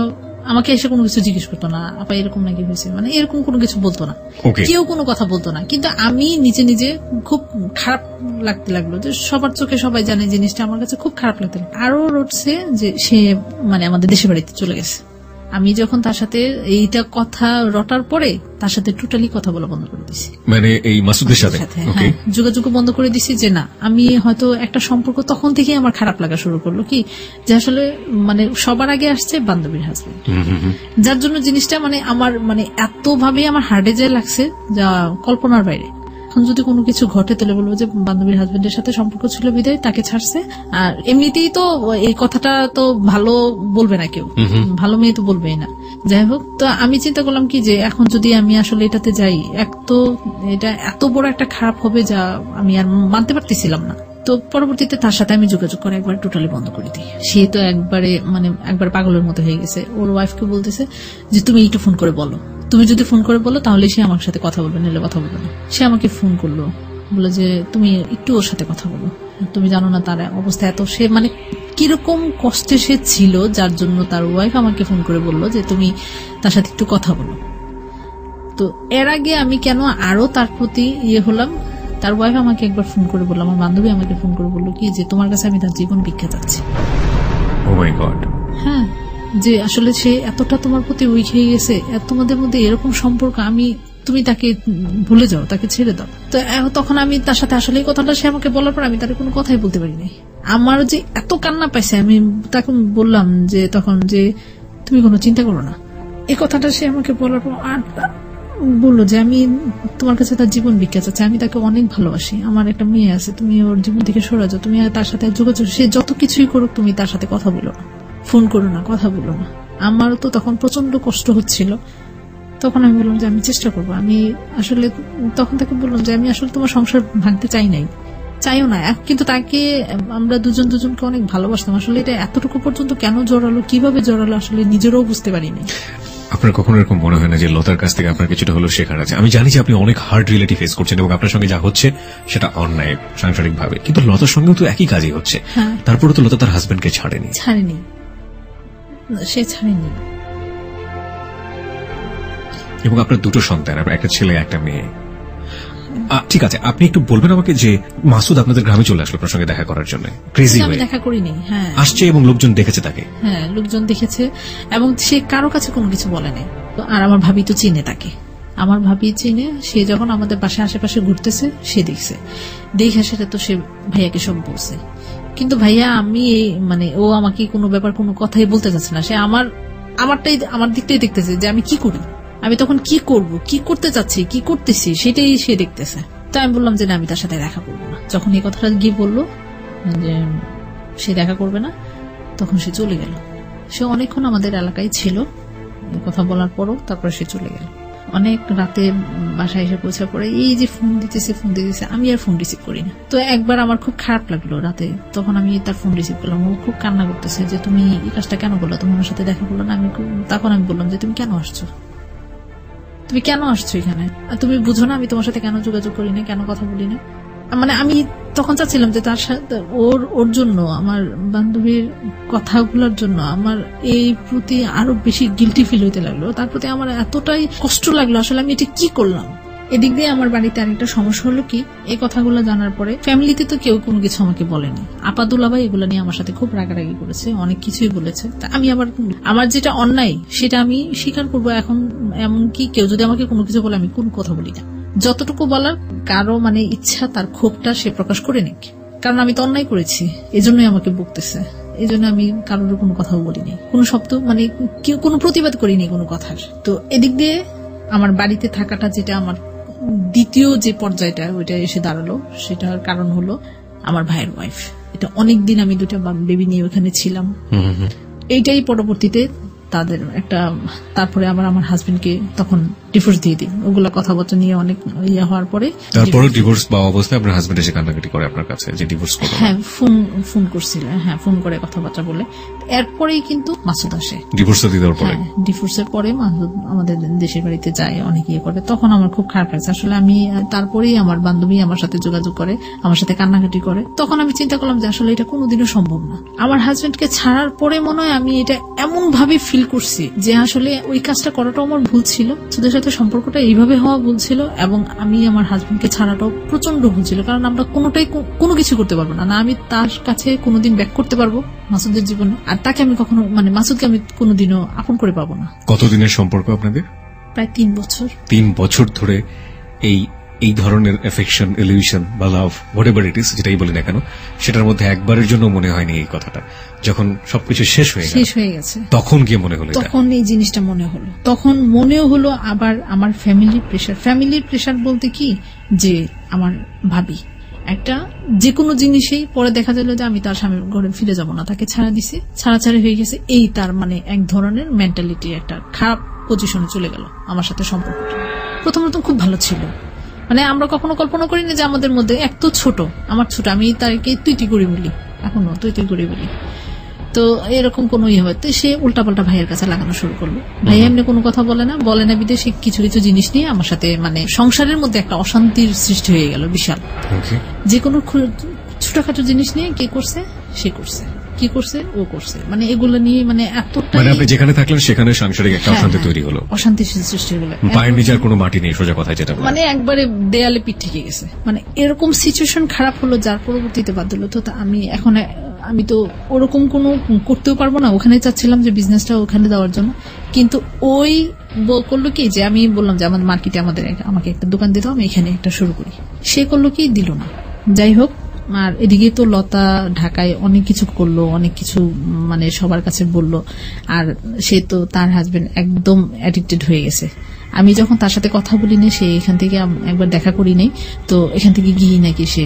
আমাকে এসে কোনো কিছু জিজ্ঞেস করতো না, আপা এরকম নাকি হয়েছে, মানে এরকম কোনো কিছু বলতো না, কেউ কোনো কথা বলতো না। কিন্তু আমি নিজে নিজে খুব খারাপ লাগতে লাগলো যে সবার চোখে সবাই জানে জিনিসটা, আমার কাছে খুব খারাপ লাগতে লাগলো। আরো রটছে যে সে মানে আমাদের দেশের বাড়িতে চলে গেছে। আমি যখন তার সাথে এইটা কথা রটার পরে তার সাথে টোটালি কথা বলা বন্ধ করে দিছি, মানে এই মাসুদের সাথে যোগাযোগ বন্ধ করে দিছি। যে না, আমি হয়তো একটা সম্পর্ক তখন থেকে আমার খারাপ লাগা শুরু করলো কি, যে আসলে মানে সবার আগে আসছে বান্ধবীর হাজবেন্ড, যার জন্য জিনিসটা মানে আমার মানে এতভাবে আমার হার্টে যায় লাগছে যা কল্পনার বাইরে। এখন যদি কোনো কিছু ঘটে তাহলে বলবো যে বান্ধবীর হাজবেন্ডের সাথে সম্পর্ক ছিল বিদায় তাকে ছাড়ছে। আর এমনিতেই তো এই কথাটা তো ভালো বলবে না কেউ, ভালো মেয়ে তো বলবেই না। যাই হোক, তো আমি চিন্তা করলাম কি যে এখন যদি আমি আসলে এটাতে যাই, এক তো এটা এত বড় একটা খারাপ হবে যা আমি আর মানতে পারতেছিলাম না। তো পরবর্তীতে তার সাথে আমি যোগাযোগ করে একবার টোটালি বন্ধ করে দিই। সে তো একবার পাগলের মতো হয়ে গেছে। ওর ওয়াইফকে বলতেছে যে তুমি একটু ফোন করে বলো, তুমি যদি ফোন করে বলো তাহলে সে আমার সাথে কথা বলবে, নাহলে কথা বলবে না। সে আমাকে ফোন করলো, বলে যে তুমি একটু ওর সাথে কথা বলো, তুমি জানো না তার অবস্থা এত, সে মানে কিরকম কষ্টে সে ছিল, যার জন্য তার ওয়াইফ আমাকে ফোন করে বললো যে তুমি তার সাথে একটু কথা বলো। তো এর আগে আমি কেন আরো তার প্রতি হলাম, তার ওয়াইফ আমাকে একবার ফোন করে বললো, আমার বান্ধবী আমাকে ফোন করে বললো কি যে তোমার কাছে আমি তার জীবন ভিক্ষা চাচ্ছি। ও মাই গড। হ্যাঁ, যে আসলে সে এতটা তোমার প্রতি উইক হয়ে গেছে, তোমাদের মধ্যে এরকম সম্পর্ক, তুমি তাকে ভুলে যাও, তাকে ছেড়ে দাও। তো তখন আমি তার সাথে আসলে এই কথাটা সে আমাকে বলার পর আমি তার কোনো কথাই বলতে পারি নাই। আমার যে এত কান্না পাইছে, আমি তাকে বললাম যে তখন যে তুমি কোনো চিন্তা করো না। এই কথাটা সে আমাকে বলার পর আর বললো যে আমি তোমার কাছে তার জীবন ভিক্ষা চাচ্ছি, আমি তাকে অনেক ভালোবাসি, আমার একটা মেয়ে আছে, তুমি ওর জীবন থেকে সরে যাও, তুমি তার সাথে যোগাযোগ, সে যত কিছুই করুক তুমি তার সাথে কথা বলো না, ফোন করো না, কথা বলো না। আমারও তো তখন প্রচন্ড কষ্ট হচ্ছিল। তখন আমি বললাম যে আমি চেষ্টা করবো। আমি আসলে তখন তাকে বললাম যে আমি আসলে তোমার সংসার ভাঙতে চাইও না, কিন্তু তাকে আমরা দুজনকে অনেক ভালোবাসতাম। আসলে এটা এতটুকু পর্যন্ত কেন জড়ালো, কিভাবে জড়ালো, আসলে নিজেরও বুঝতে পারিনি। আপনার কখনো এরকম মনে হয় না যে লতার কাছ থেকে আপনার কিছুটা হলো শেখার আছে? আমি জানি যে আপনি অনেক হার্ড রিলেটিভ ফেস করছেন এবং আপনার সঙ্গে যা হচ্ছে সেটা অন্যায় সাংসারিক ভাবে, কিন্তু লতার সঙ্গেও তো একই কাজই হচ্ছে। তারপরে তো লতা তার হাজবেন্ডকে ছাড়েনি। সে ছাড়েনি। এবং আপনার দুটো সন্তান, একটা ছেলে একটা মেয়ে। ঠিক আছে, আপনি একটু বলবেন আমাকে যে মাসুদ আপনাদের গ্রামে চলে আসলো আপনার সঙ্গে দেখা করার জন্য? ক্রেজি হয়ে দেখা করিনি। হ্যাঁ, আসছে এবং লোকজন দেখেছে তাকে। হ্যাঁ, লোকজন দেখেছে এবং সে কারো কাছে কোনো কিছু বলে নাই। আর আমার ভাবি তো চিনে তাকে, আমার ভাবি চিনে। সে যখন আমাদের বাসায় আশেপাশে ঘুরতেছে সে দেখে সেটা তো সে ভাইয়াকে সব বলছে। কিন্তু ভাইয়া আমি মানে ও আমাকে কোনো ব্যাপার কোনো কথাই বলতে চাচ্ছে না। সে আমার দিকটাই দেখতেছে যে আমি কি করি, আমি তখন কি করব, কি করতে চাচ্ছি, কি করতেছি, সেটাই সে দেখতেছে। তো আমি বললাম যে না, আমি তার সাথে দেখা করবো না। যখন এই কথাটা গিয়ে বললো যে সে দেখা করবে না, তখন সে চলে গেল। সে অনেকক্ষণ আমাদের এলাকায় ছিল, কথা বলার পরও তারপরে সে চলে গেল। অনেক রাতে বাসায় এসে পৌঁছার পরে এই যে ফোন দিতেছে, আমি আর ফোন রিসিভ করি না। তো একবার আমার খুব খারাপ লাগলো রাতে, তখন আমি তার ফোন রিসিভ করলাম। ও খুব কান্না করতেছে যে তুমি এই কাজটা কেন করলো, তুমি আমার সাথে দেখা করলো না। তখন আমি বললাম যে তুমি কেন আসছো এখানে, তুমি বুঝো না আমি তোমার সাথে কেন যোগাযোগ করি না, কেন কথা বলি না। মানে আমি তখন চাচ্ছিলাম যে তার সাথে ওর জন্য, আমার বান্ধবীর কথাগুলোর জন্য আমার এই প্রতি আরো বেশি গিল্টি ফিল হইতে লাগলো, তার প্রতি আমার এতটাই কষ্ট লাগলো। আসলে আমি এটা কি করলাম, এদিক দিয়ে আমার বাড়িতে আরেকটা সমস্যা হলো কি, এই কথাগুলো জানার পরে ফ্যামিলিতে তো কেউ কোনো কিছু আমাকে বলেনি। আপাদুলাভাই এগুলো নিয়ে আমার সাথে খুব রাগারাগি করেছে, অনেক কিছুই বলেছে। তা আমি আবার আমার যেটা অন্যায় সেটা আমি স্বীকার করবো। এখন এমনকি কেউ যদি আমাকে কোনো কিছু বলে আমি কোনো কথা বলি না, যতটুকু বলার কারো মানে ইচ্ছা তার ক্ষোভটা সে প্রকাশ করে নিক, কারণ আমি তো অন্যায় করেছি, এজন্যই আমাকে বকতেছে। এই জন্য আমি কারোর কোনো কথাও বলিনি, কোনো শব্দ মানে কেউ কোনো প্রতিবাদ করিনি কোনো কথার। তো এদিক দিয়ে আমার বাড়িতে থাকাটা যেটা আমার দ্বিতীয় যে পর্যায়টা ওইটা এসে দাঁড়ালো, সেটার কারণ হলো আমার ভাইয়ের ওয়াইফ। এটা অনেকদিন আমি 2টা বেবি নিয়ে ওখানে ছিলাম। এইটাই পরবর্তীতে তাদের একটা, তারপরে আবার আমার হাজবেন্ডকে তখন ডিভোর্স দিয়ে দিই। ওগুলা কথাবার্তা নিয়ে অনেক ইয়ে হওয়ার পরে তারপরে ডিভোর্স পাওয়া অবস্থায় আপনার হাজবেন্ড এসে কান্নাকাটি করে আপনার কাছে যে ডিভোর্স করবেন? হ্যাঁ, ফোন করছিল, হ্যাঁ ফোন করে কথাবার্তা বলে। এরপরেই কিন্তু মাসুদ আসে ডিভোর্স দেওয়ার পরে। ডিভোর্সের পরে মাসুদ আমাদের দেশের বাড়িতে যায়, অনেক ইয়ে করে। তখন আমার খুব খারাপ লাগছে আসলে। আমি তারপরেই আমার বান্ধবী আমার সাথে যোগাযোগ করে, আমার সাথে কান্নাকাটি করে। তখন আমি চিন্তা করলাম যে আসলে এটা কোনোদিনও সম্ভব না। আমার হাজবেন্ডকে ছাড়ার পরে মনে হয় আমি এটা এমন ভাবে ফিল করছি যে আসলে ওই কাজটা করাটা আমার ভুল ছিল, মাসুদের সাথে সম্পর্কটা এইভাবে হওয়া ভুল ছিল, এবং আমি আমার হাজবেন্ডকে ছাড়াটাও প্রচন্ড ভুল ছিল। কারণ আমরা কোনোটাই কোনো কিছু করতে পারবো না, না আমি তার কাছে কোনোদিন ব্যাক করতে পারবো মাসুদের জীবনে, আর তাকে আমি কখনো মানে মাসুদকে আমি কোনোদিনও আপন করে পাবো না। কতদিনের সম্পর্ক আপনাদের? প্রায় 3 বছর। 3 বছর ধরে এই ধরনের এফেকশন, ইলিউশন বা লাভ, হোয়াটএভার ইট ইজ, যেটাই বলি না কেন, সেটার মধ্যে একবারের জন্য মনে হয়নি এই কথাটা। যখন সবকিছু শেষ হয়ে গেছে তখন গিয়ে মনে হলো, তখন এই জিনিসটা মনে হলো। তখন মনেও হলো আবার আমার ফ্যামিলির প্রেশার বলতে কি, যে আমার ভাবি একটা যে কোনো জিনিসেই পরে দেখা গেল যে আমি তার স্বামীর ঘরে ফিরে যাব না, তাকে ছাড়া দিছে, ছাড়াছাড়ি হয়ে গেছে। এই তার মানে এক ধরনের মেন্টালিটি, একটা খারাপ পজিশনে চলে গেল আমার সাথে সম্পর্কটা। প্রথম খুব ভালো ছিল, মানে আমরা কখনো কল্পনা করিনি যে আমাদের মধ্যে এত ছোট, আমার ছোট, আমি তাকে তুই করে বলি, এখনো তুই করে বলি। তো এরকম কোন ইয়ে হয়, তো সে উল্টাপাল্টা ভাইয়ের কাছে লাগানো শুরু করলো। ভাই এমনি কোনো কথা বলে না বিদেশে কিছু কিছু জিনিস নিয়ে আমার সাথে মানে সংসারের মধ্যে একটা অশান্তির সৃষ্টি হয়ে গেল বিশাল। যে কোনো ছোটখাটো জিনিস নিয়ে কে করছে, সে করছে, কি করছে ও করছে, মানে এগুলো নিয়ে মানে এতটা, মানে আপনি যেখানে থাকলেন সেখানে সাংসারিক একটা অশান্তি তৈরি হলো, অশান্তি সৃষ্টি হলো। পায়ের নিচে আর কোনো মাটি নেই, সোজা কথা যেটা মানে একবারে দেয়ালে পিঠ থেকে গেছে। মানে এরকম সিচুয়েশন খারাপ হলো, যার পরবর্তীতে বাধ্য হলো। তো আমি তো ওরকম কোনো করতেও পারবো না। ওখানে চাচ্ছিলাম যে বিজনেসটা ওখানে দেওয়ার জন্য, কিন্তু ওই করলো কি যে আমি বললাম যে আমাদের মার্কেটে আমাকে একটা দোকান দিতে, আমি এখানে একটা শুরু করি। সে করলো কি, দিল না। যাই হোক, আর এদিকে তো লতা ঢাকায় অনেক কিছু করলো, অনেক কিছু মানে সবার কাছে বললো। আর সে তো তার হাজবেন্ড একদম অ্যাডিক্টেড হয়ে গেছে। আমি যখন তার সাথে কথা বলি না, সে এখান থেকে একবার দেখা করি নাই, তো এখান থেকে গিয়ে নাকি সে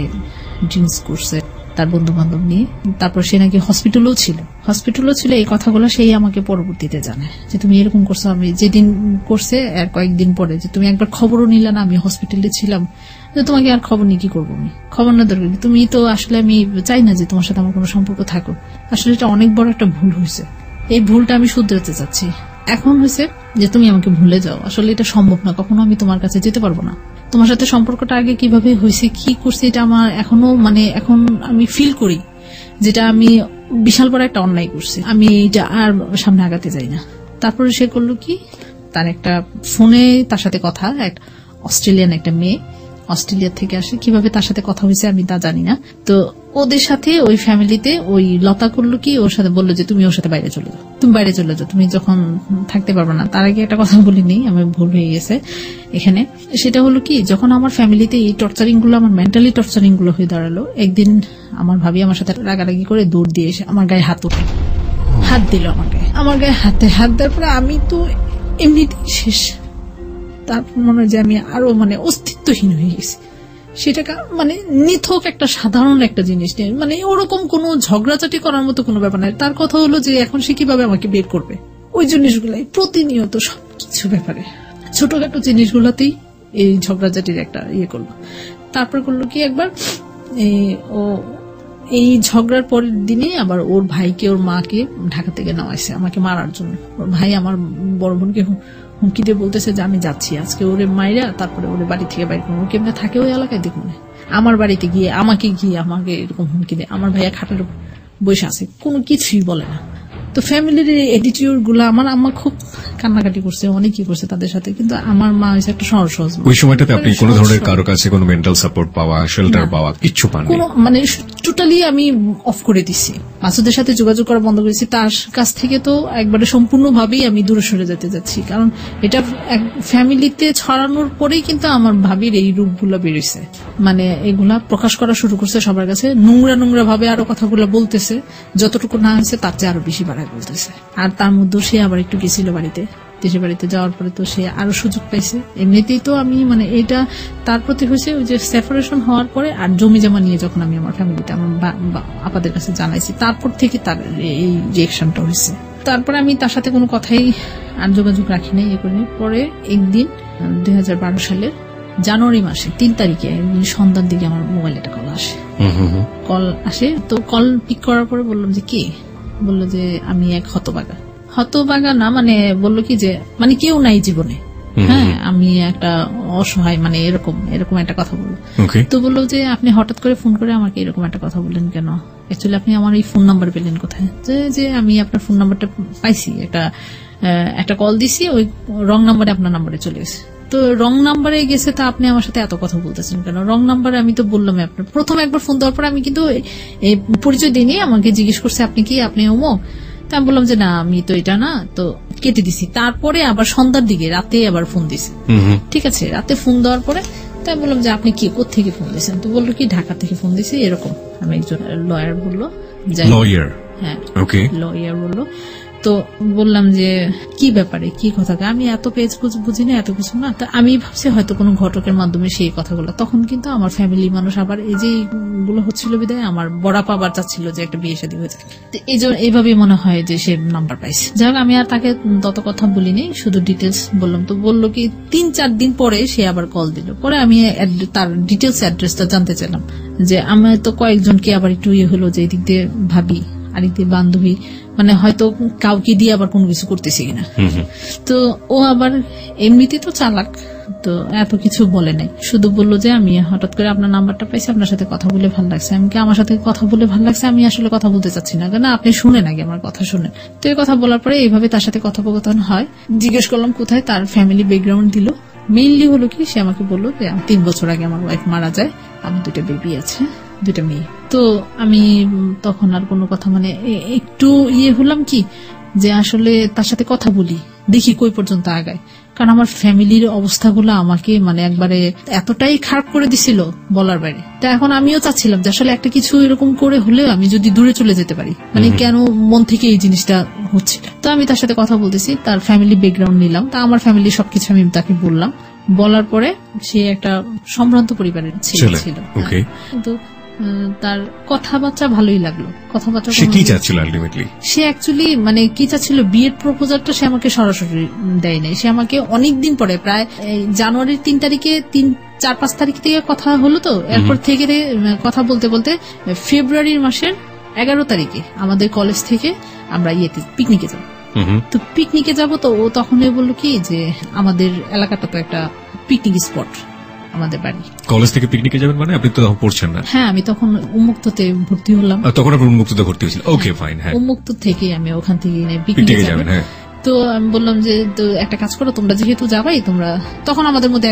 ড্রিঙ্কস করছে তার বন্ধু বান্ধব নিয়ে। তারপর সে নাকি হসপিটালও ছিল। এই কথাগুলো সেই আমাকে পরবর্তীতে জানায় যে তুমি এরকম করছো। আমি যেদিন করছে আর কয়েকদিন পরে যে তুমি একবার খবরও নিলে না, আমি হসপিটালে ছিলাম, তোমাকে আর খবর নিয়ে কি করবো, আমি খবর না দরকার, তুমি তো আসলে আমি চাই না যে তোমার সাথে আমার কোনো সম্পর্ক থাকুক। আসলে এটা অনেক বড় একটা ভুল হয়েছে, এই ভুলটা আমি শুধরাতে চাচ্ছি। এখন হয়েছে যে তুমি আমাকে ভুলে যাও, আসলে এটা সম্ভব না, কখনো আমি তোমার কাছে যেতে পারবো না। তোমার সাথে সম্পর্কটা আগে কিভাবে হয়েছে, কি করছে, এটা আমার এখনো মানে এখন আমি ফিল করি যেটা আমি বিশাল বড় একটা অন্যায় করছি, আমি এটা আর সামনে আগাতে যাই না। তারপরে সে করলো কি, তার একটা ফোনে তার সাথে কথা, একটা অস্ট্রেলিয়ান একটা মেয়ে অস্ট্রেলিয়া থেকে আসে, কিভাবে তার সাথে কথা হয়েছে আমি তা জানি না। তো ওদের সাথে ওই ফ্যামিলিতে ওই লতা করলো কি, ওর সাথে বললো যে তুমি ওর সাথে বাইরে চলে যাও, তুমি যখন থাকতে পারবে না। তার আগে একটা কথা বলিনি, আমার ভুল হয়ে গেছে এখানে। সেটা হলো কি, যখন আমার ফ্যামিলিতে এই টর্চারিং গুলো, আমার মেন্টালি টর্চারিং গুলো হয়ে দাঁড়ালো, একদিন আমার ভাবি আমার সাথে রাগারাগি করে দৌড় দিয়ে এসে আমার গায়ে হাত দিল, আমার গায়ে হাত দেওয়ার পরে আমি তো এমনিতেই শেষ। তারপর মনে হয় যে আমি আরো মানে অস্তিত্বহীন হয়ে গেছি। সেটা মানে নিথক একটা সাধারণ একটা জিনিস নেই, মানে ওরকম কোনো ঝগড়াঝাটি করার মতো কোনো ব্যাপার নাই। তার কথা হলো যে এখন সে কিভাবে আমাকে বের করবে, ওই জিনিসগুলাই প্রতিনিয়ত সবকিছু ব্যাপারে ছোটখাটো জিনিসগুলোতেই এই ঝগড়াঝাটির একটা ইয়ে করলো। তারপর করলো কি, একবার ও এই ঝগড়ার পরের দিনে আবার ওর ভাইকে, ওর মাকে ঢাকা থেকে নেওয়াইছে আমাকে মারার জন্য। ওর ভাই আমার বড় বোনকে হুমকি দিয়ে বলতেছে যে আমি যাচ্ছি আজকে ওরে মাইরা, তারপরে ওরে বাড়ি থেকে বাইরে করবো। কেমনে থাকে ওই এলাকায় দেখুন, আমার বাড়িতে গিয়ে আমাকে এরকম হুমকি দেয়। আমার ভাইয়া খাটের বসে আছে, কোনো কিছুই বলে না। তো ফ্যামিলির এটিটিউড গুলো আমার আম্মা খুব কান্নাকাটি করছে, অনেকই করছে তাদের সাথে, কিন্তু আমার মা হয়েছে একটা সহজ সহজ মানুষ। ওই সময়টাতে আপনি কোন ধরনের কারো কাছে কোনো মেন্টাল সাপোর্ট পাওয়া, শেল্টার পাওয়া কিচ্ছু পাননি? কোনো মানে টোটালি আমি অফ করে দিচ্ছি, মাসুদের সাথে যোগাযোগ করা বন্ধ করেছি, তার কাছ থেকে তো একবারে সম্পূর্ণভাবেই আমি দূরে সরে যেতে যাচ্ছি, কারণ এটা ফ্যামিলিতে ছড়ানোর পরেই কিন্তু আমার ভাবির এই রূপগুলো বেরিয়েছে, মানে এগুলা প্রকাশ করা শুরু করছে সবার কাছে, নোংরা নোংরা ভাবে আরো কথাগুলো বলতেছে, যতটুকু না হয়েছে তার চেয়ে আরো বেশি বাড়ায় বলতেছে। আর তার মধ্যে সে আবার একটু গেছিল বাড়িতে, দেশের বাড়িতে যাওয়ার পরে তো সে আরো সুযোগ পাইছে। এমনিতেই তো আমি মানে এটা তার প্রতি হয়েছে ওই যে সেপারেশন হওয়ার পরে, আর জমি জমা নিয়ে যখন আমি আমার ফ্যামিলিতে আমার আপাদের কাছে জানাইছি, তারপর থেকে তার এই রিয়েকশনটা হয়েছে। তারপরে আমি তার সাথে কোনো কথাই আর যোগাযোগ রাখি নাই, এ করে পরে একদিন 2012 সালের জানুয়ারি মাসে 3 তারিখে সন্ধ্যার দিকে আমার মোবাইলে একটা কল আসে। তো কল পিক করার পরে বললাম যে কে, বললো যে আমি এক হতবাগা না, মানে বললো কি যে মানে কেউ নাই জীবনে, হ্যাঁ আমি একটা অসহায়, মানে এরকম একটা কথা বললো। তো বললো যে আপনি হঠাৎ করে ফোন করে আমাকে এরকম একটা কথা বললেন কেন, অ্যাকচুয়ালি আপনি আমার এই ফোন নাম্বার পেলেন কোথায়? যে আমি আপনার ফোন নাম্বারটা পাইছি, একটা কল দিছি, ওই রং নাম্বারে আপনার নাম্বারে চলে গেছে। তো রং নাম্বারে গেছে, তা আপনি আমার সাথে এত কথা বলতেছেন কেন? রং নাম্বারে আমি তো বললাম আপনার প্রথম একবার ফোন দেওয়ার পর আমি কিন্তু পরিচয় দিইনি, আমাকে জিজ্ঞেস করছে আপনি কি, আপনি অমুক। তা আমি বললাম যে না আমি তো এটা না, তো কেটে দিছি। তারপরে আবার সন্ধ্যার দিকে রাতে আবার ফোন দিছে, ঠিক আছে, রাতে ফোন দেওয়ার পরে তাই বললাম যে আপনি কি কোত্থেকে ফোন দিয়েছেন? তো বললো কি ঢাকা থেকে ফোন দিছি এরকম। আমি একজন লয়ার বললো, হ্যাঁ লয়ার বললো। তো বললাম যে কি ব্যাপারে, কি কথা, আমি এত পেজ বুঝি না, এত কিছু না। তো আমি ভাবছি হয়তো কোনো ঘটকের মাধ্যমে সেই কথাগুলো, তখন কিন্তু আমার ফ্যামিলি মানুষ আবার এই যে গুলো হচ্ছিল বিদায় আমার বড়াপা আবার চাচ্ছিল যে একটা বিয়ে শাদী হয়ে যায়, তো এইভাবেই মনে হয় যে সে নাম্বার পাইছে। যাই হোক আমি আর তাকে তত কথা বলিনি, শুধু ডিটেলস বললাম। তো বললো কি 3-4 দিন পরে সে আবার কল দিল, পরে আমি তার ডিটেলস অ্যাড্রেসটা জানতে চাইলাম, যে আমার তো কয়েকজনকে আবার একটু হলো যে এদিক দিয়ে ভাবি আরেক দিয়ে বান্ধবী, মানে হয়তো কাউকে দিয়ে আবার কোনো কিছু করতেছি কিনা। তো ও আবার এমনিতে তো চালাক, তো এত কিছু বলে নাই, শুধু বললো যে আমি হঠাৎ করে আপনার নাম্বারটা পাইছি, আপনার সাথে কথা বলে ভালো লাগছে। আমি কি আমার সাথে কথা বলে ভালো লাগছে, আমি আসলে কথা বলতে চাচ্ছি না, কেন আপনি শুনেন আগে আমার কথা শুনেন। তো এই কথা বলার পরে এইভাবে তার সাথে কথোপকথন হয়। জিজ্ঞেস করলাম কোথায়, তার ফ্যামিলি ব্যাকগ্রাউন্ড দিল। মেইনলি হলো কি সে আমাকে বললো যে 3 বছর আগে আমার ওয়াইফ মারা যায়, আমার 2টা বেবি আছে, 2টা মেয়ে। তো আমি তখন আর কোনো কথা মানে একটু হলাম কি যে আসলে তার সাথে কথা বলি, দেখি কই পর্যন্ত আগায়, কারণ আমার ফ্যামিলির অবস্থাগুলো আমাকে মানে একবারে এতটাই খারাপ করে দিছিল বলার বাইরে। তা এখন আমিও চাচ্ছিলাম যে আসলে একটা কিছু এরকম করে হলেও আমি যদি দূরে চলে যেতে পারি, মানে কেন মন থেকে এই জিনিসটা হচ্ছিল। তো আমি তার সাথে কথা বলতেছি, তার ফ্যামিলি ব্যাকগ্রাউন্ড নিলাম, তা আমার ফ্যামিলি সবকিছু আমি তাকে বললাম। বলার পরে সে একটা সম্ভ্রান্ত পরিবারের ছেলে ছিল, কিন্তু তার কথাবার্তা ভালোই লাগলো। কথাবার্তা সে কি চাচ্ছিল আলটিমেটলি? সে অ্যাকচুয়ালি মানে কি চাচ্ছিল, বিয়ের প্রপোজালটা সে আমাকে সরাসরি দেয় নাই, সে আমাকে অনেকদিন পরে প্রায় জানুয়ারির 3 তারিখে 4-5 তারিখ থেকে কথা হলো, তো এরপর থেকে কথা বলতে বলতে ফেব্রুয়ারির মাসের 11 তারিখে আমাদের কলেজ থেকে আমরা পিকনিকে যাব। তো পিকনিকে যাব, তো ও তখন বললো কি যে আমাদের এলাকাটা তো একটা পিকনিক স্পট, আমাদের বাড়ি। কলেজ থেকে পিকনিকে যাবেন মানে আপনি তো তখন পড়ছেন না? হ্যাঁ আমি তখন উন্মুক্ততে ভর্তি হলাম। তখন আপনি উন্মুক্ততে ভর্তি হয়েছিল? Okay fine. হ্যাঁ উন্মুক্ত থেকে আমি ওখান থেকে পিকনিকে যাবেন। হ্যাঁ তো আমি বললাম যে একটা কাজ করো, তোমরা যেহেতু যাবাই, তোমরা তখন আমাদের মধ্যে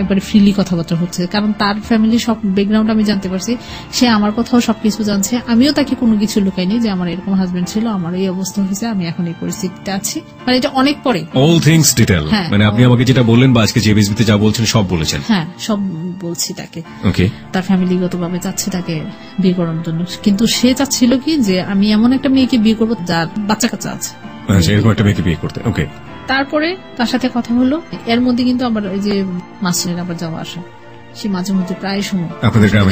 একবারে ফ্রিলি কথাবার্তা হচ্ছে, কারণ তার ফ্যামিলি সব ব্যাকগ্রাউন্ড আমি জানতে পারছি, সে আমার কথাও সবকিছু জানছে। আমিও তাকে কোনো কিছু লুকাইনি যে আমার এরকম হাজবেন্ড ছিল, আমার এই অবস্থা হয়েছে, আমি এখন এই পরিস্থিতিতে আছি, মানে এটা অনেক পরে অল থিংস ডিটেইল। মানে আপনি আমাকে যেটা বললেন বা আজকে যে বিজবিতে যা বলছেন সব বলেছেন? হ্যাঁ সব বলছি তাকে। ওকে। তার ফ্যামিলিগতভাবে চাচ্ছে তাকে বিয়ে করার জন্য, কিন্তু সে চাচ্ছিল কি যে আমি এমন একটা মেয়েকে বিয়ে করবো যার বাচ্চা কাচ্চা আছে, এরকম একটা মেয়েকে বিয়ে করতে। ওকে। তারপরে তার সাথে কথা হলো, এর মধ্যে কিন্তু আবার এই যে মাসের আবার যাওয়া আসা, সে মাঝে মধ্যে প্রায় সময়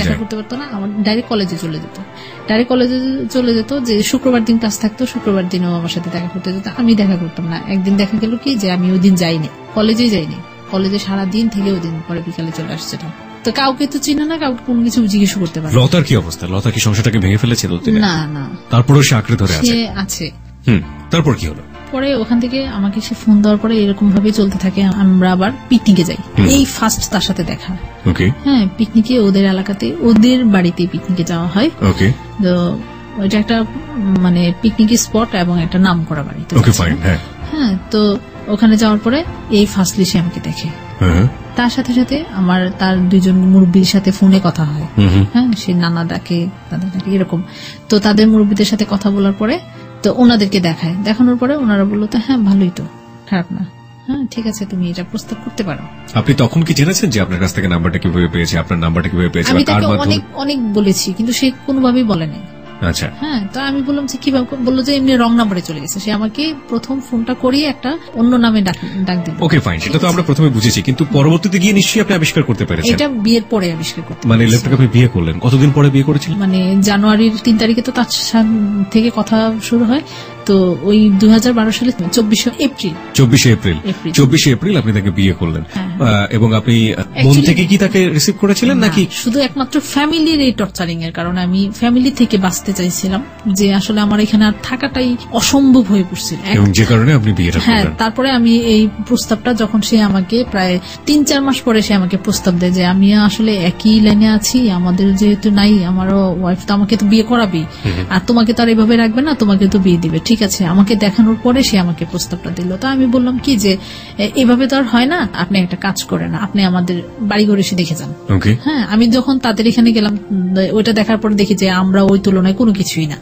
দেখা করতে পারতো না, আমার ডাইরেক্ট কলেজে চলে যেত, যে শুক্রবার দিন ক্লাস থাকতো, শুক্রবার দিনও আমার সাথে দেখা করতে যেত, আমি দেখা করতাম না। একদিন দেখা গেল কি যে আমি ওই দিন যাইনি, কলেজে সারাদিন থেকে ওই দিন পরে বিকালে চলে আসছে। তো কাউকে তো চিনে না, কাউকে কোনো কিছু জিজ্ঞেস করতে পারে। লতার কি অবস্থা? লতা কি সংসারটাকে ভেঙে ফেলেছে? না, তারপরেও সে আঁকড়ে ধরে আছে। তারপর কি হলো? পরে ওখান থেকে আমাকে সে ফোন দেওয়ার পরে এরকম ভাবে চলতে থাকে, আমরা আবার পিকনিকে যাই। এই ফার্স্ট তার সাথে দেখা। হ্যাঁ পিকনিকে ওদের এলাকাতে, ওদের বাড়িতে পিকনিকে যাওয়া হয়। তো ওইটা একটা মানে পিকনিক স্পট এবং একটা নাম করা বাড়ি। Okay fine. হ্যাঁ হ্যাঁ, তো ওখানে যাওয়ার পরে এই ফার্স্টলি সে আমাকে দেখে। তার সাথে সাথে আমার তার দুইজন মুরব্বীর সাথে ফোনে কথা হয়। হ্যাঁ, সে নানা ডাকে, দাদা ডাকে, এরকম। তো তাদের মুরব্বীদের সাথে কথা বলার পরে তো ওনাদেরকে দেখায়। দেখানোর পরে ওনারা বললো তো হ্যাঁ ভালোই, তো খারাপ না, হ্যাঁ ঠিক আছে, তুমি এটা প্রস্তাব করতে পারো। আপনি তখন কি জেনেছেন যে আপনার কাছ থেকে নাম্বারটা কিভাবে পেয়েছে, আপনার নাম্বারটা কিভাবে পেয়েছে? আমি তাকে অনেক বলেছি, কিন্তু সে কোনোভাবেই বলে নাই। আচ্ছা। হ্যাঁ, তো আমি বললাম যে কিভাবে, বললো যে এমনি রং নাম্বারে চলে গেছে। সে আমাকে প্রথম ফোনটা করিয়ে একটা অন্য নামে ডাক দিল। ওকে ফাইন, সেটা তো আমরা প্রথমে বুঝেছি, কিন্তু পরবর্তীতে গিয়ে নিশ্চয়ই আপনি আবিষ্কার করতে পেরেছেন। এটা বিয়ের পরে আবিষ্কার করতে। মানে লোকটাকে আপনি বিয়ে করলেন কতদিন পরে বিয়ে করেছিলেন? মানে জানুয়ারির 3 তারিখে তো তার থেকে কথা শুরু হয়, তো ওই 2012 সালে 24 এপ্রিল আপনি তাকে বিয়ে করলেন। এবং আপনি মন থেকে কি তাকে রিসিভ করেছিলেন নাকি শুধু একমাত্র ফ্যামিলির এই টর্চারিং এর কারণে? আমি ফ্যামিলি থেকে বাঁচতে চাইছিলাম, যে আসলে আমার এখানে আর থাকাটাই অসম্ভব হয়ে পড়ছিল, এবং যে কারণে আপনি বিয়েটা করলেন। হ্যাঁ, তারপরে আমি এই প্রস্তাবটা যখন সে আমাকে প্রায় 3-4 মাস পরে সে আমাকে প্রস্তাব দেয় যে আমি আসলে একই লাইনে আছি, আমাদের যেহেতু নাই, আমারও ওয়াইফ তো আমাকে তো বিয়ে করাবি, আর তোমাকে তো আর এভাবে রাখবে না, তোমাকে তো বিয়ে দিবে, ঠিক আছে। আমাকে দেখানোর পরে সে আমাকে প্রস্তাবটা দিল। তো আমি বললাম কি যে এভাবে তো আর হয় না, আপনি একটা কাজ করেন, আপনি আমাদের বাড়িঘর এসে দেখে যান। হ্যাঁ, আমি যখন তাদের এখানে গেলাম, ওইটা দেখার পর দেখি যে আমরা ওই তুলনায় কোনো কিছুই না।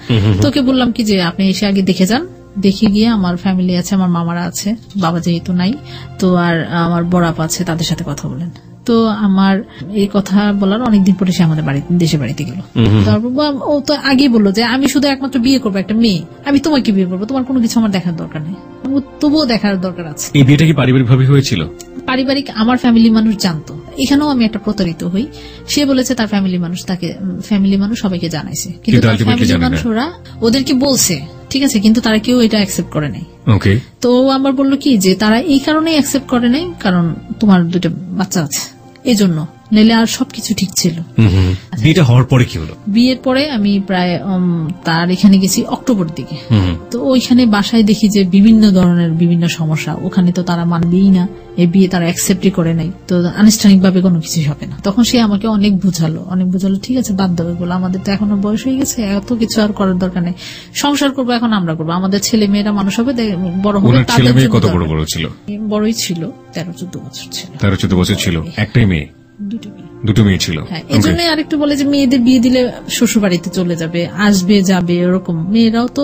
তোকে বললাম কি যে আপনি এসে আগে দেখে যান, দেখে গিয়ে আমার ফ্যামিলি আছে, আমার মামারা আছে, বাবা যেহেতু নাই, তো আর আমার বড় আপা আছে, তাদের সাথে কথা বলেন। তো আমার এই কথা বলার অনেকদিন পরে সে আমাদের দেশে বাড়িতে গেল। তারপর ও তো আগেই বললো যে আমি শুধু একমাত্র বিয়ে করবো একটা মেয়ে, আমি তোমাকে বিয়ে করবো, তোমার কোনো কিছু আমার দেখার দরকার নেই, তবুও দেখার দরকার আছে। এই বিয়েটা কি পারিবারিক ভাবে হয়েছিল? পারিবারিক, আমার ফ্যামিলি মানুষ জানতো। এখানেও আমি একটা প্রতারিত হই। সে বলেছে তার ফ্যামিলি মানুষ সবাইকে জানাইছে, কিন্তু তার ফ্যামিলি মানুষ ওরা ওদেরকে বলছে, ঠিক আছে, কিন্তু তারা কেউ এটা অ্যাকসেপ্ট করে নাই। তো আমার বললো কি যে তারা এই কারণেই অ্যাকসেপ্ট করে নাই, কারণ তোমার 2টা বাচ্চা আছে, এই জন্য, নাহলে আর সবকিছু ঠিক ছিল। বিয়েটা হওয়ার পরে কি হলো? বিয়ের পরে আমি প্রায় তার এখানে গেছি অক্টোবর দিকে। তো ওইখানে বাসায় দেখি যে বিভিন্ন ধরনের বিভিন্ন সমস্যা, ওখানে তো তারা মানবেই না, এই বিয়ে তারা অ্যাকসেপ্টই করে নাই, তো আনুষ্ঠানিক ভাবে কোনো কিছু হবে না। তখন সে আমাকে অনেক বুঝালো, ঠিক আছে বাদ দেবে বলে, আমাদের তো এখনো বয়স হয়ে গেছে, এত কিছু আর করার দরকার নেই, সংসার করবো এখন আমরা করবো, আমাদের ছেলে মেয়েরা মানুষ হবে, বড় হবে। কত বড় ছিল? বড়ই ছিল, 13-14 বছর ছিল। 13-14 বছর ছিল। একটাই মেয়ে? দুটো মেয়ে ছিল। হ্যাঁ, এই জন্য আরেকটু বলে যে মেয়েদের বিয়ে দিলে শ্বশুর বাড়িতে চলে যাবে, আসবে যাবে, ওরকম। মেয়েরাও তো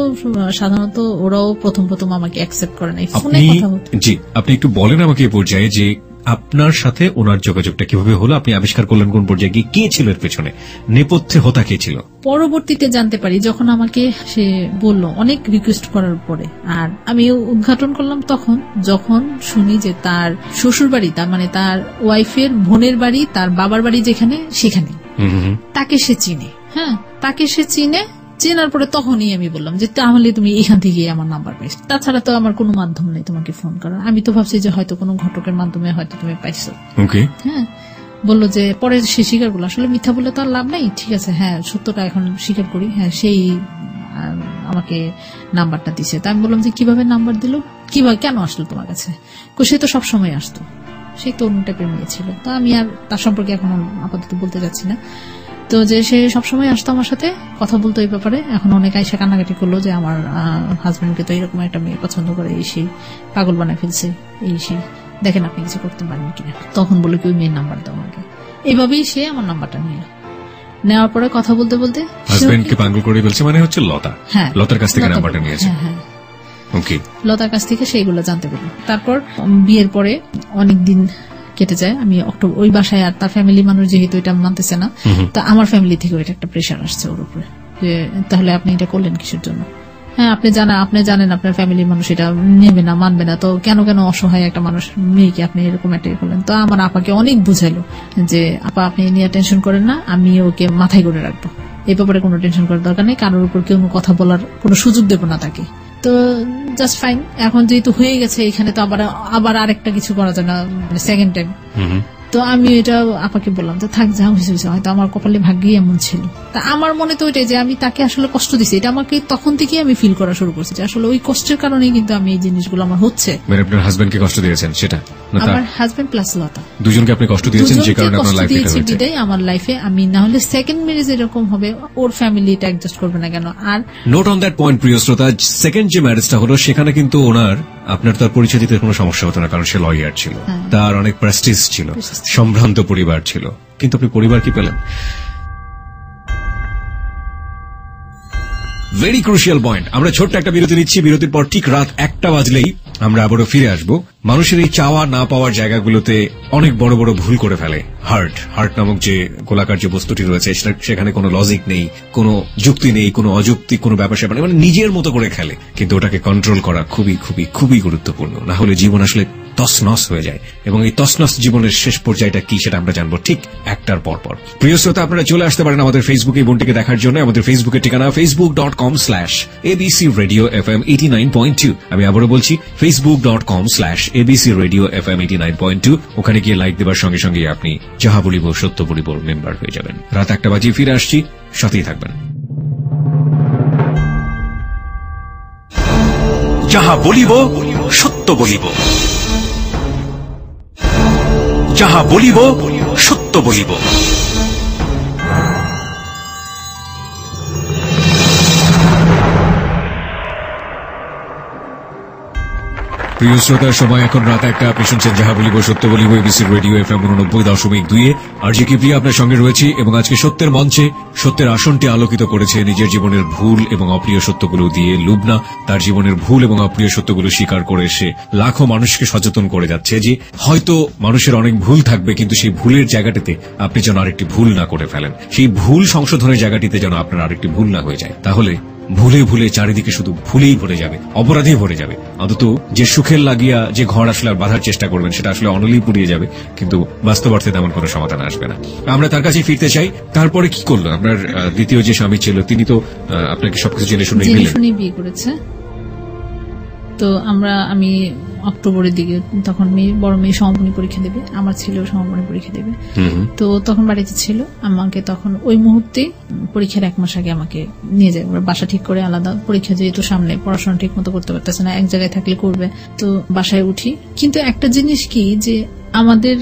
সাধারণত ওরাও প্রথম আমাকে অ্যাকসেপ্ট করে নাই, ফোনে কথা বলতে। জি, আপনি একটু বলেন আমাকে এই পর্যায়ে যে আপনার সাথে ওনার যোগাযোগটা কিভাবে হলো, আপনি আবিষ্কার করলেন কোন পর্যায়ে গিয়ে, কে ছিল এর পেছনে, নেপথ্যে হোতা কে ছিল? পরবর্তীতে জানতে পারি, যখন আমাকে সে বলল অনেক রিকোয়েস্ট করার পরে, আর আমি উদ্ঘাটন করলাম তখন যখন শুনি যে তার শ্বশুর বাড়ি, তার মানে তার ওয়াইফের বোনের বাড়ি, তার বাবার বাড়ি যেখানে, সেখানে তাকে সে চিনে। হ্যাঁ, তাকে সে চিনে। চেনার পরে তখনই আমি বললাম যে তাহলে তুমি এখান থেকে আমার নাম্বার পাইছো, তাছাড়া তো আমার কোনো মাধ্যম নেই তোমাকে ফোন করার। আমি তো ভাবছি যে হয়তো কোনো ঘটকের মাধ্যমে হয়তো তুমি পাইছো। হ্যাঁ, বললো যে পরে সে স্বীকার করলো, আসলে মিথ্যা বললে তো আর লাভ নাই, ঠিক আছে, হ্যাঁ সত্যটা এখন স্বীকার করি, হ্যাঁ সেই আমাকে নাম্বারটা দিছে। তা আমি বললাম যে কিভাবে নাম্বার দিল, কিভাবে, কেন আসলো তোমার কাছে? সে তো সবসময় আসতো, সেই তো অন্য টাইপের মেয়ে ছিল। তো আমি আর তার সম্পর্কে এখন আপাতত বলতে যাচ্ছি না। তো যে সে সবসময় আসতো আমার সাথে কথা বলতো এই ব্যাপারে। এখন অনেক আইসা কান্নাকাটি করলো যে আমার হাজবেন্ডকে তো এরকম একটা মেয়ে পছন্দ করে, এই সেই পাগল বানায় ফেলছে, এই সেই, দেখেন আপনি কিছু করতে পারেন কিনা। তখন বলে কি ওই মেয়ের নাম্বার দাও আমাকে। এইভাবেই সে আমার নাম্বারটা নিল। নেওয়ার পরে কথা বলতে বলতে হাজবেন্ডকে পাগল করে ফেলছে, মানে হচ্ছে লতা। হ্যাঁ, লতার কাছ থেকে নাম্বারটা নিয়েছে। হ্যাঁ, লতার কাছ থেকে সেইগুলো জানতে পারলো। তারপর বিয়ের পরে অনেকদিন কেটে যায়। আমি অক্টোবর ওই বাসায়, আর তার ফ্যামিলি মানুষ যেহেতু এটা মানতেছে না, তা আমার ফ্যামিলি থেকে এটা একটা প্রেশার আসছে ওর উপরে যে তাহলে আপনি এটা করলেন কিসের জন্য? হ্যাঁ, আপনি জানেন আপনার ফ্যামিলির মানুষ এটা নেবে না, মানবে না, তো কেন অসহায় একটা মানুষ মেয়েকে আপনি এরকম একটা করলেন? তো আমার আপাকে অনেক বুঝাইলো যে আপা আপনি নিয়ে টেনশন করেন না, আমি ওকে মাথায় করে রাখবো, এই ব্যাপারে কোনো টেনশন করার দরকার নেই, কারোর উপর কেউ কথা বলার কোনো সুযোগ দেবো না তাকে। তো জাস্ট ফাইন। এখন যেহেতু হয়ে গেছে, এখানে তো আবার আরেকটা কিছু করা যায় না, সেকেন্ড টাইম। তো আমি এটা আপাকে বললাম যে থাক, যা হয়েছে হয়তো আমার কপালে ভাগ্যই এমন ছিল। তা আমার মনে তো ওইটাই যে আমি তাকে আসলে কষ্ট দিচ্ছি, এটা আমাকে তখন থেকেই আমি ফিল করা শুরু করছি যে আসলে ওই কষ্টের কারণেই কিন্তু আমি এই জিনিসগুলো আমার হচ্ছে। মানে আপনার হাজবেন্ডকে কষ্ট দিয়েছেন সেটা? আমার হাজবেন্ড প্লাস লতা দুজনকে আপনি কষ্ট দিয়েছেন, যে কারণে আপনার লাইফে এটা হয়েছে। বিদায় আমার লাইফে আমি না হলে সেকেন্ড ম্যারেজ এরকম হবে, ওর ফ্যামিলিটা অ্যাডজাস্ট করবে না কেন? আর নোট অন দ্যাট পয়েন্ট প্রিয় শ্রোতা, সেকেন্ড যে ম্যারেজটা হলো সেখানে কিন্তু ওনার আপনার তার পরিচয় দিতে কোনো সমস্যা হতো না, কারণ সে লয়ার ছিল, তার অনেক প্রেস্টিজ ছিল, সম্ভ্রান্ত পরিবার ছিল, কিন্তু আপনি পরিবার কি পেলেন? Very crucial point. আমরা ছোট্ট একটা বিরতি নিচ্ছি, বিরতির পর ঠিক রাত 1টা বাজলেই আমরা আবারও ফিরে আসব। মানুষের এই চাওয়া না পাওয়ার জায়গাগুলোতে অনেক বড় বড় ভুল করে ফেলে। হার্ট নামক যে গোলাকার যে বস্তুটি রয়েছে সেখানে কোনো লজিক নেই, কোনো যুক্তি নেই, কোনো অযৌক্তিক কোনো ব্যাপার স্যাপার নেই, মানে নিজের মতো করে খেলে। কিন্তু ওটাকে কন্ট্রোল করা খুবই খুবই খুবই গুরুত্বপূর্ণ, না হলে জীবন আসলে তছনছ হয়ে যায়। এবং এই তছনছ জীবনের শেষ পর্যায়টা কি সেটা আমরা জানবো ঠিক 1টার পর। প্রিয় শ্রোতা, আপনারা চলে আসতে পারেন আমাদের ফেসবুকে বোনটিকে দেখার জন্য। আমাদের ফেসবুকের ঠিকানা facebook.com/ABC Radio FM 89.2। আমি আবারও বলছি facebook.com/ABC Radio FM 89.2। ওখানে গিয়ে লাইক দেবার সঙ্গে সঙ্গে আপনি যাহা বলিব সত্য বলিব মেম্বার হয়ে যাবেন। রাত 1টা বাজিয়ে ফিরে আসছি, সাথেই থাকবেন। যাহা বলিব সত্য বলিব, যাহা বলিব সত্য বলিব। প্রিয় শ্রোতার সময় এখন রাত 1টা। আপনি শুনছেন যাহা বলিব সত্য বলিব, এবিসি রেডিও FM 89.2। আর যে কি প্রিয়া আপনার সঙ্গে রয়েছি, এবং আজকে সত্যের মঞ্চে সত্যের আসনটি আলোকিত করেছে নিজের জীবনের ভুল এবং অপ্রিয় সত্যগুলো দিয়ে লুবনা। তার জীবনের ভুল এবং অপ্রিয় সত্যগুলো স্বীকার করে সে লাখো মানুষকে সচেতন করে যাচ্ছে যে হয়তো মানুষের অনেক ভুল থাকবে, কিন্তু সেই ভুলের জায়গাটিতে আপনি যেন আরেকটি ভুল না করে ফেলেন, সেই ভুল সংশোধনের জায়গাটিতে যেন আপনার আরেকটি ভুল না হয়ে যায়। তাহলে ভুলে ভুলে চারিদিকে শুধু ভুলেই ভরে যাবে, অপরাধে ভরে যাবে। অন্তত যে সুখের লাগিয়া যে ঘর আসলে আর বাঁধার চেষ্টা করবেন সেটা আসলে অনলেই পুড়িয়ে যাবে, কিন্তু বাস্তব অর্থে তেমন কোনো সমাধান আসবে না। আমরা তার কাছে ফিরতে চাই। তারপরে কি করলো আপনার দ্বিতীয় যে স্বামী ছিল, তিনি তো আপনাকে সবকিছু জেনে শুনে বিয়ে করেছে। তো আমি অক্টোবরের দিকে, তখন বড় মেয়ে সমাপনী পরীক্ষা দেবে, আমার ছেলেও সমাপনী পরীক্ষা দেবে। তো তখন বাড়িতে ছিল, আমাকে তখন ওই মুহূর্তে পরীক্ষার 1 মাস আগে আমাকে নিয়ে যায়। বাসা ঠিক করে আলাদা, পরীক্ষা যেহেতু সামনে, পড়াশোনা ঠিক মতো করতে পারতেছে না, এক জায়গায় থাকলে করবে, তো বাসায় উঠি। কিন্তু একটা জিনিস কি, যে আমাদের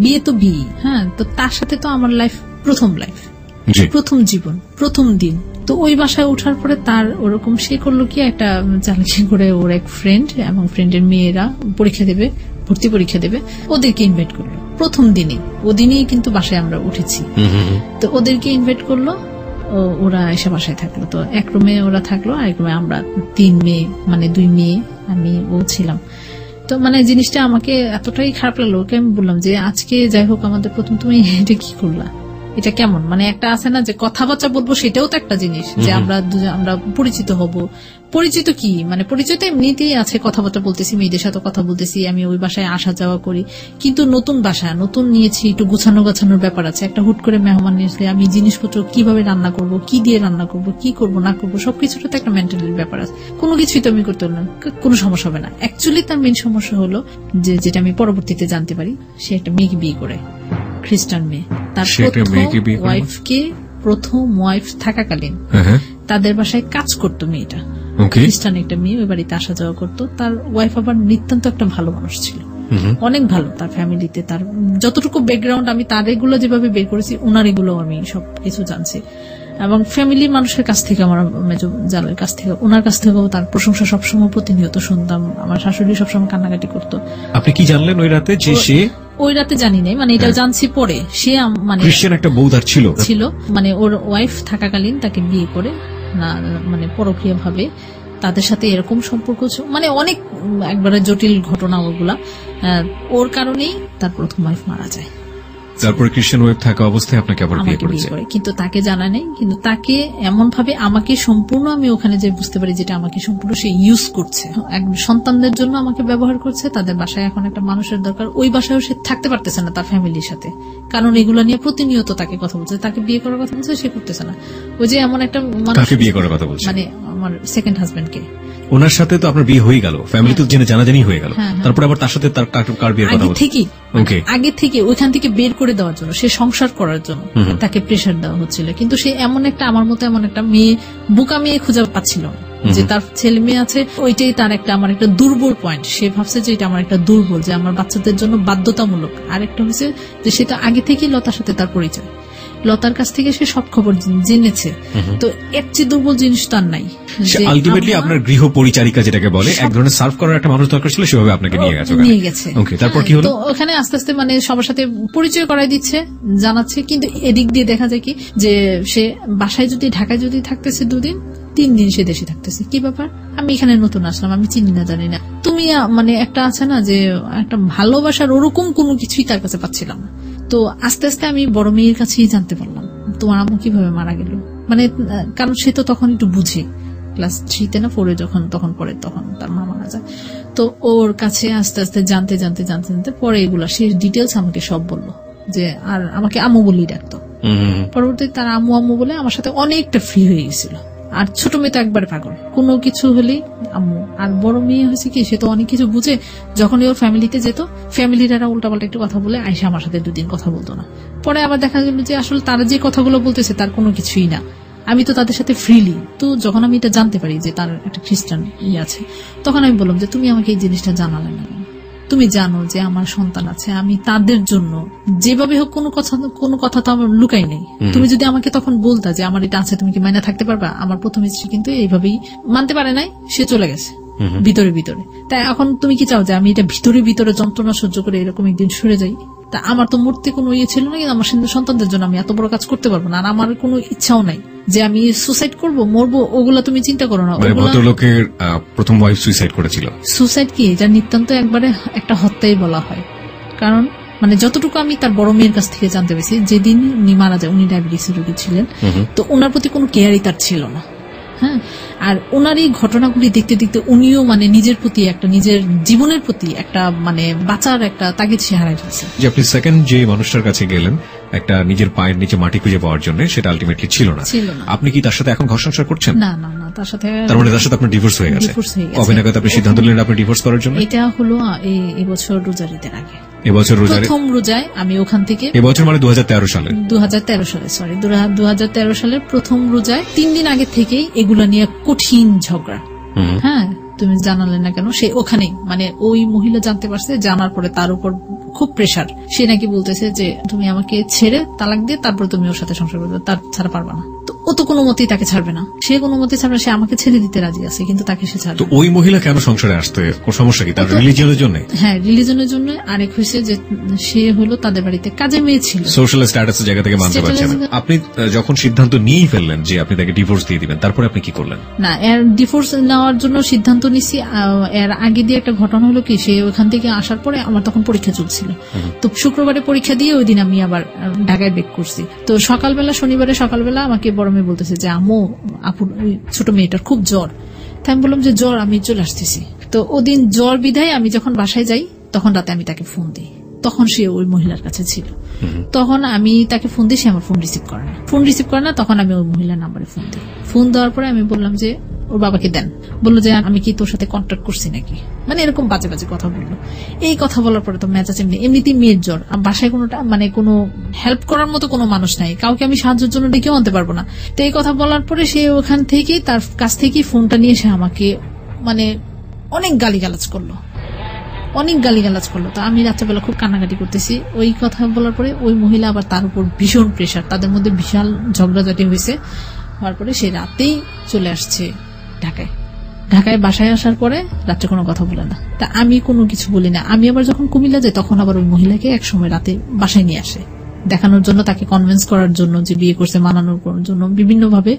বিয়ে তো বিয়ে, হ্যাঁ, তো তার সাথে তো আমার প্রথম লাইফ, প্রথম জীবন, প্রথম দিন। তো ওই বাসায় ওঠার পরে তার ওরকম সে করলো কি, একটা চালাকি করে ওর এক ফ্রেন্ড এবং ফ্রেন্ডের মেয়েরা পরীক্ষা দেবে, ভর্তি পরীক্ষা দেবে, ওদেরকে ইনভাইট করলো প্রথম দিনই। ওদিনই কিন্তু বাসায় আমরা উঠেছি। তো ওদেরকে ইনভাইট করলো, ওরা এসে বাসায় থাকলো। তো এক রুমে ওরা থাকলো, আর এক রুমে আমরা 3 মেয়ে, মানে 2 মেয়ে, আমি ও ছিলাম। তো মানে জিনিসটা আমাকে এতটাই খারাপ লাগলো, ওকে আমি বললাম যে আজকে যাই হোক আমাদের প্রথম, তুমি এটা কি করলা, এটা কেমন, মানে একটা আছে না যে কথাবার্তা বলবো, সেটাও তো একটা জিনিস, যে আমরা পরিচিত হব। পরিচিত কি, মানে পরিচয় তো এমনিতেই আছে, কথাবার্তা বলতেছি, মেয়েদের সাথে কথা বলতেছি, আমি ওই বাসায় আসা যাওয়া করি, কিন্তু নতুন বাসা, নতুন নিয়েছি, একটু গোছানোর ব্যাপার আছে। একটা হুট করে মেহমান নিয়ে আমি জিনিসপত্র কিভাবে রান্না করব, কি দিয়ে রান্না করব, কি করব না করব, সবকিছুটা তো একটা মেন্টাল ব্যাপার আছে। কোনো কিছুই তো আমি করতে পারলাম, কোনো সমস্যা হবে না। অ্যাকচুয়ালি তার মেন সমস্যা হলো যে, যেটা আমি পরবর্তীতে জানতে পারি, সে একটা মেয়েকে বিয়ে করে, খ্রিস্টান মেয়ে। তার ওয়াইফকে, প্রথম ওয়াইফ থাকাকালীন তাদের বাসায় কাজ করতো মেয়েটা, খ্রিস্টান একটা মেয়ে, ওই বাড়িতে আসা যাওয়া করতো। তার ওয়াইফ আবার নিতান্ত একটা ভালো মানুষ ছিল, অনেক ভালো। তার ফ্যামিলিতে, তার যতটুকু ব্যাকগ্রাউন্ড আমি তার এগুলো যেভাবে বের করেছি, ওনার এগুলো আমি সবকিছু জানছি। এবং ফ্যামিলির মানুষের কাছ থেকে, আমার মেজো জালের কাছ থেকে, ওনার কাছ থেকেও তার প্রশংসা সবসময় প্রতিনিয়ত শুনতাম। আমার শাশুড়ি সবসময় কান্নাকাটি করতো। আপনি কি জানলেন ওই রাতে যে সে? ওই রাতে জানি নাই, মানে এটা জানছি পরে। সে মানে খ্রিস্টান একটা বউ তার ছিল, মানে ওর ওয়াইফ থাকাকালীন তাকে বিয়ে করে, না মানে পরকীয়া ভাবে তাদের সাথে এরকম সম্পর্ক, মানে অনেক একবারে জটিল ঘটনা ওগুলা। ওর কারণেই তার প্রথম ওয়াইফ মারা যায়। তারপরে খ্রিস্টান ওয়াইফ থাকা অবস্থায় আপনাকে আবার বিয়ে করেছে, কিন্তু তাকে জানা নেই। কিন্তু তাকে এমন ভাবে আমাকে সম্পূর্ণ, আমি ওখানে যে বুঝতে পারি যেটা আমাকে সম্পূর্ণ সে ইউজ করছে, সন্তানদের জন্য আমাকে ব্যবহার করছে। তাদের বাসায় এখন একটা মানুষের দরকার, ওই বাসায়ও সে থাকতে পারতেছে না তার ফ্যামিলির সাথে, কারণ এগুলো নিয়ে প্রতিনিয়ত তাকে কথা বলছে, তাকে বিয়ে করার কথা বলছে, সে করতেছে না। ওই যে এমন একটা মানুষ, বিয়ে করার কথা বলছে, মানে আমার সেকেন্ড হাজবেন্ডকে। ওনার সাথে তো আপনার বিয়ে হয়ে গেল, ফ্যামিলি তো জেনে জানাজানি হয়ে গেল, হ্যাঁ, হ্যাঁ। তারপরে আবার তার সাথে তার কার বিয়ের কথা বলছেন? আগে থেকে ওইখান থেকে বের করে দেওয়ার জন্য, সে সংসার করার জন্য তাকে প্রেশার দেওয়া হচ্ছিল। কিন্তু সে এমন একটা, আমার মতো এমন একটা মেয়ে, বোকা মেয়ে খুঁজে পাচ্ছিল না যে তার ছেলে মেয়ে আছে, ওইটাই তার একটা, আমার একটা দুর্বল পয়েন্ট। সে ভাবছে যে এটা আমার একটা দুর্বল, যে আমার বাচ্চাদের জন্য বাধ্যতামূলক। আরেকটা হচ্ছে যে সেটা আগে থেকেই লতার সাথে তার পরিচয়, লতার কাছ থেকে সে সব খবর জেনেছে। তো এর চেয়ে দুর্বল জিনিস তার নাই। আলটিমেটলি আপনার গৃহ পরিচারিকা যেটাকে বলে, এক ধরনের সার্ভ করার একটা মানুষ দরকার ছিল, সেভাবে আপনাকে নিয়ে গেছে। ওকে, তারপর কি হলো? তো ওখানে আস্তে আস্তে মানে সবার সাথে পরিচয় করাই দিচ্ছে, জানাচ্ছে। কিন্তু এদিক দিয়ে দেখা যায় কি যে সে বাসায় যদি, ঢাকায় যদি থাকতেছে 2 দিন, 3 দিন সে দেশে থাকতেছে। কি ব্যাপার, আমি এখানে নতুন আসলাম, আমি চিনি না জানি না, তুমি মানে একটা আছে না যে একটা ভালোবাসার ওরকম কোনো কিছুই তার কাছে পাচ্ছিলাম না। তো আস্তে আস্তে আমি বড় মেয়ের কাছেই জানতে পারলাম তোমার আম্মু কিভাবে মারা গেল। মানে কারণ সে তো তখন একটু বুঝে, ক্লাস 3-তে না 4-এ যখন তার মা মারা যায়। তো ওর কাছে আস্তে আস্তে জানতে জানতে জানতে জানতে পরে এগুলা সে ডিটেলস আমাকে সব বললো, যে আর আমাকে আম্মু বলেই ডাকতো। পরবর্তীতে তার আম্মু আম্মু বলে আমার সাথে অনেকটা ফ্রি হয়ে গেছিল। আর ছোট মেয়ে তো একবারে পাগল, কোনো কিছু হলেই আম্মু। আর বড় মেয়ে হয়েছে কি, সে তো অনেক কিছু বুঝে। যখন ওর ফ্যামিলিতে যেত, ফ্যামিলিরা উল্টাপাল্টা একটু কথা বলে আইসা আমার সাথে 2 দিন কথা বলতো না। পরে আবার দেখা গেল যে আসলে তারা যে কথাগুলো বলতেছে তার কোনো কিছুই না, আমি তো তাদের সাথে ফ্রিলি। তো যখন আমি এটা জানতে পারি যে তার একটা খ্রিস্টান আছে, তখন আমি বললাম যে তুমি আমাকে এই জিনিসটা জানালে না, তুমি জানো যে আমার সন্তান আছে, আমি তাদের জন্য যেভাবে হোক কোনো কথা তো আমার লুকাই নেই। তুমি যদি আমাকে তখন বলতা যে আমার এটা আছে, তুমি কি মাইনা থাকতে পারবা? আমার প্রথম স্ত্রী কিন্তু এইভাবেই মানতে পারে নাই, সে চলে গেছে ভিতরে ভিতরে। তাই এখন তুমি কি চাও যে আমি এটা ভিতরে ভিতরে যন্ত্রণা সহ্য করে এরকম একদিন সরে যাই? তা আমার তো মরতে কোনো ইয়ে ছিল না, কিন্তু আমার সন্তানদের জন্য আমি এত বড় কাজ করতে পারবো না। আর আমার কোনো ইচ্ছাও নাই যে আমি সুসাইড করবো, মরবো, ওগুলা তুমি চিন্তা করো না। ভদ্রলোকের প্রথম ওয়াইফ সুইসাইড করেছিল। সুসাইড কি, এটা নিতান্ত একবারে একটা হত্যাই বলা হয়। কারণ মানে যতটুকু আমি তার বড় মেয়ের কাছ থেকে জানতে পেরেছি, যেদিন উনি মারা যায়, উনি ডায়াবেটিসের রোগী ছিলেন, তো ওনার প্রতি কোনো কেয়ারই তার ছিল না। হ্যাঁ, আর ওনার এই ঘটনাগুলি দেখতে দেখতে উনিও মানে নিজের প্রতি একটা, নিজের জীবনের প্রতি একটা মানে বাঁচার একটা তাগিদ সে হারাই ফেলছে। যে আপনি সেকেন্ড যে মানুষটার কাছে গেলেন একটা নিজের পায়ের নিচে মাটি খুঁজে পাওয়ার জন্য, সেটা আলটিমেটলি ছিল না। আপনি কি তার সাথে এখন ঘর সংসার করছেন? না না না, তার সাথে, তার মানে তার সাথে আপনার ডিভোর্স হয়ে গেছে। অবিনাগত আপনি সিদ্ধান্ত নিলেন আপনি ডিভোর্স করার জন্য। এটা হলো এই বছর রোজার ঈদের আগে, এবছর প্রথম রোজায় আমি ওখান থেকে, এবছর মানে 2013 সালে, 2013 সালের প্রথম রোজায় 3 দিন আগে থেকেই এগুলা নিয়ে কঠিন ঝগড়া। হ্যাঁ, তুমি জানালে না কেন? সে ওখানেই মানে ওই মহিলা জানতে পারছে, জানার পরে তার উপর খুব প্রেশার। সে নাকি বলতেছে যে তুমি আমাকে ছেড়ে তালাক দিয়ে তারপর তুমি ওর সাথে সংসার করবে, তার ছাড়া পারবা না। তো ও তো কোনো মতেই তাকে ছাড়বে না, সে কোনো মতেই ছাড়বে না, সে আমাকে ছেড়ে দিতে রাজি আছে, কিন্তু তাকে সে ছাড়বে। তো ওই মহিলা কেন সংসারে আসতে, কোন সমস্যা কি? তার রিলিজিয়নের জন্য? হ্যাঁ, রিলিজনের জন্য। আরেক হয়েছে যে সে হলো তাদের বাড়িতে কাজে মেয়ে ছিল, সোশ্যাল স্ট্যাটাসের জায়গা থেকে মানতে পারছেন। আপনি যখন সিদ্ধান্ত নিয়েই ফেললেন যে আপনি তাকে ডিভোর্স দিয়ে দিবেন, তারপরে আপনি কি করলেন? না, এর ডিভোর্স নেওয়ার জন্য সিদ্ধান্ত নিছি। এর আগে দিয়ে একটা ঘটনা হলো কি, সে ওখান থেকে আসার পরে আমার তখন পরীক্ষা চলছিল। তো শুক্রবারে পরীক্ষা দিয়ে ওই দিন আমি আবার ঢাকায় বেক করছি। তো সকালবেলা, শনিবারে সকালবেলা আমাকে বড় মেয়ে বলতেছে যে আম্মু, আপুর ছোট মেয়েটার খুব জ্বর। তাই আমি বললাম যে জ্বর, আমি চলে আসতেছি। তো ওদিন জ্বর বিধায় আমি যখন বাসায় যাই, তখন রাতে আমি তাকে ফোন দিই। তখন সে ওই মহিলার কাছে ছিল। তখন আমি তাকে ফোন দিই, সে আমার ফোন রিসিভ করে না। তখন আমি ওই মহিলার নাম্বারে ফোন দিই। ফোন দেওয়ার পরে আমি বললাম যে ওর বাবাকে দেন। বললো যে আমি কি তোর সাথে কন্ট্যাক্ট করছি নাকি, মানে এরকম বাজে বাজে কথা বললো। এই কথা বলার পরে তো মেজাজ এমনিতেই মেয়ের জ্বর, বাসায় কোনোটা মানে কোনো হেল্প করার মতো কোনো মানুষ নাই, কাউকে আমি সাহায্যের জন্য ডেকেও আনতে পারবো না। তো এই কথা বলার পরে সে ওখান থেকেই তার কাছ থেকেই ফোনটা নিয়ে এসে আমাকে মানে অনেক গালিগালাজ করলো। তো আমি রাত্রেবেলা খুব কান্নাকাটি করতেছি। ওই কথা বলার পরে ওই মহিলা আবার তার উপর ভীষণ প্রেশার, তাদের মধ্যে বিশাল ঝগড়াঝাটি হয়েছে। হওয়ার পরে সে রাতেই চলে আসছে ঢাকায়। বাসায় আসার পরে রাত্রে কোনো কথা বলে না। তা আমি কোনো কিছু বলি না। আমি আবার যখন কুমিল্লা যাই, তখন আবার ওই মহিলাকে একসময় রাতে বাসায় নিয়ে আসে, দেখানোর জন্য, তাকে কনভিন্স করার জন্য যে বিয়ে করছে, মানানোর জন্য বিভিন্ন ভাবে।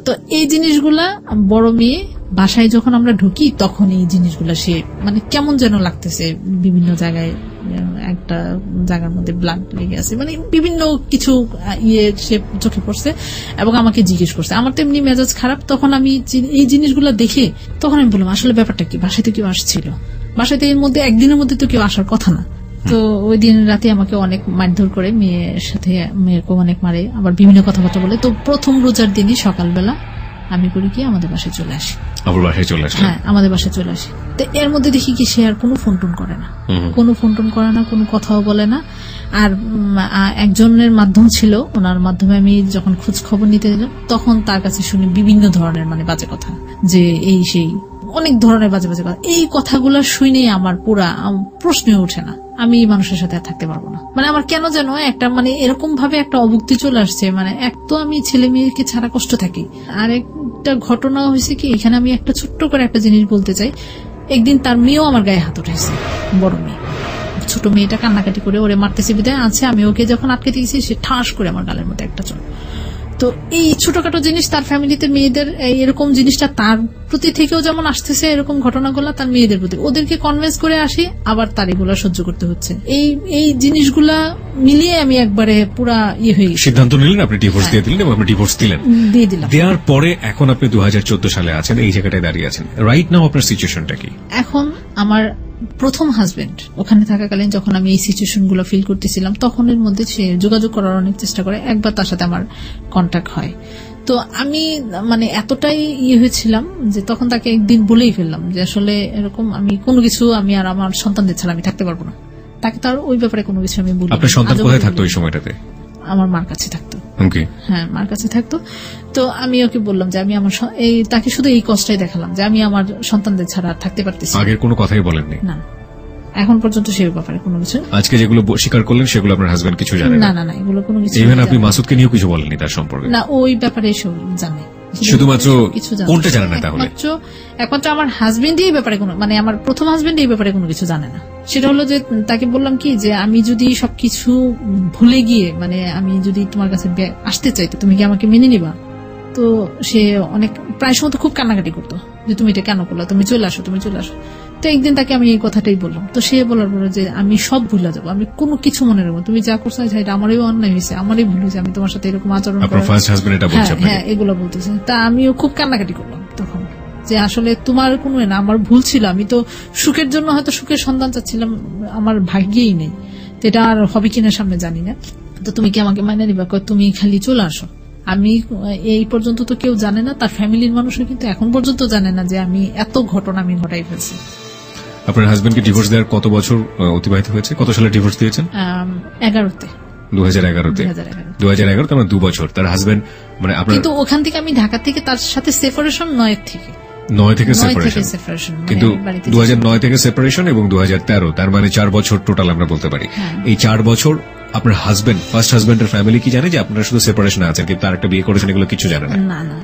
তো এই জিনিসগুলা বড় মেয়ে বাসায় যখন আমরা ঢুকি, তখন এই জিনিসগুলা সে মানে কেমন যেন লাগতেছে, বিভিন্ন জায়গায় একটা জায়গার মধ্যে ব্লাড লেগে আছে, মানে বিভিন্ন কিছু সে চোখে পড়ছে এবং আমাকে জিজ্ঞেস করছে। আমার তো এমনি মেজাজ খারাপ। তখন আমি এই জিনিসগুলা দেখে তখন আমি বললাম আসলে ব্যাপারটা কি, বাসায় তো কেউ আসছিল, বাসায় তো এর মধ্যে একদিনের মধ্যে তো কেউ আসার কথা না। তো ওই দিন রাতে আমাকে অনেক মারধর করে, মেয়ের সাথে মেয়েকে অনেক মারে, আবার বিভিন্ন কথাবার্তা বলে। তো প্রথম রোজার দিনই সকালবেলা আমি করি কি আমাদের বাসায় চলে আসি। আবার বাসায় চলে আসলেন? হ্যাঁ, আমাদের বাসায় চলে আসি। তো এর মধ্যে দেখি কি সে আর কোনো ফোন টোন করে না, কোনো ফোন টোন করে না, কোনো কথাও বলে না। আর একজনের মাধ্যম ছিল, ওনার মাধ্যমে আমি যখন খোঁজ খবর নিতে গেলাম তখন তার কাছে শুনি বিভিন্ন ধরনের মানে বাজে কথা, যে এই সেই অনেক ধরনের বাজে বাজে কথা। এই কথাগুলো শুনে আমার পুরা প্রশ্ন ওঠে না, আমি এই মানুষের সাথে আর থাকতে পারবো না। মানে আমার কেন যেন একটা মানে এরকম ভাবে একটা অভুক্তি চলে আসছে। মানে এক তো আমি ছেলে মেয়েকে ছাড়া কষ্ট থাকি, আর একটা ঘটনা হয়েছে কি, এখানে আমি একটা ছোট্ট করে একটা জিনিস বলতে চাই। একদিন তার মেয়েও আমার গায়ে হাত উঠেছে, বড় মেয়ে। ছোট মেয়েটা কান্নাকাটি করে ওরে মারতেছে বিদায় আছে, আমি ওকে যখন আটকে দিয়েছি সে ঠাস করে আমার গালের মধ্যে একটা চল। তো এই ছোটখাটো জিনিস তার ফ্যামিলিতে মেয়েদের এরকম জিনিসটা তার প্রতি থেকেও যেমন আসতেছে, এরকম ঘটনাগুলো তার মেয়েদের প্রতি, ওদেরকে কনভিন্স করে আসি, আবার তার এগুলা সহ্য করতে হচ্ছে। এই জিনিসগুলা মিলিয়ে আমি একবারে পুরা হয়ে গেছি। সিদ্ধান্ত নিলেন, আপনি ডিভোর্স দিয়ে দিলেন এবং আপনি ডিভোর্স দিলেন। দিয়ে দিলাম। দেওয়ার পরে এখন আপনি 2014 সালে আছেন, এই জায়গাটায় দাঁড়িয়ে আছেন। রাইট নাও আপনার সিচুয়েশনটা কি? এখন আমার প্রথম হাজবেন্ড ওখানে থাকাকালীন যখন আমি এই সিচুয়েশন গুলো ফিল করতেছিলাম, তখনের মধ্যে সে যোগাযোগ করার অনেক চেষ্টা করে, একবার তার সাথে আমার কন্ট্যাক্ট হয়। তো আমি মানে এতটাই হয়েছিলাম যে তখন তাকে একদিন বলেই ফেললাম যে আসলে এরকম আমি কোনো কিছু আমি আর আমার সন্তানদের ছাড়া আমি থাকতে পারবো না। তাকে তার ওই ব্যাপারে কোনো কিছু আমি বলি। আপনার সন্তান কোথায় থাকতো ওই সময়টাতে? আমার মার কাছে থাকতো। হ্যাঁ, মার কাছে থাকতো। তো আমি ওকে বললাম যে আমি আমার তাকে শুধু এই কষ্টটাই দেখালাম যে আমি আমার সন্তানদের ছাড়া থাকতে পারতেছি। আগের কোনো কথাই বলেননি? না, এখন পর্যন্ত সেই ব্যাপারে কোনো কিছু। আজকে যেগুলো স্বীকার করলেন সেগুলো আপনার হাজবেন্ড কিছু জানেন না? না, এগুলো কোনো কিছু। ইভেন আপনি মাসুদকে নিয়েও কিছু বলেননি তার সম্পর্কে? না, ওই ব্যাপারে এসব জানে, শুধুমাত্র কোনটা জানে না তাহলে? একমাত্র আমার হাজবেন্ড এই ব্যাপারে কোনো, মানে আমার প্রথম হাজবেন্ড এই ব্যাপারে কোনো কিছু জানে না। সেটা হলো যে তাকে বললাম কি যে আমি যদি সবকিছু ভুলে গিয়ে মানে আমি যদি তোমার কাছে আসতে চাই তো তুমি কি আমাকে মেনে নিবা? তো সে অনেক প্রায় সময় তো খুব কান্নাকাটি করতো যে তুমি এটা কেন করলা, তুমি চলে আসো, তুমি চলে আসো। তো একদিন তাকে আমি এই কথাটাই বললাম। তো সে বলার পরে যে আমি সব ভুলে যাবো, আমি কোনো কিছু মনে রাখবো, তুমি যা করছো এটা আমারই অন্যায় হয়েছে, আমারই ভুল হয়েছে, আমি তোমার সাথে এরকম আচরণ করি। হ্যাঁ, এগুলো বলতেছে। তা আমিও খুব কান্নাকাটি করলাম তখন যে আসলে তোমার কোনো না, আমার ভুল ছিল। আমি তো সুখের জন্য হয়তো সুখের সন্তান চাচ্ছিলাম, আমার ভাগ্যেই নেই, তো এটা আর হবে কিনা সামনে জানি না। তো তুমি কি আমাকে মাইনে নিবা? তুমি খালি চলে আসো। আমি এই পর্যন্ত তো কেউ জানে না, তার ফ্যামিলির মানুষও কিন্তু এখন পর্যন্ত জানে না যে আমি এত ঘটনা আমি ঘটাই ফেলছি। আপনার হাজবেন্ডকে ডিভোর্স দেওয়ার কত বছর অতিবাহিত হয়েছে? কত সালে ডিভোর্স দিয়েছেন? 11-তে। 2011-তে? 2011 তার 2 বছর। তার হাজবেন্ড মানে আপনার, কিন্তু ওখান থেকে আমি ঢাকা থেকে তার সাথে সেপারেশন 9 থেকে সেপারেশন, কিন্তু 2009 থেকে সেপারেশন এবং 2013, তার মানে 4 বছর টোটাল আমরা বলতে পারি। এই 4 বছর আপনার হাজবেন্ড, ফার্স্ট হাজবেন্ডের ফ্যামিলি কি জানে যে আপনারা শুধু সেপারেশন আছেন কিন্তু তার একটা বিয়ে করেছেন, এগুলো কিছু জানে না? না,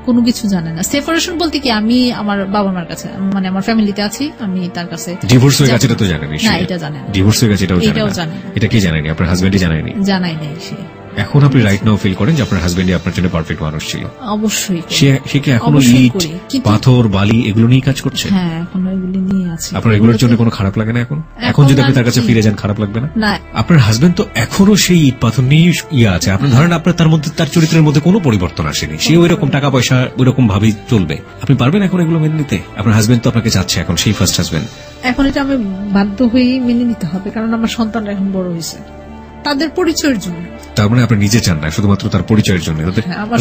কোনো কিছু জানে না। সেপারেশন বলতে কি আমি আমার বাবা মার কাছে মানে আমার ফ্যামিলিতে আছি, আমি তার কাছে। ডিভোর্স হয়ে গেছে এটা তো জানেনি? না, এটা জানে না। ডিভোর্স হয়ে গেছে এটাও জানে না। এটা কি জানেনি? আপনার হাজবেন্ডই জানায়নি? জানাই নাই সে। এখন আপনি রাইট নাও ফিল করেন যে আপনার হাজবেন্ডই আপনার জন্য পারফেক্ট মানুষ ছিল? অবশ্যই। সে কি এখনো ইট, পাথর, বালি এগুলো নিয়ে কাজ করছে? হ্যাঁ, এখন এগুলো নিয়ে আছে। আপনার এগুলোর জন্য কোনো খারাপ লাগে না এখন যদি আপনি তার কাছে ফিরে যান খারাপ লাগবে না? না, আপনার হাজবেন্ড তো এখনো সেই ইট পাথর নিয়ে আছে। আপনার ধরেন আপনার তার মধ্যে, তার চরিত্রের মধ্যে কোনো পরিবর্তন আসেনি, সে ওই রকম টাকা পয়সা ওই রকম ভাবেই চলবে। আপনি পারবেন এখন এগুলো মেনে নিতে? আপনার হাজবেন্ড তো আপনাকে চাচ্ছে এখন, সেই ফার্স্ট হাজবেন্ড। এখন এটা আমি বাধ্য হয়েই মেনে নিতে হবে, কারণ আমার সন্তানরা এখন বড় হয়েছে, তাদের পরিচয়ের জন্য। তার মানে আপনি নিজে চান না, শুধুমাত্র তার পরিচয়ের জন্য? আমার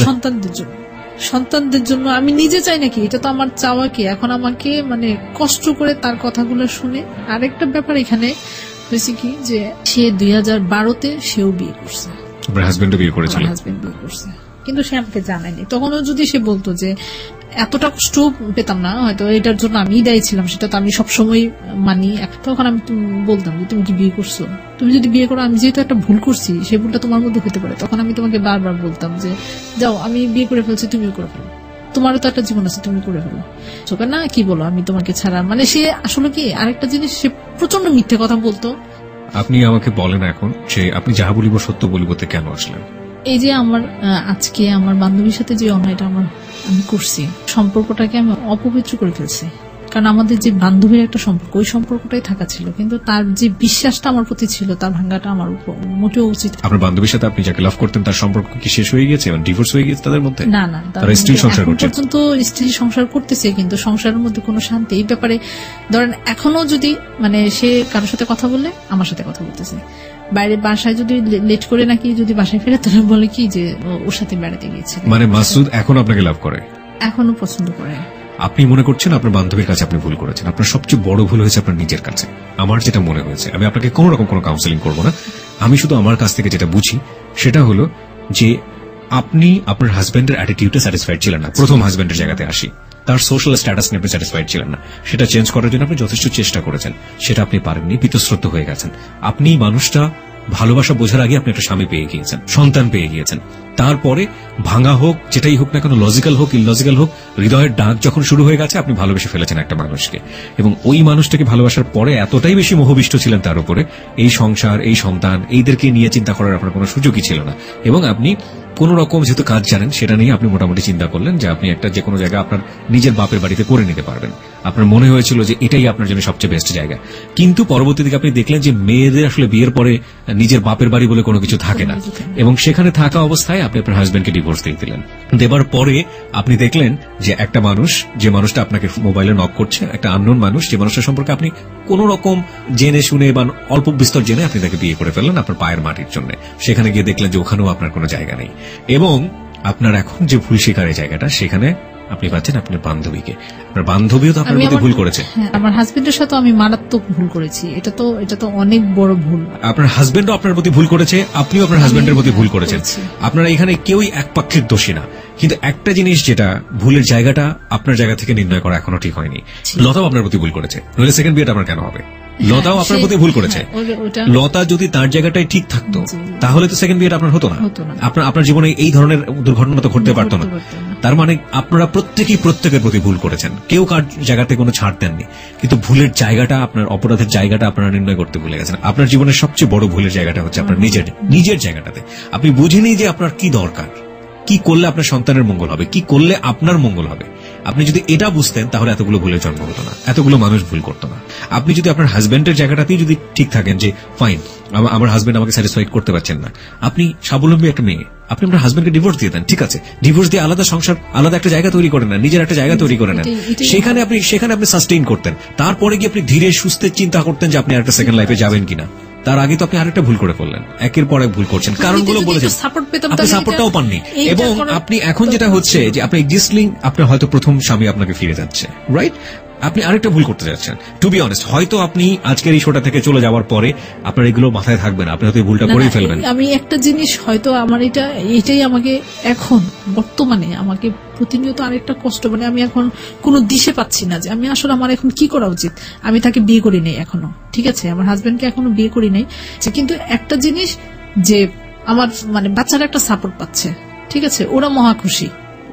সন্তানদের জন্য আমি নিজে চাই নাকি, এটা তো আমার চাওয়া কি। এখন আমাকে মানে কষ্ট করে তার কথাগুলো শুনে। আরেকটা ব্যাপার এখানে হয়েছে কি যে সে 2012-তে সেও বিয়ে করছে। আপনার হাজবেন্ডও বিয়ে করেছিল? হাজবেন্ড বিয়ে করছে, কিন্তু সে আমাকে জানায়নি। তখনও যদি সে বলতো যে এতটা কষ্ট পেতাম না, হয়তো এটার জন্য আমি দায়ী ছিলাম, সেটা তো আমি সবসময় মানি। তখন আমি বলতাম যে তুমি কি বিয়ে করছো? তুমি যদি বিয়ে করো, আমি যেহেতু একটা ভুল করছি, সেই ভুলটা তোমার মধ্যে হতে পারে। তখন আমি তোমাকে বারবার বলতাম যে যাও, আমি বিয়ে করে ফেলছি, তুমিও করে ফেলো, তোমারও তো একটা জীবন আছে, তুমি করে ফেলো। চোখে না কি বলো, আমি তোমাকে ছাড়া। মানে সে আসলে কি আরেকটা জিনিস, সে প্রচন্ড মিথ্যে কথা বলতো। আপনি আমাকে বলেন এখন যে আপনি যাহা বলিব সত্য বলিবতে কেন আসলেন? এই যে আমার আজকে আমার বান্ধবীর সাথে যে অন্যায়টা আমি করছি, সম্পর্কটাকে আমি অপবিত্র করে ফেলছি। কারণ আমাদের যে বান্ধবীর একটা সম্পর্ক, ওই সম্পর্কটাই থাকা ছিল, কিন্তু তার যে বিশ্বাসটা আমার প্রতি ছিল তার ভাঙ্গাটা আমার মোটেও উচিত। আপনার বান্ধবীর সাথে আপনি যাকে লাভ করতেন তার সম্পর্ক কি শেষ হয়ে গেছে, ডিভোর্স হয়ে গেছে তাদের মধ্যে? না না, তারা স্ত্রী সংসার করছে, পর্যন্ত স্ত্রী সংসার করতেছে, কিন্তু সংসারের মধ্যে কোনো শান্তি। এই ব্যাপারে ধরেন এখনো যদি মানে সে কারোর সাথে কথা বললে আমার সাথে কথা বলতেছে, বাইরে বাসায় যদি লেট করে নাকি যদি বাসায় ফেরে তাহলে বলে কি যে ওর সাথে বেড়াতে গিয়েছে। মানে মাসুদ এখন আপনাকে লাভ করে, এখনো পছন্দ করে। আপনি মনে করছেন আপনার বান্ধবীর কাছে আপনি ভুল করেছেন, আপনার সবচেয়ে বড় ভুল হয়েছে আপনার নিজের কাছে। আমার যেটা মনে হয়েছে, আমি আপনাকে কোন রকম কোনো কাউন্সেলিং করবো না, আমি শুধু আমার কাছ থেকে যেটা বুঝি সেটা হলো যে আপনি আপনার হাজবেন্ডের অ্যাটিটিউডে স্যাটিসফাইড ছিলেন না। প্রথম হাজবেন্ডের জায়গাতে আসি, তার সোশ্যাল স্ট্যাটাস নিয়ে আপনি স্যাটিসফাইড ছিলেন না, সেটা চেঞ্জ করার জন্য আপনি যথেষ্ট চেষ্টা করেছেন, সেটা আপনি পারেননি, বীতশ্রদ্ধ হয়ে গেছেন। আপনি মানুষটা ভালোবাসা বোঝার আগে আপনি একটা স্বামী পেয়ে গিয়েছেন, সন্তান পেয়ে গিয়েছেন, তারপরে ভাঙা হোক যেটাই হোক না কেন, লজিক্যাল হোক ইললজিক্যাল হোক, হৃদয়ের ডাক যখন শুরু হয়ে গেছে আপনি ভালোবেসে ফেলেছেন একটা মানুষকে, এবং ওই মানুষটাকে ভালোবাসার পরে এতটাই বেশি মোহবিষ্ট ছিলেন তার উপরে, এই সংসার এই সন্তান এইদেরকে নিয়ে চিন্তা করার আপনার কোনো সুযোগই ছিল না। এবং আপনি কোন রকম যেহেতু কাজ জানেন সেটা নিয়ে আপনি মোটামুটি চিন্তা করলেন যে আপনি একটা যে কোনো জায়গা আপনার নিজের বাপের বাড়িতে করে নিতে পারবেন, আপনার মনে হয়েছিল যে এটাই আপনার জন্য সবচেয়ে বেস্ট জায়গা। কিন্তু পরবর্তী দিকে আপনি দেখলেন যে মেয়েদের আসলে বিয়ের পরে নিজের বাপের বাড়ি বলে কোনো কিছু থাকে না, এবং সেখানে থাকা অবস্থায় আপনি আপনার হাজবেন্ডকে ডিভোর্স দিয়ে দিলেন। দেবার পরে আপনি দেখলেন যে একটা মানুষ, যে মানুষটা আপনাকে মোবাইলে নক করছে, একটা আননোন মানুষ, যে মানুষটার সম্পর্কে আপনি কোন রকম জেনে শুনে বা অল্প বিস্তর জেনে আপনি তাকে বিয়ে করে ফেললেন আপনার পায়ের মাটির জন্য। সেখানে গিয়ে দেখলেন যে ওখানেও আপনার কোনো জায়গা নেই, এবং আপনার এখন যে ভুল শিকারের জায়গাটা সেখানে আপনি পাচ্ছেন আপনার বান্ধবীকে। আপনার বান্ধবীও তো আপনার মধ্যে ভুল করেছে। আমার হাজবেন্ডের সাথে আমি মারাত্মক ভুল করেছি, এটা তো অনেক বড় ভুল। আপনার হাজবেন্ডও আপনার প্রতি ভুল করেছে, আপনিও আপনার হাজবেন্ডের প্রতি ভুল করেছেন। আপনারা এখানে কেউই একপাক্ষিক দোষী না, কিন্তু একটা জিনিস যেটা ভুলের জায়গাটা আপনার জায়গা থেকে নির্ণয় করা এখনো ঠিক হয়নি। লতাও আপনার প্রতি ভুল করেছে, নইলে সেকেন্ড বিয়েটা আপনার কেন হবে? লতাও আপনার প্রতি ভুল করেছে। লতা যদি তার জায়গাটাই ঠিক থাকতো তাহলে তো সেকেন্ড বিয়েটা আপনার হতো না, আপনার জীবনে এই ধরনের দুর্ঘটনা তো ঘটতে পারতো না। তার মানে আপনারা প্রত্যেকের প্রতি ভুল করেছেন, কেউ কার জায়গাতে কোনো ছাড় দেননি, কিন্তু ভুলের জায়গাটা আপনার, অপরাধের জায়গাটা আপনারা নির্ণয় করতে ভুলে গেছেন। আপনার জীবনের সবচেয়ে বড় ভুলের জায়গাটা হচ্ছে আপনার নিজের জায়গাটাতে। আপনি বুঝেনি যে আপনার কি দরকার, কি করলে আপনার সন্তানের মঙ্গল হবে, কি করলে আপনার মঙ্গল হবে। আপনি যদি এটা বুঝতেন তাহলে এতগুলো ভুলের জন্ম হতো না, এতগুলো মানুষ ভুল করতো না। আপনি যদি আপনার হাজবেন্ডের জায়গাটাতেই যদি ঠিক থাকেন যে ফাইন, আমার হাজবেন্ড আমাকে স্যাটিসফাইড করতে পারছেন না, আপনি স্বাবলম্বী একটা মেয়ে, আপনি আপনার হাজবেন্ডকে ডিভোর্স দিয়ে দেন, ঠিক আছে, ডিভোর্স দিয়ে আলাদা সংসার, আলাদা একটা জায়গা তৈরি করে নেন, নিজের একটা জায়গা তৈরি করে নেন, সেখানে আপনি সাস্টেইন করতেন। তারপরে গিয়ে আপনি ধীরে সুস্থে চিন্তা করতেন যে আপনি একটা সেকেন্ড লাইফে যাবেন কিনা। তার আগে তো আপনি আরেকটা ভুল করে ফেললেন, একের পর এক ভুল করছেন, কারণগুলো বলেছেন, আপনি সাপোর্টটাও পাননি। এবং আপনি এখন যেটা হচ্ছে যে আপনি এক্সিস্টলিং, আপনার হয়তো প্রথম স্বামী আপনাকে ফিরে যাচ্ছে, রাইট? আপনি আরেকটা ভুল করতে যাচ্ছেন। টু বি অনেস্ট, হয়তো আপনি আজকের এই শোটা থেকে চলে যাওয়ার পরে আপনার এগুলো মাথায় থাকবে না, আপনি হয়তো এই ভুলটা করেই ফেলবেন। আমি একটা জিনিস হয়তো আমার এটাই আমাকে এখন বর্তমানে আমাকে প্রতিনিয়ত আরেকটা কষ্ট, মানে আমি এখন কোনো দিশে পাচ্ছি না যে আমি আসলে আমার এখন কি করা উচিত। আমি তাকে বিয়ে করি নাই এখনো, ঠিক আছে, আমার হাজবেন্ডকে এখনো বিয়ে করি নাই, কিন্তু একটা জিনিস যে আমার মানে বাচ্চারা একটা সাপোর্ট পাচ্ছে, ঠিক আছে, ওরা মহা খুশি,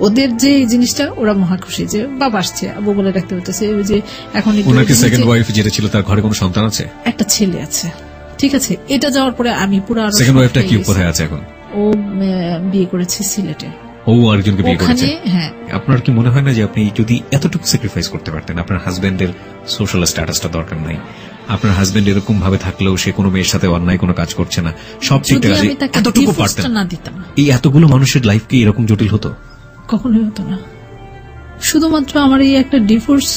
ওদের যে জিনিসটা ওরা মহা খুশি যে বাবা আসছে, আবু বলে রাখতে হতেছে। যে এখন ওনাকে সেকেন্ড ওয়াইফ যেটা ছিল তার ঘরে কোনো সন্তান আছে, একটা ছেলে আছে, ঠিক আছে। এটা যাওয়ার পরে আমি পুরো সেকেন্ড ওয়াইফটা কি কোথায় আছে এখন? ও বিয়ে করেছে সিলেটে, ও আরেকজনকে বিয়ে করেছে। হ্যাঁ, আপনার কি মনে হয় না যে আপনি যদি এতটুকু স্যাক্রিফাইস করতে পারতেন? আপনার হাজবেন্ডের সোশ্যাল স্ট্যাটাসটা দরকার নাই, আপনার হাজবেন্ড এরকম ভাবে থাকলেও সে কোনো মেয়ের সাথে অন্যায় কোনো কাজ করছে না, সব ঠিকঠাক আছে, এতটুকু পারতেন না দিতাম, এই এতগুলো মানুষের লাইফ কি এরকম জটিল হতো? কখনোই হতো না। শুধুমাত্র আমার এই একটা ডিভোর্স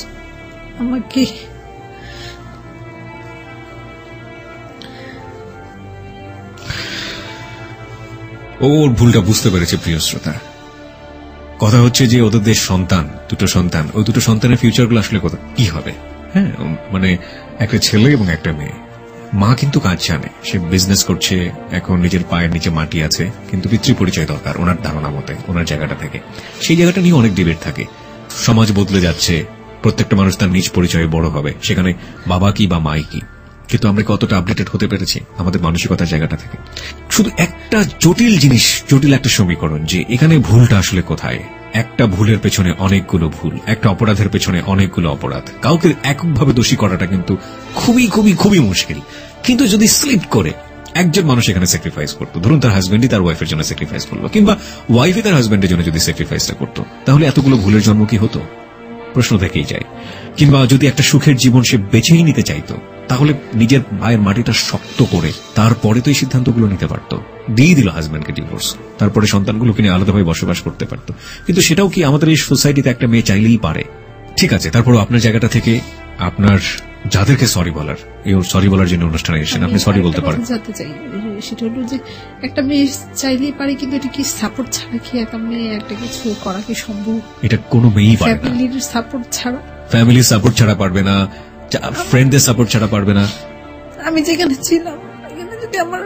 আমাকে ওর ভুলটা বুঝতে পেরেছে। প্রিয় শ্রোতা, কথা হচ্ছে যে ওদের সন্তান, দুটো সন্তান, ওই দুটো সন্তানের ফিউচারগুলো আসলে কি হবে? হ্যাঁ, মানে একটা ছেলে এবং একটা মেয়ে। মা কিন্তু কাজ জানে, সে বিজনেস করছে, এখন নিজের পায়ের নিচে মাটি আছে, কিন্তু পিতৃ পরিচয় দরকার ওনার ধারণা মতে, ওনার জায়গাটা থেকে। সেই জায়গাটা নিয়ে অনেক ডিবেট থাকে। সমাজ বদলে যাচ্ছে, প্রত্যেকটা মানুষ তার নিজ পরিচয়ে বড় হবে, সেখানে বাবা কি বা মাই কি, কিন্তু আমরা কতটা আপডেটেড হতে পেরেছি আমাদের মানসিকতার জায়গাটা থেকে? শুধু একটা জটিল জিনিস, জটিল একটা সমীকরণ যে এখানে ভুলটা আসলে কোথায়। একটা ভুলের পেছনে অনেকগুলো ভুল, একটা অপরাধের পেছনে অনেকগুলো অপরাধ। কাউকে এককভাবে দোষী করাটা কিন্তু খুবই খুবই খুবই মুশকিল, কিন্তু যদি স্লিপ করে একজন মানুষ এখানে স্যাক্রিফাইস করতো, ধরুন তার হাজবেন্ডই তার ওয়াইফের জন্য স্যাক্রিফাইস করলো, কিংবা ওয়াইফই তার হাজবেন্ডের জন্য যদি স্যাক্রিফাইসটা করতো, তাহলে এতগুলো ভুলের জন্ম কি হতো? প্রশ্ন থেকেই যায়। কিংবা যদি একটা সুখের জীবন সে বেছেই নিতে চাইতো, তাহলে নিজের পায়ের মাটিটা শক্ত করে তারপরে তো এই সিদ্ধান্তগুলো নিতে পারতো। দিয়ে দিল হাজব্যান্ডকে ডিভোর্স, তারপরে সন্তানগুলোকে নিয়ে আলাদাভাবে বসবাস করতে পারতো। কিন্তু সেটাও কি আমাদের এই সোসাইটিতে একটা মেয়ে চাইলেই পারে? ঠিক আছে, তারপরও আপনার জায়গাটা থেকে আপনার যাদেরকে সরি বলার, এই সরি বলার জন্য অনুষ্ঠানে এসেছেন, আপনি সরি বলতে পারেন। জানতে চাই সেটা হলো যে একটা মেয়ে চাইলেই পারে, কিন্তু এটা কি সাপোর্ট ছাড়া কি একটা মেয়ে একটা কিছু করা কি সম্ভব? এটা কোনো মেয়েই পারে না। ফ্যামিলির সাপোর্ট ছাড়া, ফ্যামিলির সাপোর্ট ছাড়া পারবে না, ফ্রেন্ডদের সাপোর্ট ছাড়া পারবে না। আমি যেখানে ছিলাম এখানে যদি আমার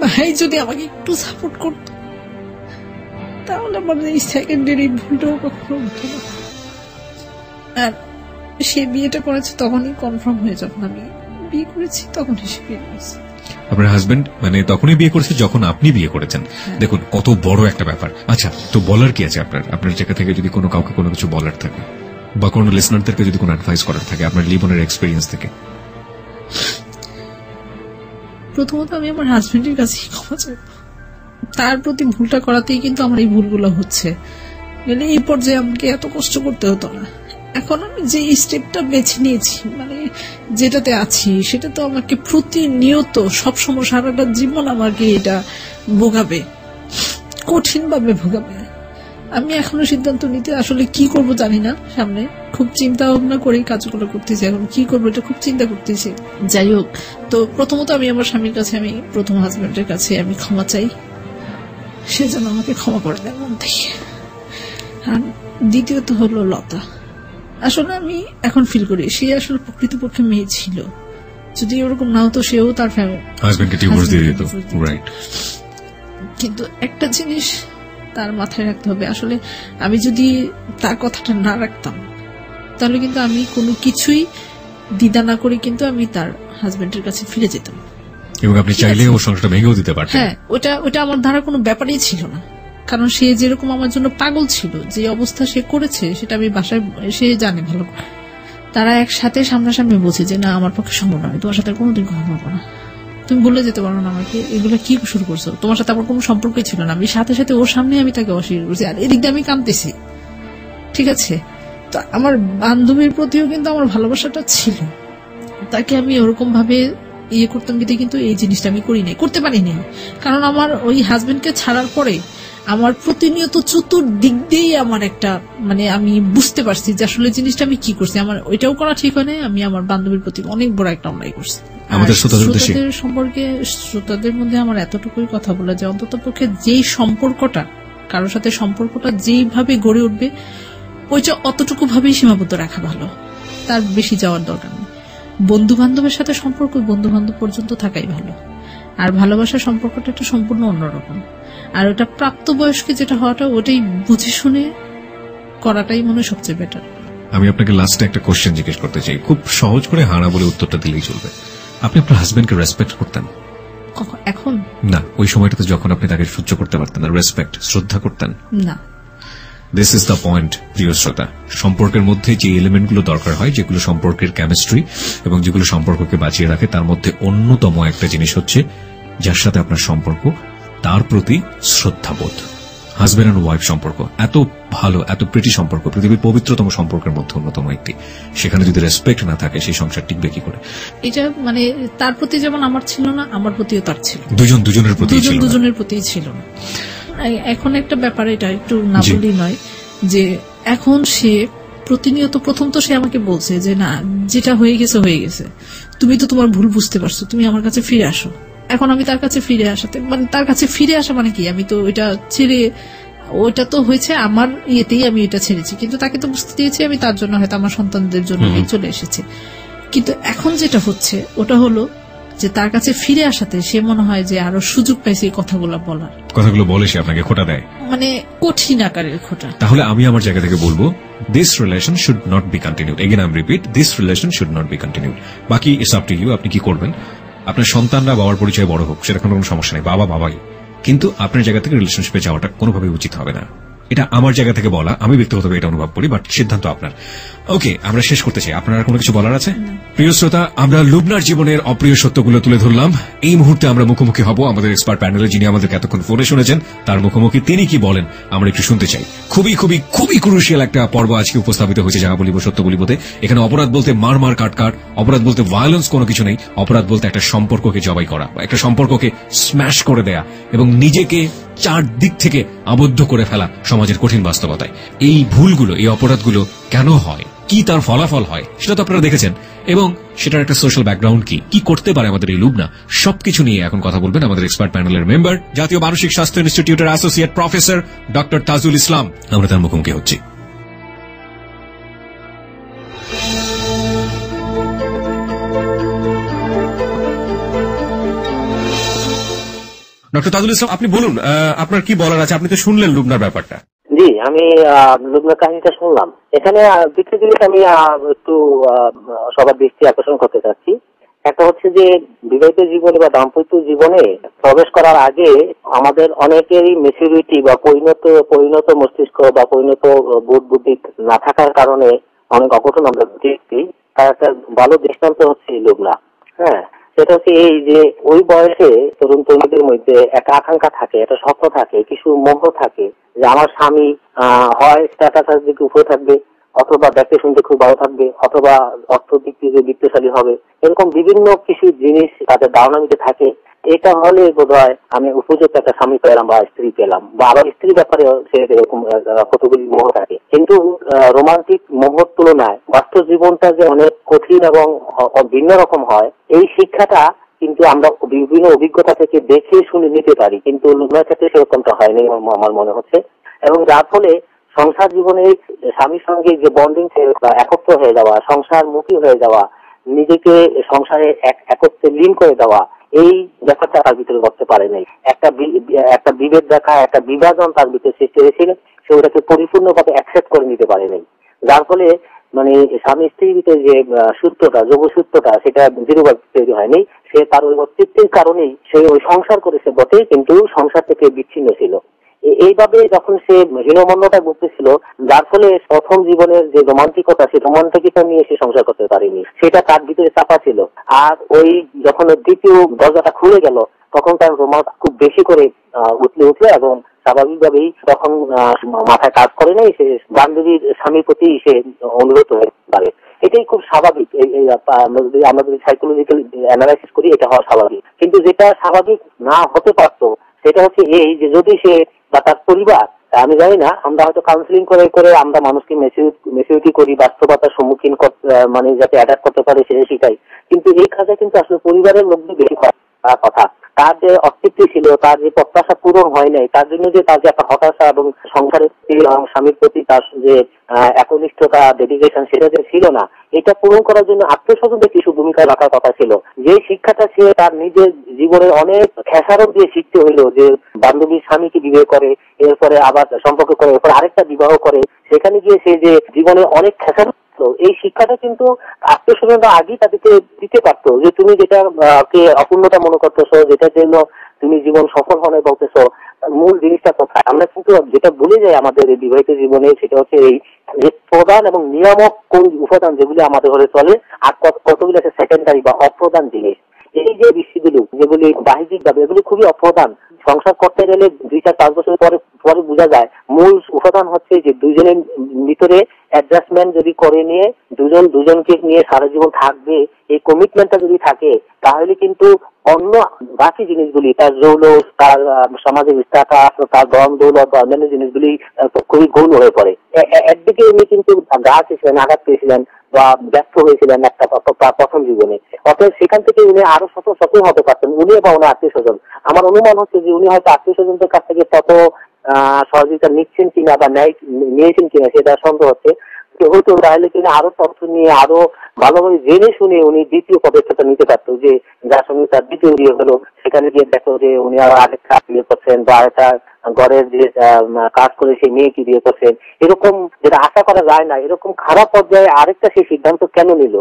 ভাই যদি আমাকে একটু সাপোর্ট করতো, তাহলে আমার এই সেকেন্ডারি ভুলটাও কখনো হতো না। আর সে বিয়েটা করেছে তখনই কনফার্ম হয়ে, যখন আমি বিয়ে করেছি তখনই সে বিয়ে করেছে। আপনার হাজবেন্ড মানে তখনই বিয়ে করেছে যখন আপনি বিয়ে করেছেন। দেখুন কত বড় একটা ব্যাপার। আচ্ছা, তো বলার কি আছে আপনার জায়গা থেকে যদি কোনো কাউকে কোনো কিছু বলার থাকে, বা কোনো লিসনারদেরকে যদি কোনো অ্যাডভাইস করার থাকে আপনার জীবনের এক্সপেরিয়েন্স থেকে? প্রথমত আমি আমার হাজবেন্ডের কাছে ক্ষমা চাই, তার প্রতি ভুলটা করাতেই কিন্তু আমার এই ভুলগুলো হচ্ছে। মানে এই পর্যায়ে আমাকে এত কষ্ট করতে হতো না। এখন আমি যে স্টেপটা বেছে নিয়েছি, মানে যেটাতে আছি, সেটা তো আমাকে প্রতিনিয়ত সবসময় সারাটা জীবন আমাকে এটা ভোগাবে, কঠিন ভাবে ভোগাবে। আমি এখনো সিদ্ধান্ত নিতে আসলে কি করব জানি না। সামনে খুব চিন্তা ভাবনা করেই কাজগুলো করতেছি, এখন কি করবো এটা খুব চিন্তা করতেছি। যাই হোক, তো প্রথমত আমি আমার স্বামীর কাছে, আমি প্রথম হাজবেন্ডের কাছে আমি ক্ষমা চাই, সে যেন আমাকে ক্ষমা করে দেয় মন থেকে। আর দ্বিতীয়ত হলো লতা। আসলে আমি এখন ফিল করি সে আসলে প্রকৃতপক্ষে মেয়ে ছিল। যদি ওরকম না হতো, সেও তার হাজবেন্ডকে ডিভোর্স দিয়ে দিত, রাইট। কিন্তু একটা জিনিস তার মাথায় রাখতে হবে, আসলে আমি যদি তার কথাটা না রাখতাম, তাহলে কিন্তু আমি কোনো কিছুই দ্বিধা না করে কিন্তু আমি তার হাজবেন্ডের কাছে ফিরে যেতাম, এবং আপনি চাইলে ওর সংসারটা ভেঙেও দিতে পারতেন। হ্যাঁ, ওটা আমার ধারা কোনো ব্যাপারই ছিল না। কারণ সে যেরকম আমার জন্য পাগল ছিল, যে অবস্থা সে করেছে সেটা আমি বাসায়, সে জানে ভালো করে। তারা একসাথে সামনাসামনি বলছে যে না, আমার পক্ষে সম্ভব নয়, তোমার সাথে কোনোদিন কথা বলবো না, তুমি বলে যেতে পারো না আমাকে, এগুলো কি শুরু করছো, তোমার সাথে আমার কোনো সম্পর্কই ছিল না। আমি সাথে সাথে ওর সামনে আমি তাকে অস্বীকার করছি, আর এদিক দিয়ে আমি কাঁদতেছি। ঠিক আছে, তো আমার বান্ধবীর প্রতিও কিন্তু আমার ভালোবাসাটা ছিল, তাকে আমি ওরকম ভাবে ইয়ে করতাম, কিন্তু এই জিনিসটা আমি করি নাই, করতে পারিনি। কারণ আমার ওই হাজবেন্ডকে ছাড়ার পরে আমার প্রতিনিয়ত চতুর্দিক দিয়ে আমার একটা, মানে আমি বুঝতে পারছি যে আসলে জিনিসটা আমি কি করছি, আমার ওইটাও করা ঠিক হয় না। আমি আমার বান্ধবীর প্রতি অনেক বড় একটা অন্যায় করছি। আমাদের শ্রোতাদের সম্পর্কে, শ্রোতাদের মধ্যে আমার এতটুকুই কথা বলা যে অন্তত পক্ষে যেই সম্পর্কটা, কারোর সাথে সম্পর্কটা যেইভাবে গড়ে উঠবে, ওইটা অতটুকু ভাবেই সীমাবদ্ধ রাখা ভালো, তার বেশি যাওয়ার দরকার নেই। বন্ধু বান্ধবের সাথে সম্পর্ক বন্ধু বান্ধব পর্যন্ত থাকাই ভালো, আর ভালোবাসার সম্পর্কটা একটা সম্পূর্ণ অন্যরকম। আর ওটা প্রাপ্তবয়স্কে যেটা হওয়াটা, ওটাই বুঝে শুনে করাটাই মনে হয় সবচেয়ে বেটার। আমি আপনাকে লাস্টে একটা কোশ্চেন জিজ্ঞেস করতে চাই, খুব সহজ করে হাঁড়া বলে উত্তরটা দিলেই চলবে। আপনি আপনার হাজবেন্ডকে রেসপেক্ট করতেন? এখন না, ওই সময়টাতে যখন আপনি তাকে সহ্য করতে পারতেন না, রেসপেক্ট, শ্রদ্ধা করতেন না? দিস ইজ দ্য পয়েন্ট, প্রিয় শ্রোতা। সম্পর্কের মধ্যে যে এলিমেন্টগুলো দরকার হয়, যেগুলো সম্পর্কের কেমিস্ট্রি এবং যেগুলো সম্পর্ককে বাঁচিয়ে রাখে, তার মধ্যে অন্যতম একটা জিনিস হচ্ছে যার সাথে আপনার সম্পর্ক, তার প্রতি শ্রদ্ধাবোধ। হাজবেন্ড অ্যান্ড ওয়াইফ সম্পর্ক এত ভালো, এত প্রিটি সম্পর্ক, পৃথিবীর পবিত্রতম সম্পর্কের মধ্যে অন্যতম একটি। সেখানে যদি রেসপেক্ট না থাকে, সেই সংসার টিকবে কি করে? এটা মানে তার প্রতি যেমন আমার ছিল না, আমার প্রতিও তার ছিল, দুজনের প্রতি ছিল না। এখন একটা ব্যাপার, এটা একটু না বললেই নয়, যে এখন সে প্রতিনিয়ত, প্রথম তো সে আমাকে বলছে যে না, যেটা হয়ে গেছে হয়ে গেছে, তুমি তো তোমার ভুল বুঝতে পারছো, তুমি আমার কাছে ফিরে আসো। এখন আমি তার কাছে ফিরে আসাতে, মানে তার কাছে ফিরে আসা মানে কি, আমি তো ওইটা ছেড়ে, ওইটা তো হয়েছে আমার ইয়েতেই আমি এটা ছেড়েছি, কিন্তু তাকে তো বুঝতে দিয়েছি আমি তার জন্য, হয়তো আমার সন্তানদের জন্য চলে এসেছে। কিন্তু এখন যেটা হচ্ছে ওটা হলো যে তার কাছে ফিরে আসাতে সে মনে হয় যে আরো সুযোগ পাইছে এই কথাগুলো বলার। কথাগুলো বলে সে আপনাকে খোঁটা দেয়, মানে কঠিন আকারের খোঁটা। তাহলে আমি আমার জায়গা থেকে বলবো, this relation should not be continued. Again I repeat, this relation should not be continued. বাকি ইটস আপ টু ইউ, আপনি কি করবেন। আপনার সন্তানরা বাবার পরিচয় বড় হোক, সেটা কোনো সমস্যা নেই, বাবা বাবাই, কিন্তু আপনার জায়গা থেকে রিলেশনশিপে যাওয়াটা কোনোভাবেই উচিত হবে না। এটা আমার জায়গা থেকে বলা, আমি ব্যক্তিগতভাবে এটা অনুভব করি, বাট সিদ্ধান্ত আপনার। ওকে, আমরা শেষ করতে চাই। আপনার কোনো কিছু বলার আছে? প্রিয় শ্রোতা, আমরা লুবনার জীবনের অপ্রিয় সত্যগুলো তুলে ধরলাম। এই মুহূর্তে আমরা মুখোমুখি হব আমাদের এক্সপার্ট প্যানেলে, যিনি আমাদেরকে এতক্ষণ ফোনে শুনেছেন। তার মুখোমুখি তিনি কি বলেন আমরা একটু শুনতে চাই। খুবই খুবই খুবই ক্রুশিয়াল একটা পর্ব আজকে উপস্থাপিত হয়েছে যাহা বলিব সত্য বলিবতে। এখানে অপরাধ বলতে মার মার কাট কাট, অপরাধ বলতে ভায়োলেন্স কোনো কিছু নেই। অপরাধ বলতে একটা সম্পর্ককে জবাই করা, একটা সম্পর্ককে স্ম্যাশ করে দেয়া এবং নিজেকে চারদিক থেকে আবদ্ধ করে ফেলা সমাজের কঠিন বাস্তবতায়। এই ভুলগুলো, এই অপরাধগুলো কেন হয়, কি তার ফলাফল হয়, সেটা তো আপনারা দেখেছেন। এবং সেটার একটা সোশ্যাল ব্যাকগ্রাউন্ড কি করতে পারে আমাদের এই লুবনা, সবকিছু নিয়ে এখন কথা বলবেন আমাদের এক্সপার্ট প্যানেলের মেম্বার, জাতীয় মানসিক স্বাস্থ্য ইনস্টিটিউটের associate professor doctor Tajul Islam. আমরা তার মুখোমুখি হচ্ছি। ডক্টর তাজুল ইসলাম, আপনি বলুন আপনার কি বলার আছে। আপনি তো শুনলেন লুবনার ব্যাপারটা। জি, আমি লুবনার কাহিনীটা শুনলাম। এখানে দুটো জিনিস আমি একটু সবার দৃষ্টি আকর্ষণ করতে চাচ্ছি। একটা হচ্ছে যে বিবাহিত জীবনে বা দাম্পত্য জীবনে প্রবেশ করার আগে আমাদের অনেকেরই ম্যাচুরিটি বা পরিণত মস্তিষ্ক বা পরিণত বোধ বুদ্ধি না থাকার কারণে অনেক অঘটন আমরা দেখছি। তার একটা ভালো দৃষ্টান্ত হচ্ছে লুবনা। হ্যাঁ, সেটা হচ্ছে এই যে ওই বয়সে তরুণ তরুণীদের মধ্যে একটা আকাঙ্ক্ষা থাকে, একটা স্বপ্ন থাকে, কিছু মোহ থাকে যে আমার স্বামী হয় স্ট্যাটাসের দিকে উপরে থাকবে, অথবা দেখতে শুনতে খুব ভালো থাকবে, অথবা অর্থ দিক থেকে বিত্তশালী হবে। এরকম বিভিন্ন কিছু জিনিস তাদের ধারণামিতে থাকে। এটা হলে বোধহয় আমি উপযুক্ত একটা স্বামী পেলাম বা স্ত্রী পেলাম, বা আবার স্ত্রীর ব্যাপারে সেরকম কতগুলি মোহ থাকে। কিন্তু রোমান্টিক মোহর তুলনায় বাস্তব জীবনটা যে অনেক কঠিন এবং ভিন্ন রকম হয়, এই শিক্ষাটা কিন্তু আমরা বিভিন্ন অভিজ্ঞতা থেকে দেখে শুনে নিতে পারি। কিন্তু লুবনার ক্ষেত্রে সেরকমটা হয়নি আমার মনে হচ্ছে। এবং যার ফলে সংসার জীবনে স্বামীর সঙ্গে যে বন্ডিং বা একত্র হয়ে যাওয়া, সংসারমুখী হয়ে যাওয়া, নিজেকে সংসারে একত্রে লীন করে দেওয়া, এই ব্যাপারটা তার ভিতরে করতে পারে নাই। একটা বিভেদ দেখা, একটা বিভাজন তার ভিতরে সৃষ্টি হয়েছিল, সে ওটাকে পরিপূর্ণভাবে অ্যাকসেপ্ট করে নিতে পারে নাই। যার ফলে মানে স্বামী স্ত্রীর ভিতরে যে সূত্রটা, যোগসূত্রটা, সেটা দৃঢ়ভাবে তৈরি হয়নি। সে তার ওই অস্তিত্বের কারণেই সে ওই সংসার করেছে বটে, কিন্তু সংসার থেকে বিচ্ছিন্ন ছিল। এইভাবে যখন সে হীনমন্যতা বুঝতেছিল, যার ফলে প্রথম জীবনের যে রোমান্টিকতা, সেই রোমান্টিকতা নিয়ে সে সংসার করতে পারেনি, সেটা তার ভিতরে চাপা ছিল। আর ওই যখন দ্বিতীয় দরজাটা খুলে গেল, তখন তার রোমান্স খুব বেশি করে উঠলো এবং স্বাভাবিকভাবেই তখন মাথায় কাজ করে নাই, সে বান্ধবীর স্বামীর প্রতি সে অনুরোধ হয়ে পারে। এটাই খুব স্বাভাবিক। আমরা যদি সাইকোলজিক্যাল অ্যানালাইসিস করি, এটা হওয়া স্বাভাবিক। কিন্তু যেটা স্বাভাবিক না হতে পারতো সেটা হচ্ছে এই যে যদি সে বা তার পরিবার, আমি জানি না, আমরা হয়তো কাউন্সিলিং করে করে আমরা মানুষকে মেচুরিটি করি, বাস্তবতার সম্মুখীন মানে যাতে অ্যাডাপ্ট করতে পারে সেটা শিখাই। কিন্তু এই কাজে কিন্তু আসলে পরিবারের লোকদের বেশি কথা। তার যে অস্তিত্ব ছিল, তার যে প্রত্যাশা পূরণ হয় নাই, তার জন্য যে তার যে একটা হতাশা এবং সংসারের এবং স্বামীর প্রতি তার যে একনিষ্ঠতা, ডেডিকেশন, সেটা যে ছিল না, এটা পূরণ করার জন্য আত্মীয়স্বজনদের কিছু ভূমিকা রাখার কথা ছিল। যে শিক্ষাটা সে তার নিজের জীবনের অনেক খেসারত দিয়ে শিখতে হইলো, যে বান্ধবীর স্বামীকে বিবাহ করে, এরপরে আবার সম্পর্ক করে, এরপর আরেকটা বিবাহ করে, সেখানে গিয়ে সে যে জীবনে অনেক খেসারত, এই শিক্ষাটা কিন্তু আত্মীয়স্বজনরা আগেই তাদেরকে দিতে পারতো, যে তুমি যেটা কে অপূর্ণতা মনে করতেছো, যেটার জন্য তুমি জীবন সফল হবে বলতেছো, মূল জিনিসটা কোথায়। আমরা কিন্তু যেটা ভুলে যাই আমাদের এই বিবাহিত জীবনে, সেটা হচ্ছে এই যে প্রধান এবং নিয়ামক কোন উপাদান যেগুলি আমাদের ঘরে চলে, আর কতগুলি আছে সেকেন্ডারি বা অপ্রধান জিনিস। এই যে বিষয়গুলো যেগুলি বাহ্যিক ভাবে, এগুলি খুবই অপ্রধান। সংসার করতে গেলে 2-4-5 বছর পরে বোঝা যায় মূল উপাদান হচ্ছে যে দুজনের ভিতরে অ্যাডজাস্টমেন্ট যদি করে নিয়ে দুজনকে নিয়ে সারা জীবন থাকবে, এই কমিটমেন্টটা যদি থাকে, তাহলে কিন্তু অন্য বাকি জিনিসগুলি, তার জৌলুস, তার সামাজিক স্ট্যাটাস, তার ধন দৌলত বা অন্যান্য জিনিসগুলি খুবই গৌণ হয়ে পড়ে। একদিকে উনি কিন্তু আঘাত পেয়েছিলেন বা ব্যর্থ হয়েছিলেন একটা প্রথম জীবনে, অর্থাৎ সেখান থেকে উনি আরো সচেতন হতে পারতেন, উনি বা ওনার আত্মীয় স্বজন। আমার অনুমান হচ্ছে যে উনি হয়তো আত্মীয় স্বজনদের কাছ থেকে তত সহযোগিতা নিচ্ছেন কিনা বা নিয়েছেন কিনা সেটা সন্দেহ হচ্ছে। হয়তো তাহলে কিনা আরো তথ্য নিয়ে, আরো ভালোভাবে জেনে শুনে উনি দ্বিতীয় পদক্ষেপটা নিতে পারতো, যে যার সঙ্গে তার দ্বিতীয় বিয়ে হলো, সেখানে গিয়ে দেখো যে উনি আরো আরেকটা বিয়ে করছেন বা আরেকটা ঘরের যে কাজ করে সেই মেয়েকে বিয়ে করছেন, এরকম যেটা আশা করা যায় না, এরকম খারাপ পর্যায়ে আরেকটা সেই সিদ্ধান্ত কেন নিল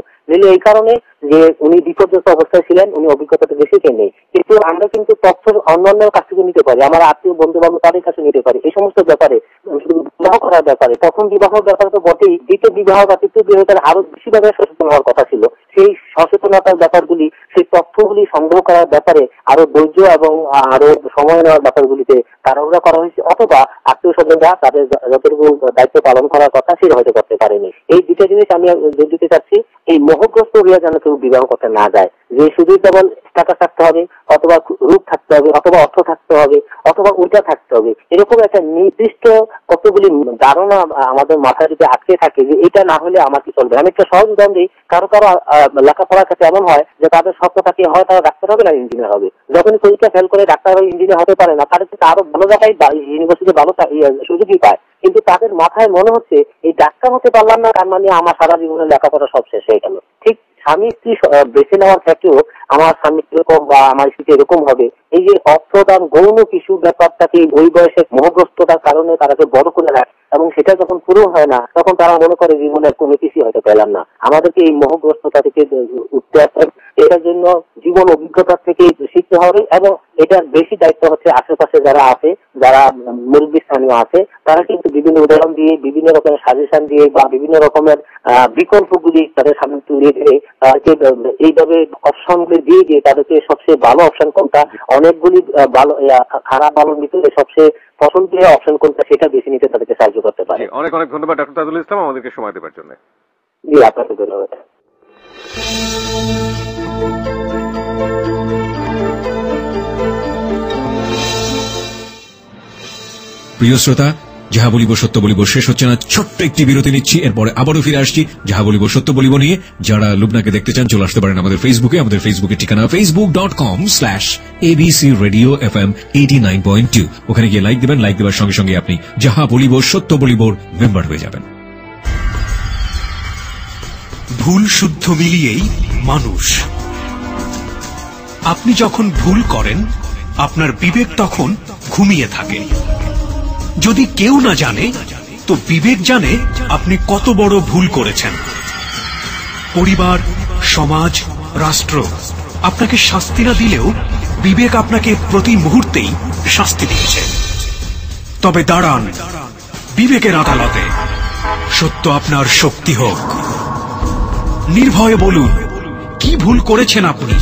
এই কারণে যে উনি বিপর্যস্ত অবস্থায় ছিলেন, উনি অভিজ্ঞতাটা বেশি নেই। কিন্তু আমরা কিন্তু তথ্য অন্যান্য কাছ থেকে নিতে পারি, আমার আত্মীয় বন্ধু বান্ধব তাদের কাছে নিতে পারি এই সমস্ত ব্যাপারে, বিবাহ করার ব্যাপারে। তখন বিবাহের ব্যাপারে তো বটেই, দ্বিতীয় বিবাহ বা তৃতীয় বিবাহের আরো বেশিভাবে সচেতন হওয়ার কথা ছিল। সেই সচেতনতার ব্যাপারগুলি, সেই তথ্যগুলি সংগ্রহ করার ব্যাপারে আরো ধৈর্য এবং আরো সময় নেওয়ার ব্যাপারগুলিতে তাড়াহুড়া করা হয়েছে, অথবা আত্মীয় স্বজনরা তাদের যতটুকু দায়িত্ব পালন করার কথা সেটা হয়তো করতে পারেনি। এই দুটা জিনিস আমি জোর দিতে চাচ্ছি, এই মোহগ্রস্ত হইয়া যেন কেউ বিবাহ করতে না যায়, যে শুধু কেবল টাকা থাকতে হবে, অথবা রূপ থাকতে হবে, অথবা অর্থ থাকতে হবে, অথবা ওইটা থাকতে হবে, এরকম একটা নির্দিষ্ট কতগুলি ধারণা আমাদের মাথায় যদি আটকে থাকে যে এটা না হলে আমাকে চলবে। আমি একটা সহজ উদাহরণ দিই, কারো লেখাপড়ার কাছে এমন হয় যে তাদের স্বপ্ন থাকে হয় তারা ডাক্তার হবে না ইঞ্জিনিয়ার হবে। যখন পরীক্ষা ফেল করে ডাক্তার হয়ে ইঞ্জিনিয়ার হতে পারে না, তাদের থেকে আরো ভালো জায়গায় ইউনিভার্সিটি ভালো সুযোগই পায়, কিন্তু তাদের মাথায় মনে হচ্ছে এই ডাক্তার হতে পারলাম না, তার মানে আমার সারা জীবনের লেখাপড়া সব শেষ হয়ে গেল। ঠিক স্বামী স্ত্রী বেছে নেওয়ার ক্ষেত্রেও আমার স্বামী এরকম বা আমার স্ত্রী এরকম হবে, এই যে অর্থদান গৌণ কিছু ব্যাপারটাকে ওই বয়সে মোহগ্রস্ততার কারণে তারাকে বড় করে রাখে, এবং সেটা যখন পুরো হয় না তখন তারা মনে করে জীবনের কোনো কিছু হয়তো পেলাম না। আমাদেরকে এই মোহগ্রস্ততা থেকে উঠতে আসতে, এটার জন্য জীবন অভিজ্ঞতা থেকে শিখতে হবে, এবং এটার বেশি দায়িত্ব হচ্ছে আশেপাশে যারা আছে, যারা মুরব্বী স্থানীয় আছে, তারা কিন্তু বিভিন্ন উদাহরণ দিয়ে, বিভিন্ন রকমের সাজেশন দিয়ে বা বিভিন্ন রকমের বিকল্পগুলি তাদের সামনে তুলে দিয়ে তাদেরকে এইভাবে অপশনগুলি দিয়ে দিয়ে তাদেরকে সবচেয়ে ভালো অপশন কোনটা, অনেকগুলি ভালো খারাপ ভালোর ভিতরে সবচেয়ে পছন্দের অপশন কোনটা সেটা বেছে নিতে তাদেরকে সাহায্য করতে পারে। অনেক অনেক ধন্যবাদ ডক্টর তাজুল ইসলাম আমাদেরকে সময় দেওয়ার জন্য। জি, আপনাকে ধন্যবাদ। প্রিয় শ্রোতা, যাহা বলিব সত্য বলিব শেষ হচ্ছে না, ছোট্ট একটি বিরতি নিচ্ছি, এরপরে আবারও ফিরে আসছি যাহা বলিব সত্য বলিব নিয়ে। যারা লুবনাকে দেখতে চান চলে আসতে পারেন আমাদের ফেসবুকে, আমাদের ফেসবুকের ঠিকানা facebook.com/ABC Radio FM 89.2। ওখানে গিয়ে লাইক দেবেন, লাইক দেওয়ার সঙ্গে সঙ্গে আপনি যাহা বলিব সত্য বলিবর মেম্বার হয়ে যাবেন। ভুল শুদ্ধ মিলিয়েই মানুষ। আপনি যখন ভুল করেন আপনার বিবেক তখন ঘুমিয়ে থাকে। যদি কেউ না জানে তো বিবেক জানে আপনি কত বড় ভুল করেছেন। পরিবার, সমাজ, রাষ্ট্র আপনাকে শাস্তি না দিলেও বিবেক আপনাকে প্রতি মুহূর্তেই শাস্তি দিয়েছে। তবে দাঁড়ান বিবেকের আদালতে, সত্য আপনার শক্তি হোক। নির্ভয়ে বলুন কি ভুল করেছেন আপনি,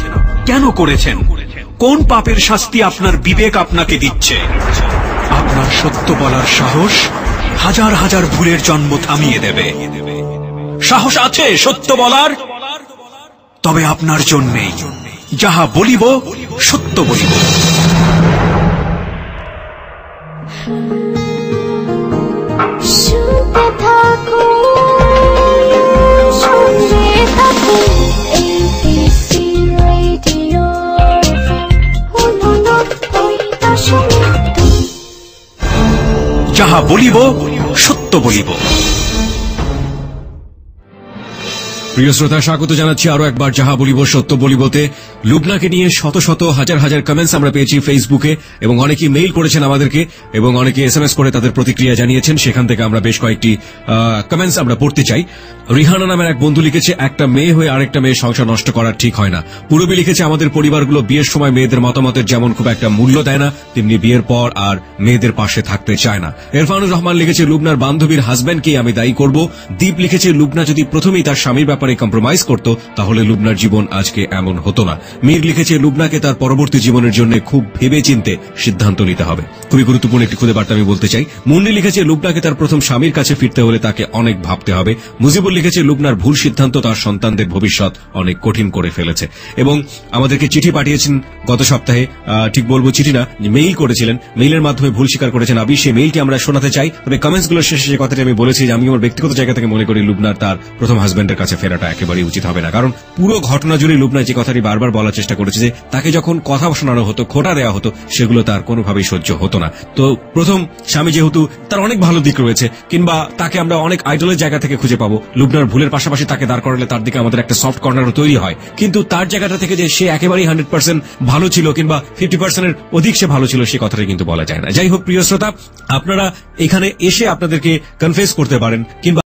কেন করেছেন, কোন পাপের শাস্তি আপনার বিবেক আপনাকে দিচ্ছে। আপনার সত্য বলার সাহস হাজার হাজার ভুলের জন্ম থামিয়ে দেবে। সাহস আছে সত্য বলার? তবে আপনার জন্যেই যাহা বলিব সত্য বলিব। যাহা বলিব সত্য বলিব। প্রিয় শ্রোতা, স্বাগত জানাচ্ছি আরো একবার যাহা বলিব সত্য বলিবতে। লুবনাকে নিয়ে শত শত হাজার হাজার কমেন্টস আমরা পেয়েছি ফেসবুকে, এবং অনেকেই মেইল করেছেন আমাদেরকে, এবং অনেকে SMS করে তাদের প্রতিক্রিয়া জানিয়েছেন। সেখান থেকে আমরা বেশ কয়েকটি কমেন্টস আমরা পড়তে চাই। রিহানা নামের এক বন্ধু লিখেছে, একটা মেয়ে হয়ে আরেকটা মেয়ের সংসার নষ্ট করা ঠিক হয় না। পূরবী লিখেছে, আমাদের পরিবারগুলো বিয়ের সময় মেয়েদের মতামতের যেমন খুব একটা মূল্য দেয় না, তেমনি বিয়ের পর আর মেয়েদের পাশে থাকতে চায় না। ইরফানুর রহমান লিখেছে, লুবনার বান্ধবীর হাজব্যান্ডকেই আমি দায়ী করব। দীপ লিখেছে, লুবনা যদি প্রথমেই তার স্বামীর ব্যাপারে কম্প্রোমাইজ করত তাহলে লুবনার জীবন আজকে এমন হতো না। মীর লিখেছে, লুবনাকে তার পরবর্তী জীবনের জন্য খুব ভেবে চিন্তে সিদ্ধান্ত নিতে হবে। খুবই গুরুত্বপূর্ণ একটি খুদে বার্তা আমি বলতে চাই। মুন্নি লিখেছে, লুবনাকে তার প্রথম স্বামীর কাছে ফিরতে হলে তাকে অনেক ভাবতে হবে। মুজিবুল লিখেছে, লুবনার ভুল সিদ্ধান্ত তার সন্তানদের ভবিষ্যৎ অনেক কঠিন করে ফেলেছে। এবং আমাদেরকে চিঠি পাঠিয়েছেন গত সপ্তাহে, ঠিক বলবো চিঠি না, মেইল করেছিলেন, মেইলের মাধ্যমে ভুল স্বীকার করেছেন আবি। সেই মেইলটি আমরা শোনাতে চাই। তবে কমেন্টস গুলোর শেষে যে কথাটি আমি বলেছি, যে আমি আমার ব্যক্তিগত জায়গা থেকে মনে করি লুবনার তার প্রথম হাজব্যান্ডের কাছে ফেরার করাটা একেবারেই উচিত হবে না। কারণ পুরো ঘটনা জুড়ে লুবনা যে কথাটি বারবার বলার চেষ্টা করেছে যে তাকে যখন কথা শোনানো হতো, খোঁটা দেওয়া হতো, সেগুলো তার কোনোভাবেই সহ্য হতো না। তো প্রথম স্বামী যেহেতু তার অনেক ভালো দিক রয়েছে, কিংবা তাকে আমরা অনেক আইডলের জায়গা থেকে খুঁজে পাবো, লুবনার ভুলের পাশাপাশি তাকে দাঁড় করালে তার দিকে আমাদের একটা সফট কর্নারও তৈরি হয়। কিন্তু তার জায়গাটা থেকে যে সে একেবারেই 100% ভালো ছিল কিংবা 50%-এর অধিক সে ভালো ছিল, সে কথাটা কিন্তু বলা যায় না। যাই হোক প্রিয় শ্রোতা, আপনারা এখানে এসে আপনাদেরকে কনফেস করতে পারেন কিংবা